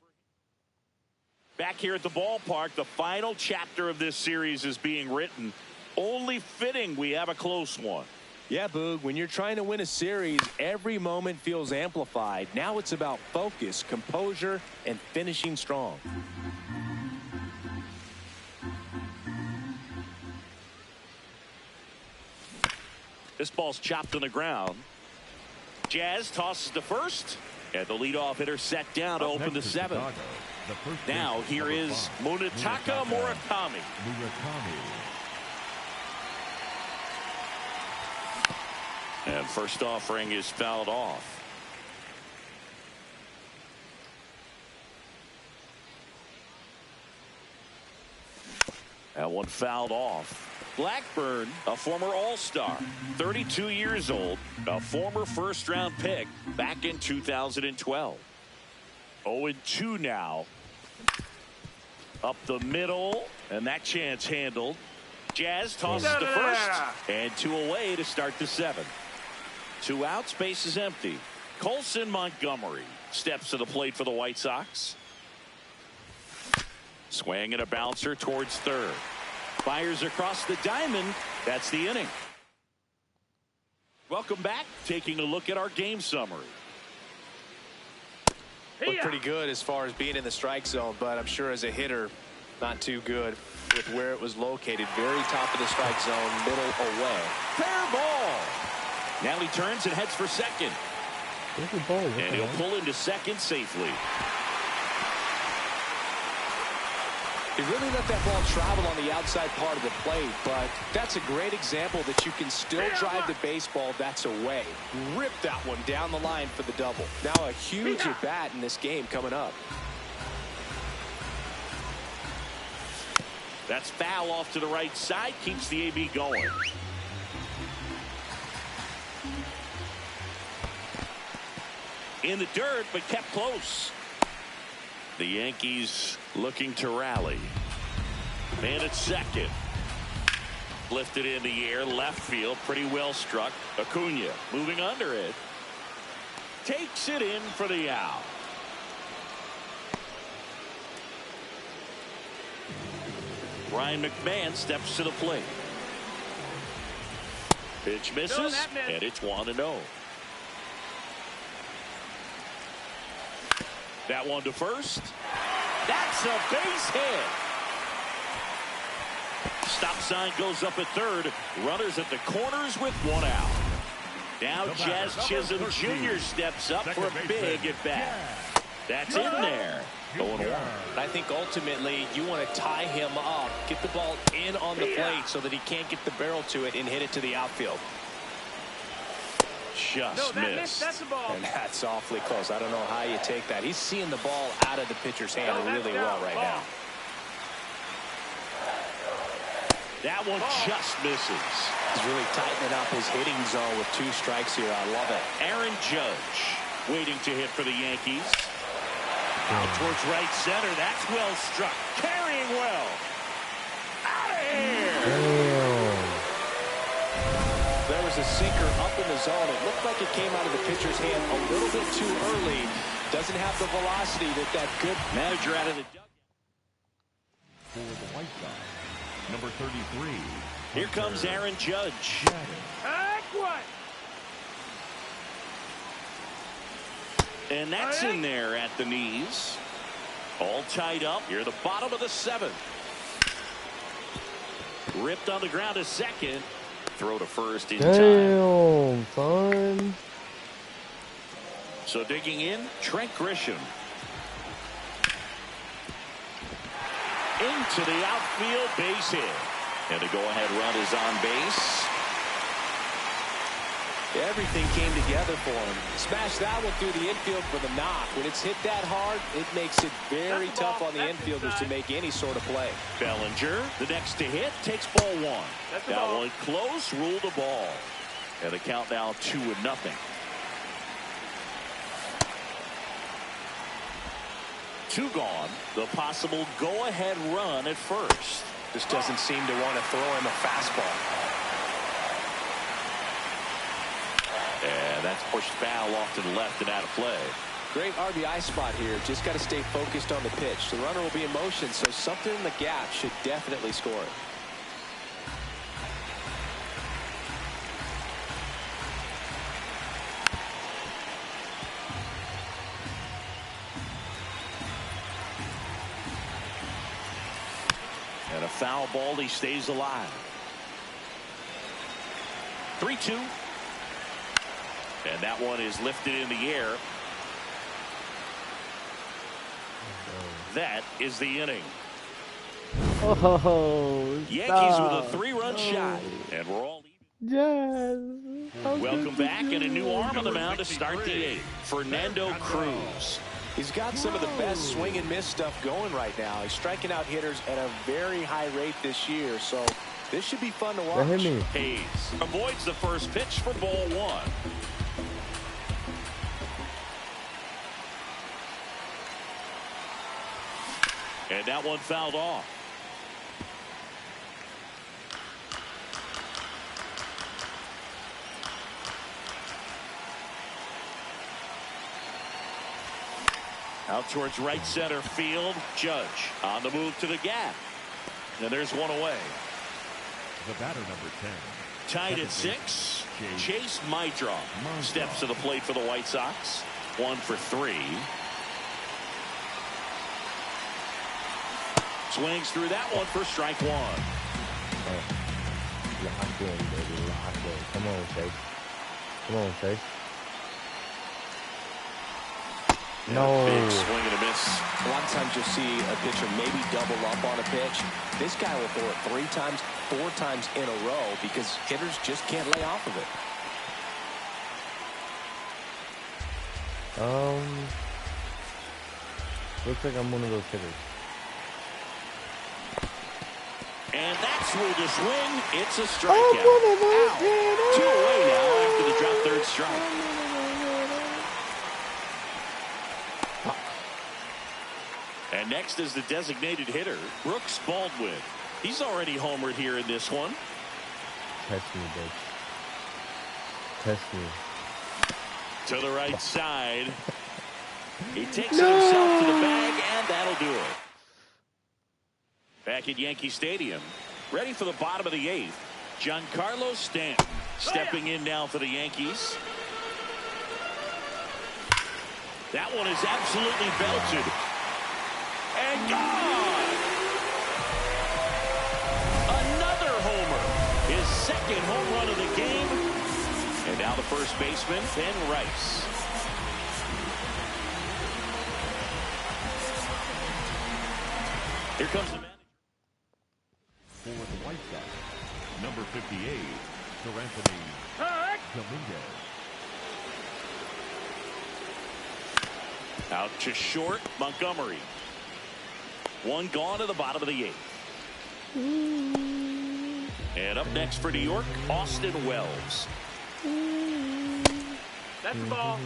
Back here at the ballpark, the final chapter of this series is being written. Only fitting we have a close one. Yeah, Boog, when you're trying to win a series, every moment feels amplified. Now it's about focus, composure, and finishing strong. This ball's chopped on the ground. Jazz tosses to first, and the leadoff hitter set down to open the 7th. Now here is Munetaka Murakami. And first offering is fouled off. That one fouled off. Blackburn, a former All-Star, 32 years old, a former first-round pick back in 2012. 0-2 now. Up the middle, and that chance handled. Jazz tosses to first, and 2 away to start the 7th. 2 outs, base is empty. Colson Montgomery steps to the plate for the White Sox. Swing and a bouncer towards third. Fires across the diamond. That's the inning. Welcome back. Taking a look at our game summary. Looked pretty good as far as being in the strike zone, but I'm sure as a hitter, not too good with where it was located. Very top of the strike zone, middle away. Fair ball. Now he turns and heads for second. And he'll pull into second safely. He really let that ball travel on the outside part of the plate, but that's a great example that you can still drive the baseball that's away. Rip that one down the line for the double. Now a huge at bat in this game coming up. That's foul off to the right side. Keeps the AB going. In the dirt, but kept close. The Yankees looking to rally. Man at second. Lifted in the air, left field, pretty well struck. Acuna moving under it. Takes it in for the out. Ryan McMahon steps to the plate. Pitch misses, and it's 1-0. That one to first. That's a base hit. Stop sign goes up at third. Runners at the corners with 1 out. Now Jazz Chisholm Jr. steps up for a big at bat. That's in there. 0-1. I think ultimately you want to tie him up, get the ball in on the plate so that he can't get the barrel to it and hit it to the outfield. Just missed. That's a ball. And that's awfully close. I don't know how you take that. He's seeing the ball out of the pitcher's hand really well right now. That one just misses. He's really tightening up his hitting zone with 2 strikes here. I love it. Aaron Judge waiting to hit for the Yankees. Out towards right center. That's well struck. Carrying well. Out of here. There was a sinker up in the zone. It looked like it came out of the pitcher's hand a little bit too early. Doesn't have the velocity that good Manager out of the dugout. For the White Sox, number 33. Here comes Aaron Judge. And that's in there at the knees. All tied up. You're the bottom of the 7th. Ripped on the ground to second. Throw to first in time. Damn, son. So digging in, Trent Grisham. Into the outfield, base hit. And the go-ahead run is on base. Everything came together for him. Smashed that one through the infield for the knock. When it's hit that hard, it makes it very tough on the infielders to make any sort of play. Bellinger, the next to hit, takes ball one. That one close, ruled a ball. And the count now 2-0. Two gone. The possible go-ahead run at first. Just doesn't seem to want to throw him a fastball. And that's pushed foul off to the left and out of play. Great RBI spot here. Just got to stay focused on the pitch. The runner will be in motion, so something in the gap should definitely score it. And a foul ball, he stays alive. 3-2. And that one is lifted in the air. That is the inning. Oh, Yankees with a 3-run shot. And we're all yes. welcome back, and a new arm on the mound to start the eighth. Fernando Cruz. He's got some of the best swing and miss stuff going right now. He's striking out hitters at a very high rate this year, so this should be fun to watch. Hit me. Hayes avoids the first pitch for ball one. And that one fouled off. Out towards right center field. Judge on the move to the gap. And there's one away. The batter, number 10. Tied at 6. Chase Maedron steps to the plate for the White Sox. 1 for 3. Swings through that one for strike one. Lock in, baby. Lock in. Come on, Chase. Come on, Chase. No. Big swing and a miss. A lot of times you'll see a pitcher maybe double up on a pitch. This guy will throw it 3 times, 4 times in a row because hitters just can't lay off of it. Looks like I'm one of those hitters. And that's with the swing. It's a strikeout. Out. 2 away now after the drop third strike. And next is the designated hitter, Brooks Baldwin. He's already homered here in this one. Test me, bitch. Test me. To the right side. He takes it himself to the bag, and that'll do it. Back at Yankee Stadium, ready for the bottom of the 8th. Giancarlo Stanton stepping in now for the Yankees. That one is absolutely belted. And gone! Another homer. His second home run of the game. And now the first baseman, Ben Rice. Here comes the manager. For the White Sox, number 58, Sir Anthony Dominguez. Out to short, Montgomery. 1 gone to the bottom of the 8th. And up next for New York, Austin Wells. That's the ball.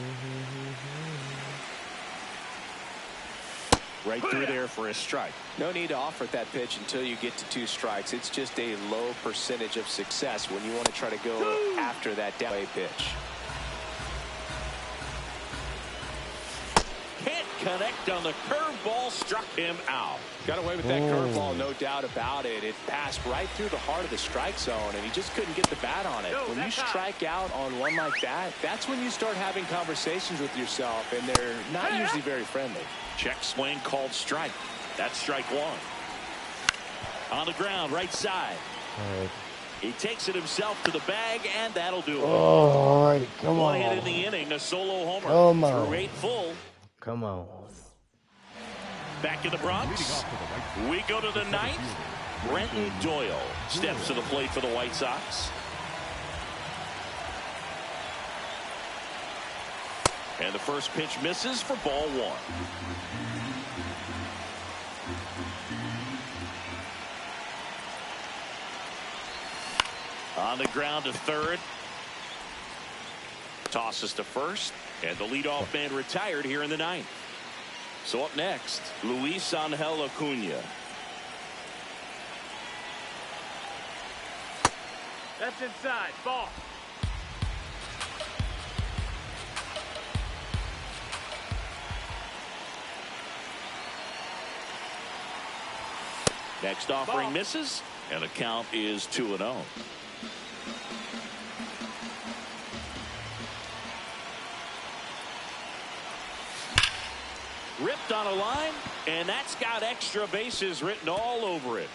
Right through there for a strike. No need to offer that pitch until you get to 2 strikes. It's just a low percentage of success when you want to try to go after that down pitch. Can't connect on the curveball, struck him out. Got away with that curveball, no doubt about it. It passed right through the heart of the strike zone, and he just couldn't get the bat on it. When you strike out on one like that, that's when you start having conversations with yourself, and they're not usually very friendly. Check swing called strike. That's strike 1. On the ground, right side. All right. He takes it himself to the bag, and that'll do it. All right, come on. 1 hit in the inning, a solo homer. Come on. Through 8 full. Come on. Back in the Bronx, we go to the 9th. Brenton Doyle steps to the plate for the White Sox. And the first pitch misses for ball one. On the ground to third. Tosses to first. And the leadoff man retired here in the ninth. So up next, Luis Angel Acuna. That's inside. Ball. Next offering misses, and the count is 2-0. Ripped on a line, and that's got extra bases written all over it.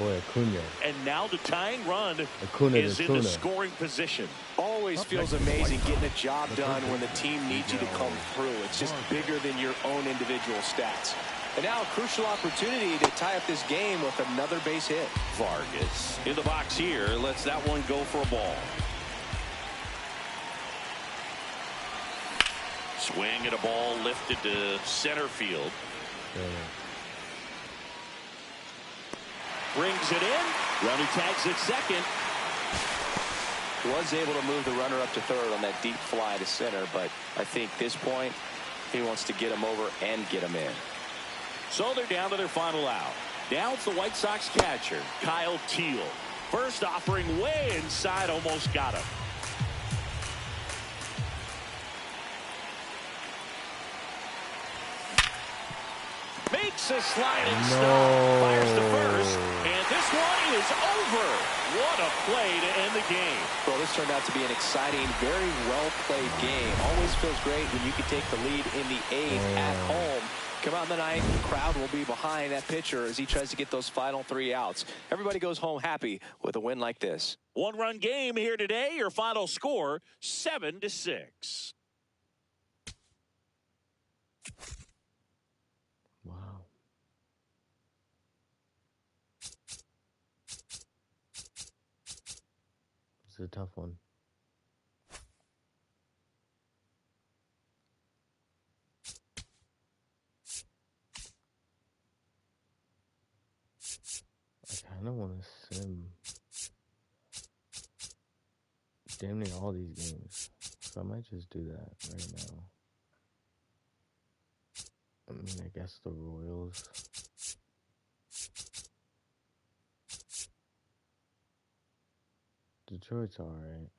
Boy, Acuna. And now the tying run Acuna is in the scoring position. Always feels amazing getting a job done when the team needs you to come through. It's just bigger than your own individual stats. And now a crucial opportunity to tie up this game with another base hit. Vargas in the box here lets that one go for a ball. Swing at a ball lifted to center field. Brings it in. Runner tags at second. Was able to move the runner up to third on that deep fly to center, but I think this point he wants to get him over and get him in. So they're down to their final out. Now it's the White Sox catcher, Kyle Teel. First offering way inside, almost got him. Makes a sliding stop, fires to first, and this one is over. What a play to end the game. Well, this turned out to be an exciting, very well-played game. Always feels great when you can take the lead in the eighth at home. Come out in the ninth, the crowd will be behind that pitcher as he tries to get those final 3 outs. Everybody goes home happy with a win like this. One-run game here today. Your final score, 7-6. Wow. It's a tough one. I kind of want to sim damn near all these games, so I might just do that right now. I mean, I guess the Royals. Detroit's alright.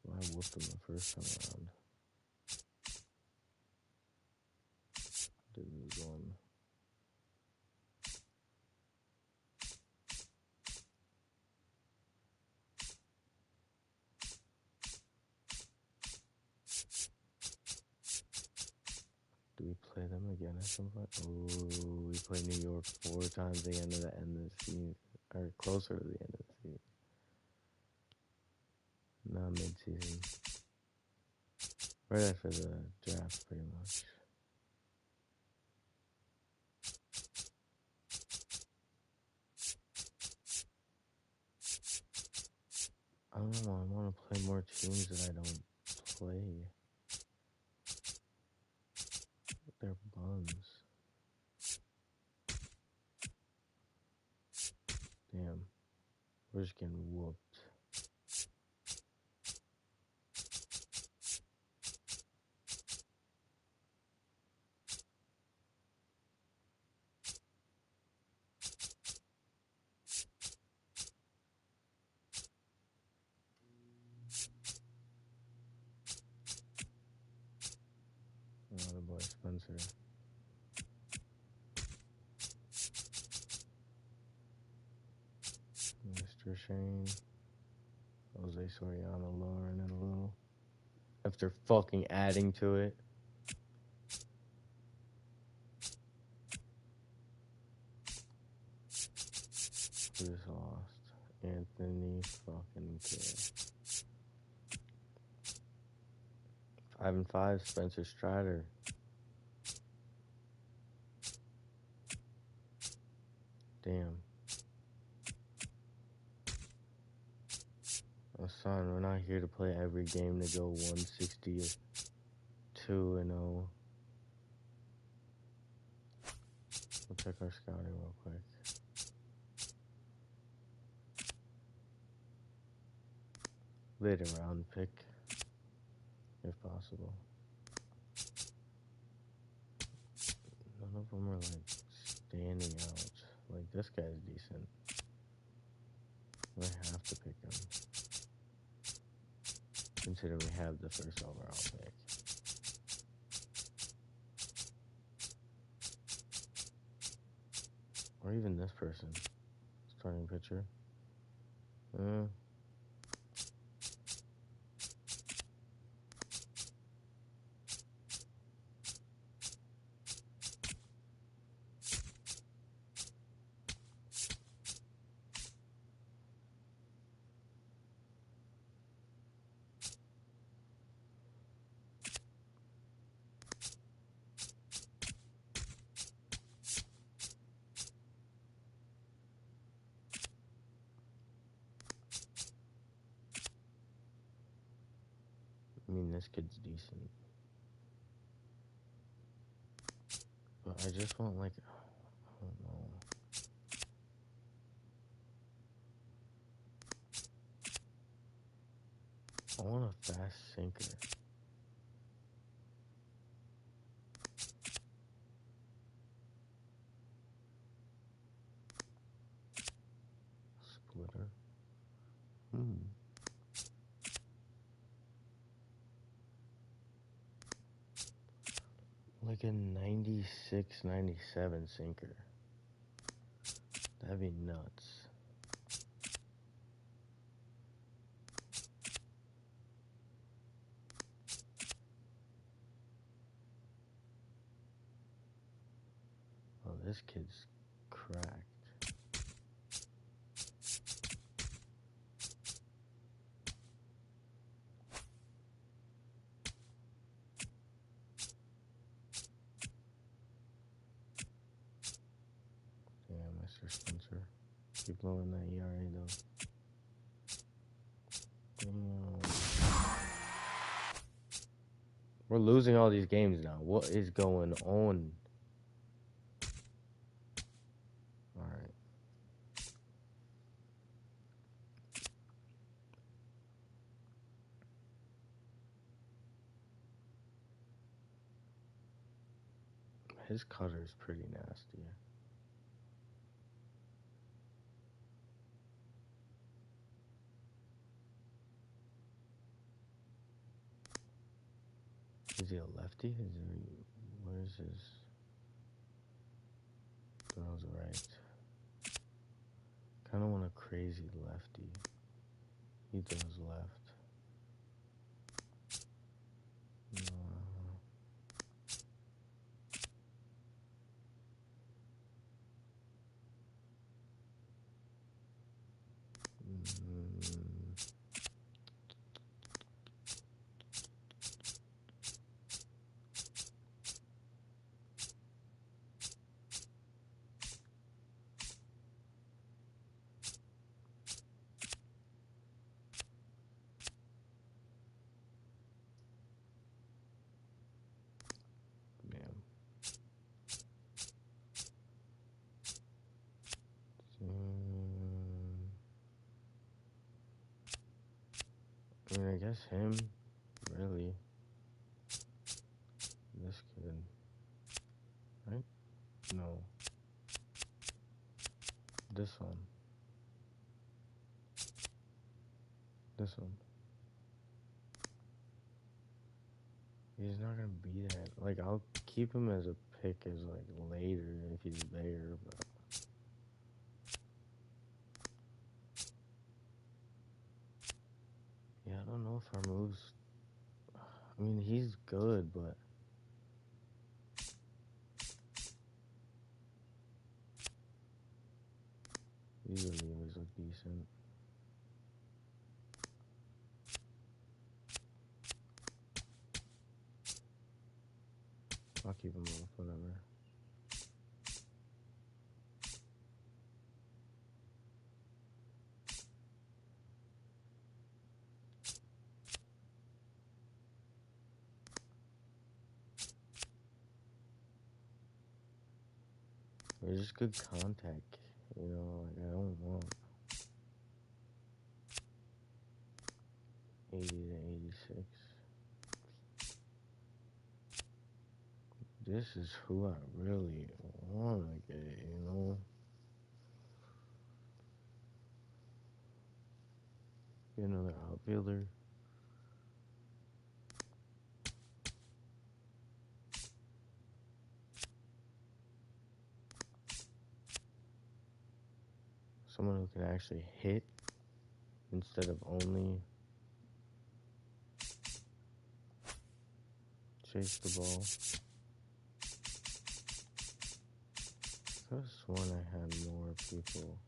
I whooped them the first time around. Did lose one. Do we play them again at some point? Oh, we play New York 4 times the end of the season, or closer to the end of the season. Not mid-season. Right after the draft, pretty much. I don't know, I want to play more teams that I don't play. They're bums. Damn. We're just getting whooped. Oh, the boy Spencer. Mr. Shane. Jose Soriano lowering it a little. After fucking adding to it. Who just lost? Anthony fucking Kidd. 5-5, Spencer Strider. Damn. That Son, we're not here to play every game to go 162-0. We'll check our scouting real quick. Later round pick, if possible. None of them are like standing out. Like, this guy's decent. I have to pick him. Consider we have the first overall pick. Or even this person. Starting pitcher. I mean, this kid's decent. But I just want, like, I don't know. I want a fast sinker. Splitter. Like a 96, 97 sinker. That'd be nuts. Oh, this kid's cracked. Yeah, Mr. Spencer. Keep lowering that ERA though. We're losing all these games now. What is going on? Alright. His cutter's pretty nasty. Is he a lefty? Where's his? Throws right. Kind of want a crazy lefty. He throws left. I mean, I guess him, really. This kid. Right? No. This one. This one. He's not gonna be that. Like, I'll keep him as a pick as, like, later if he's there, but. Yeah, I don't know if our moves. I mean, he's good, but. These relievers look decent. I'll keep him off, whatever. Or just good contact. You know, like I don't want 80 to 86. This is who I really want to get, you know? Get another outfielder. Someone who can actually hit instead of only chase the ball. I could have sworn I had more people.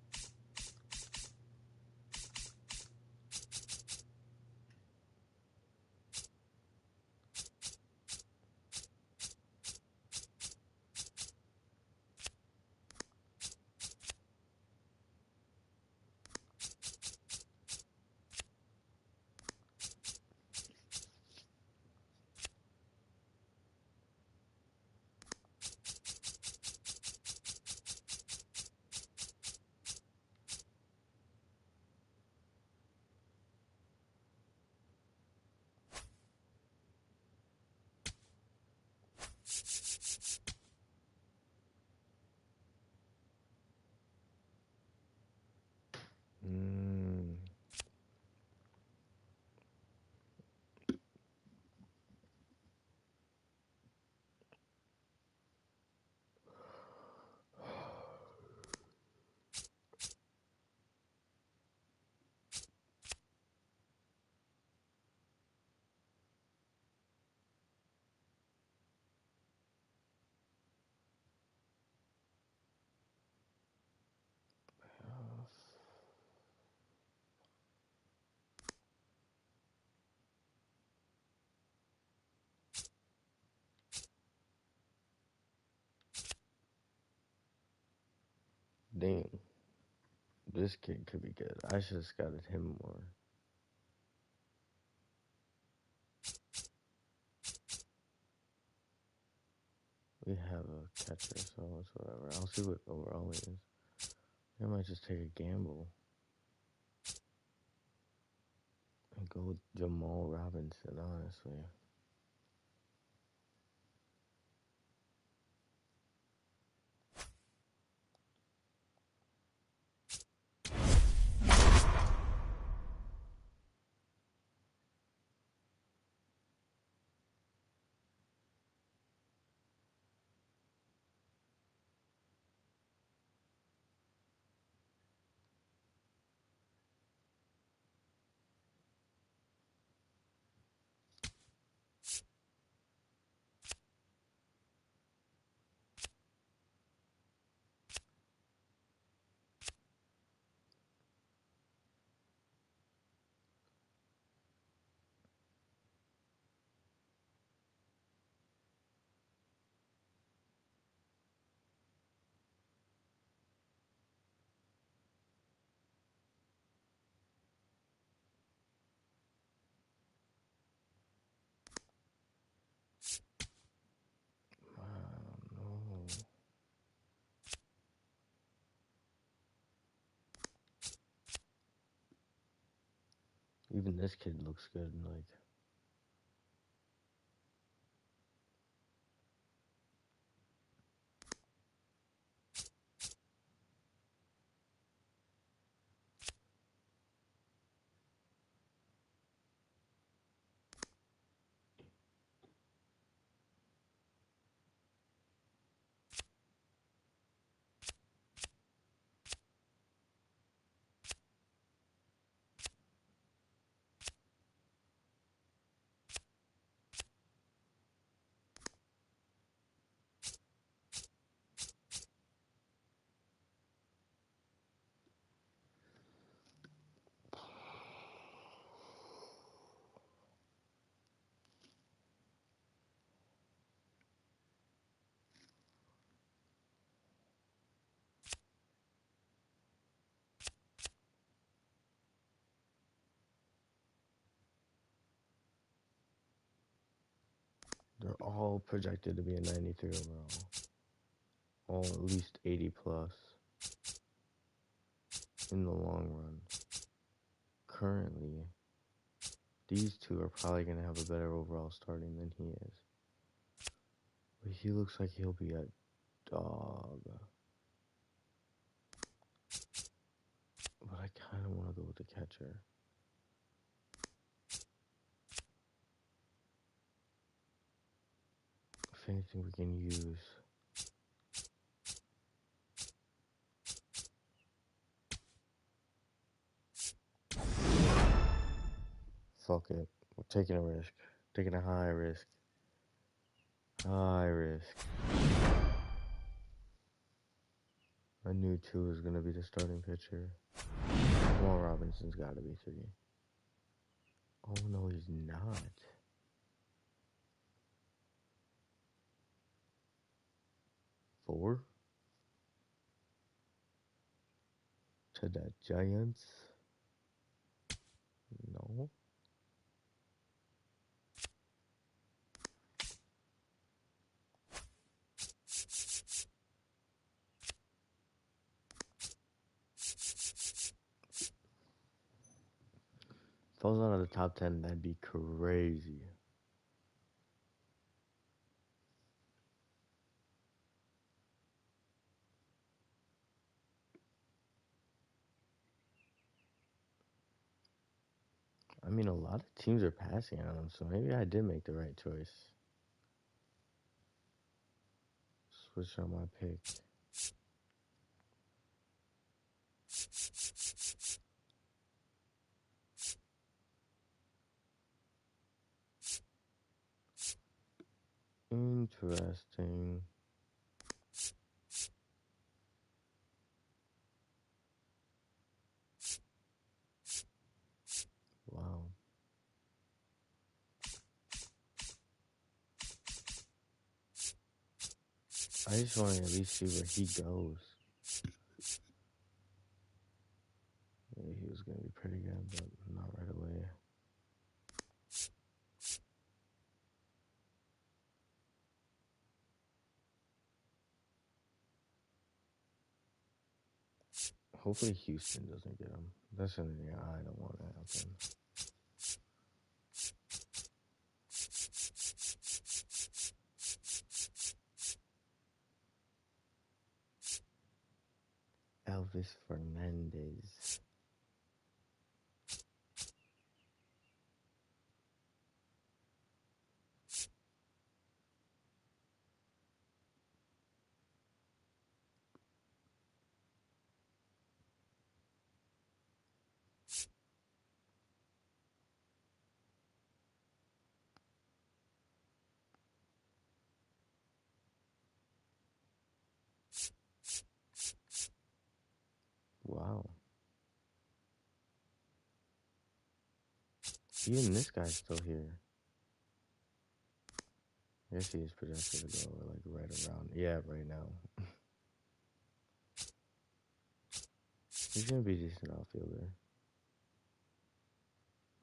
Dang. This kid could be good. I should have scouted him more. We have a catcher, so it's whatever. I'll see what overall he is. I might just take a gamble and go with Jamal Robinson, honestly. I don't know. Even this kid looks good. Like, they're all projected to be a 93 overall. all at least 80 plus in the long run. Currently, these two are probably going to have a better overall starting than he is. But he looks like he'll be a dog. But I kind of want to go with the catcher. If anything, we can use fuck it. We're taking a risk. Taking a high risk. High risk. I knew 2 was going to be the starting pitcher. Well, Robinson's got to be 3. Oh, no, he's not. 4? To the Giants? No. If I was out of the top 10, that'd be crazy. I mean, a lot of teams are passing on him, so maybe I did make the right choice. Switch on my pick. Interesting. Wow. I just want to at least see where he goes. Yeah, he was going to be pretty good, but not right away. Hopefully Houston doesn't get him. That's the only thing I don't want to happen. Elvis Fernandez. Wow. Even this guy's still here. I guess he is projected to go like right around. Yeah, right now. He's going to be a decent outfielder.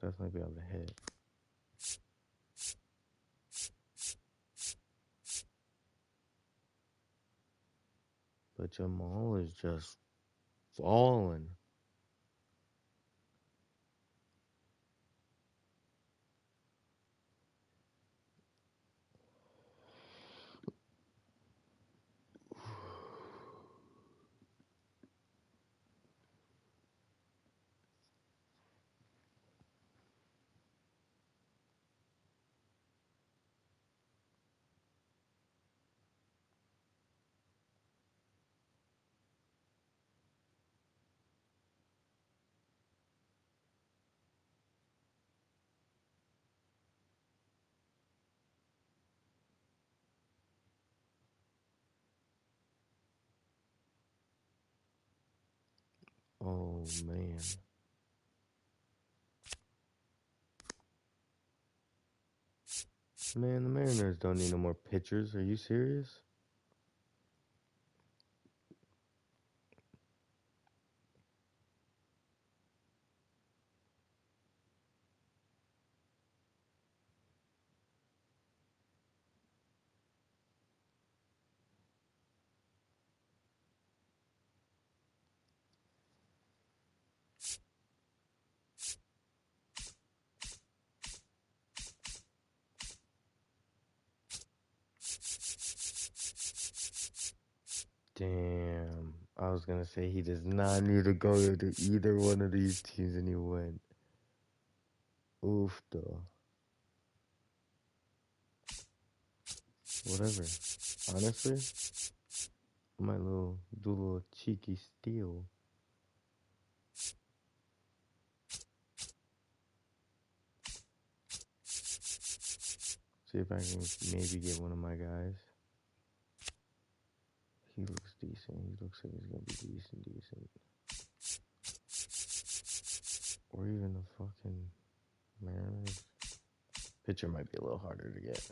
Definitely be able to hit. But Jamal is just falling. Oh, man. Man, the Mariners don't need no more pitchers. Are you serious? Damn. I was gonna say he does not need to go to either one of these teams, and he went. Oof, though. Whatever. Honestly, I might do a little cheeky steal. See if I can maybe get one of my guys. He looks decent. He looks like he's gonna be decent. Or even the fucking Mariners. Pitcher might be a little harder to get.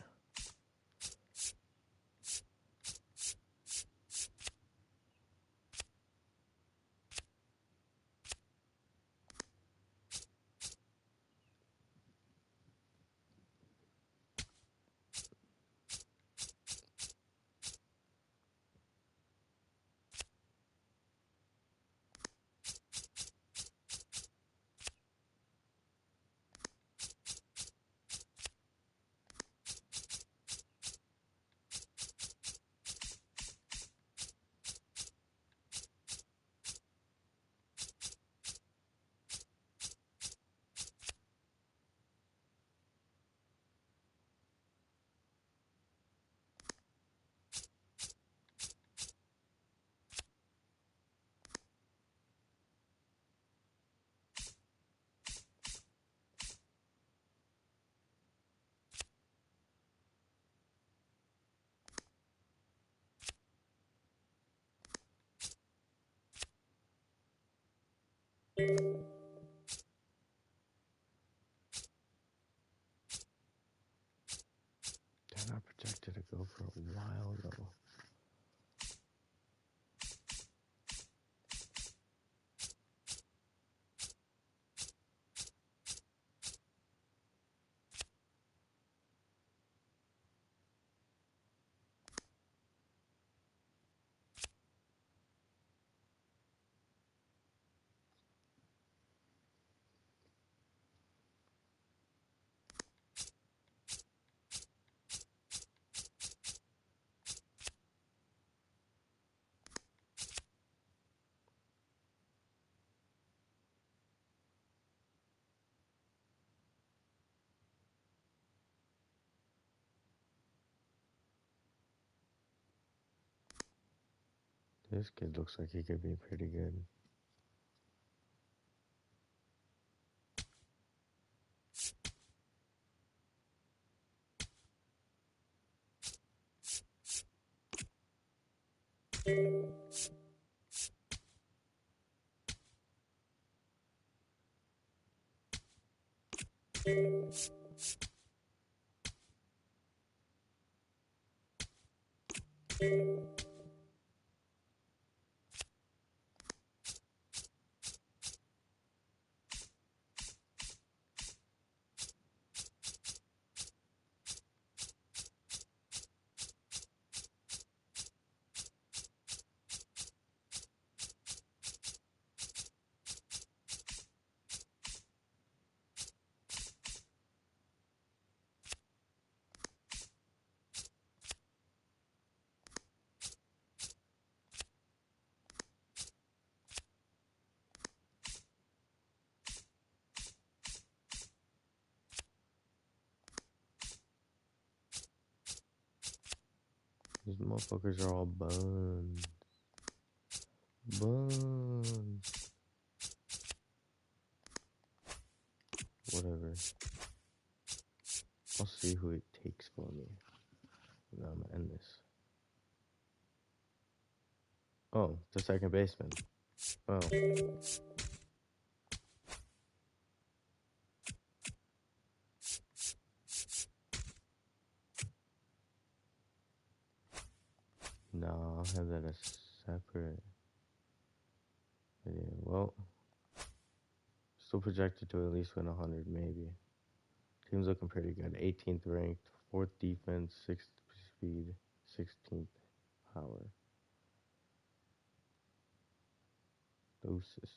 They're not projected to go for a while though. This kid looks like he could be pretty good. These motherfuckers are all buns. Buns. Whatever. I'll see who it takes for me. Now I'm gonna end this. Oh, the second baseman. Oh. No, I'll have that as separate. Yeah, well, still projected to at least win 100, maybe. Team's looking pretty good. 18th ranked, 4th defense, 6th speed, 16th power. Doses.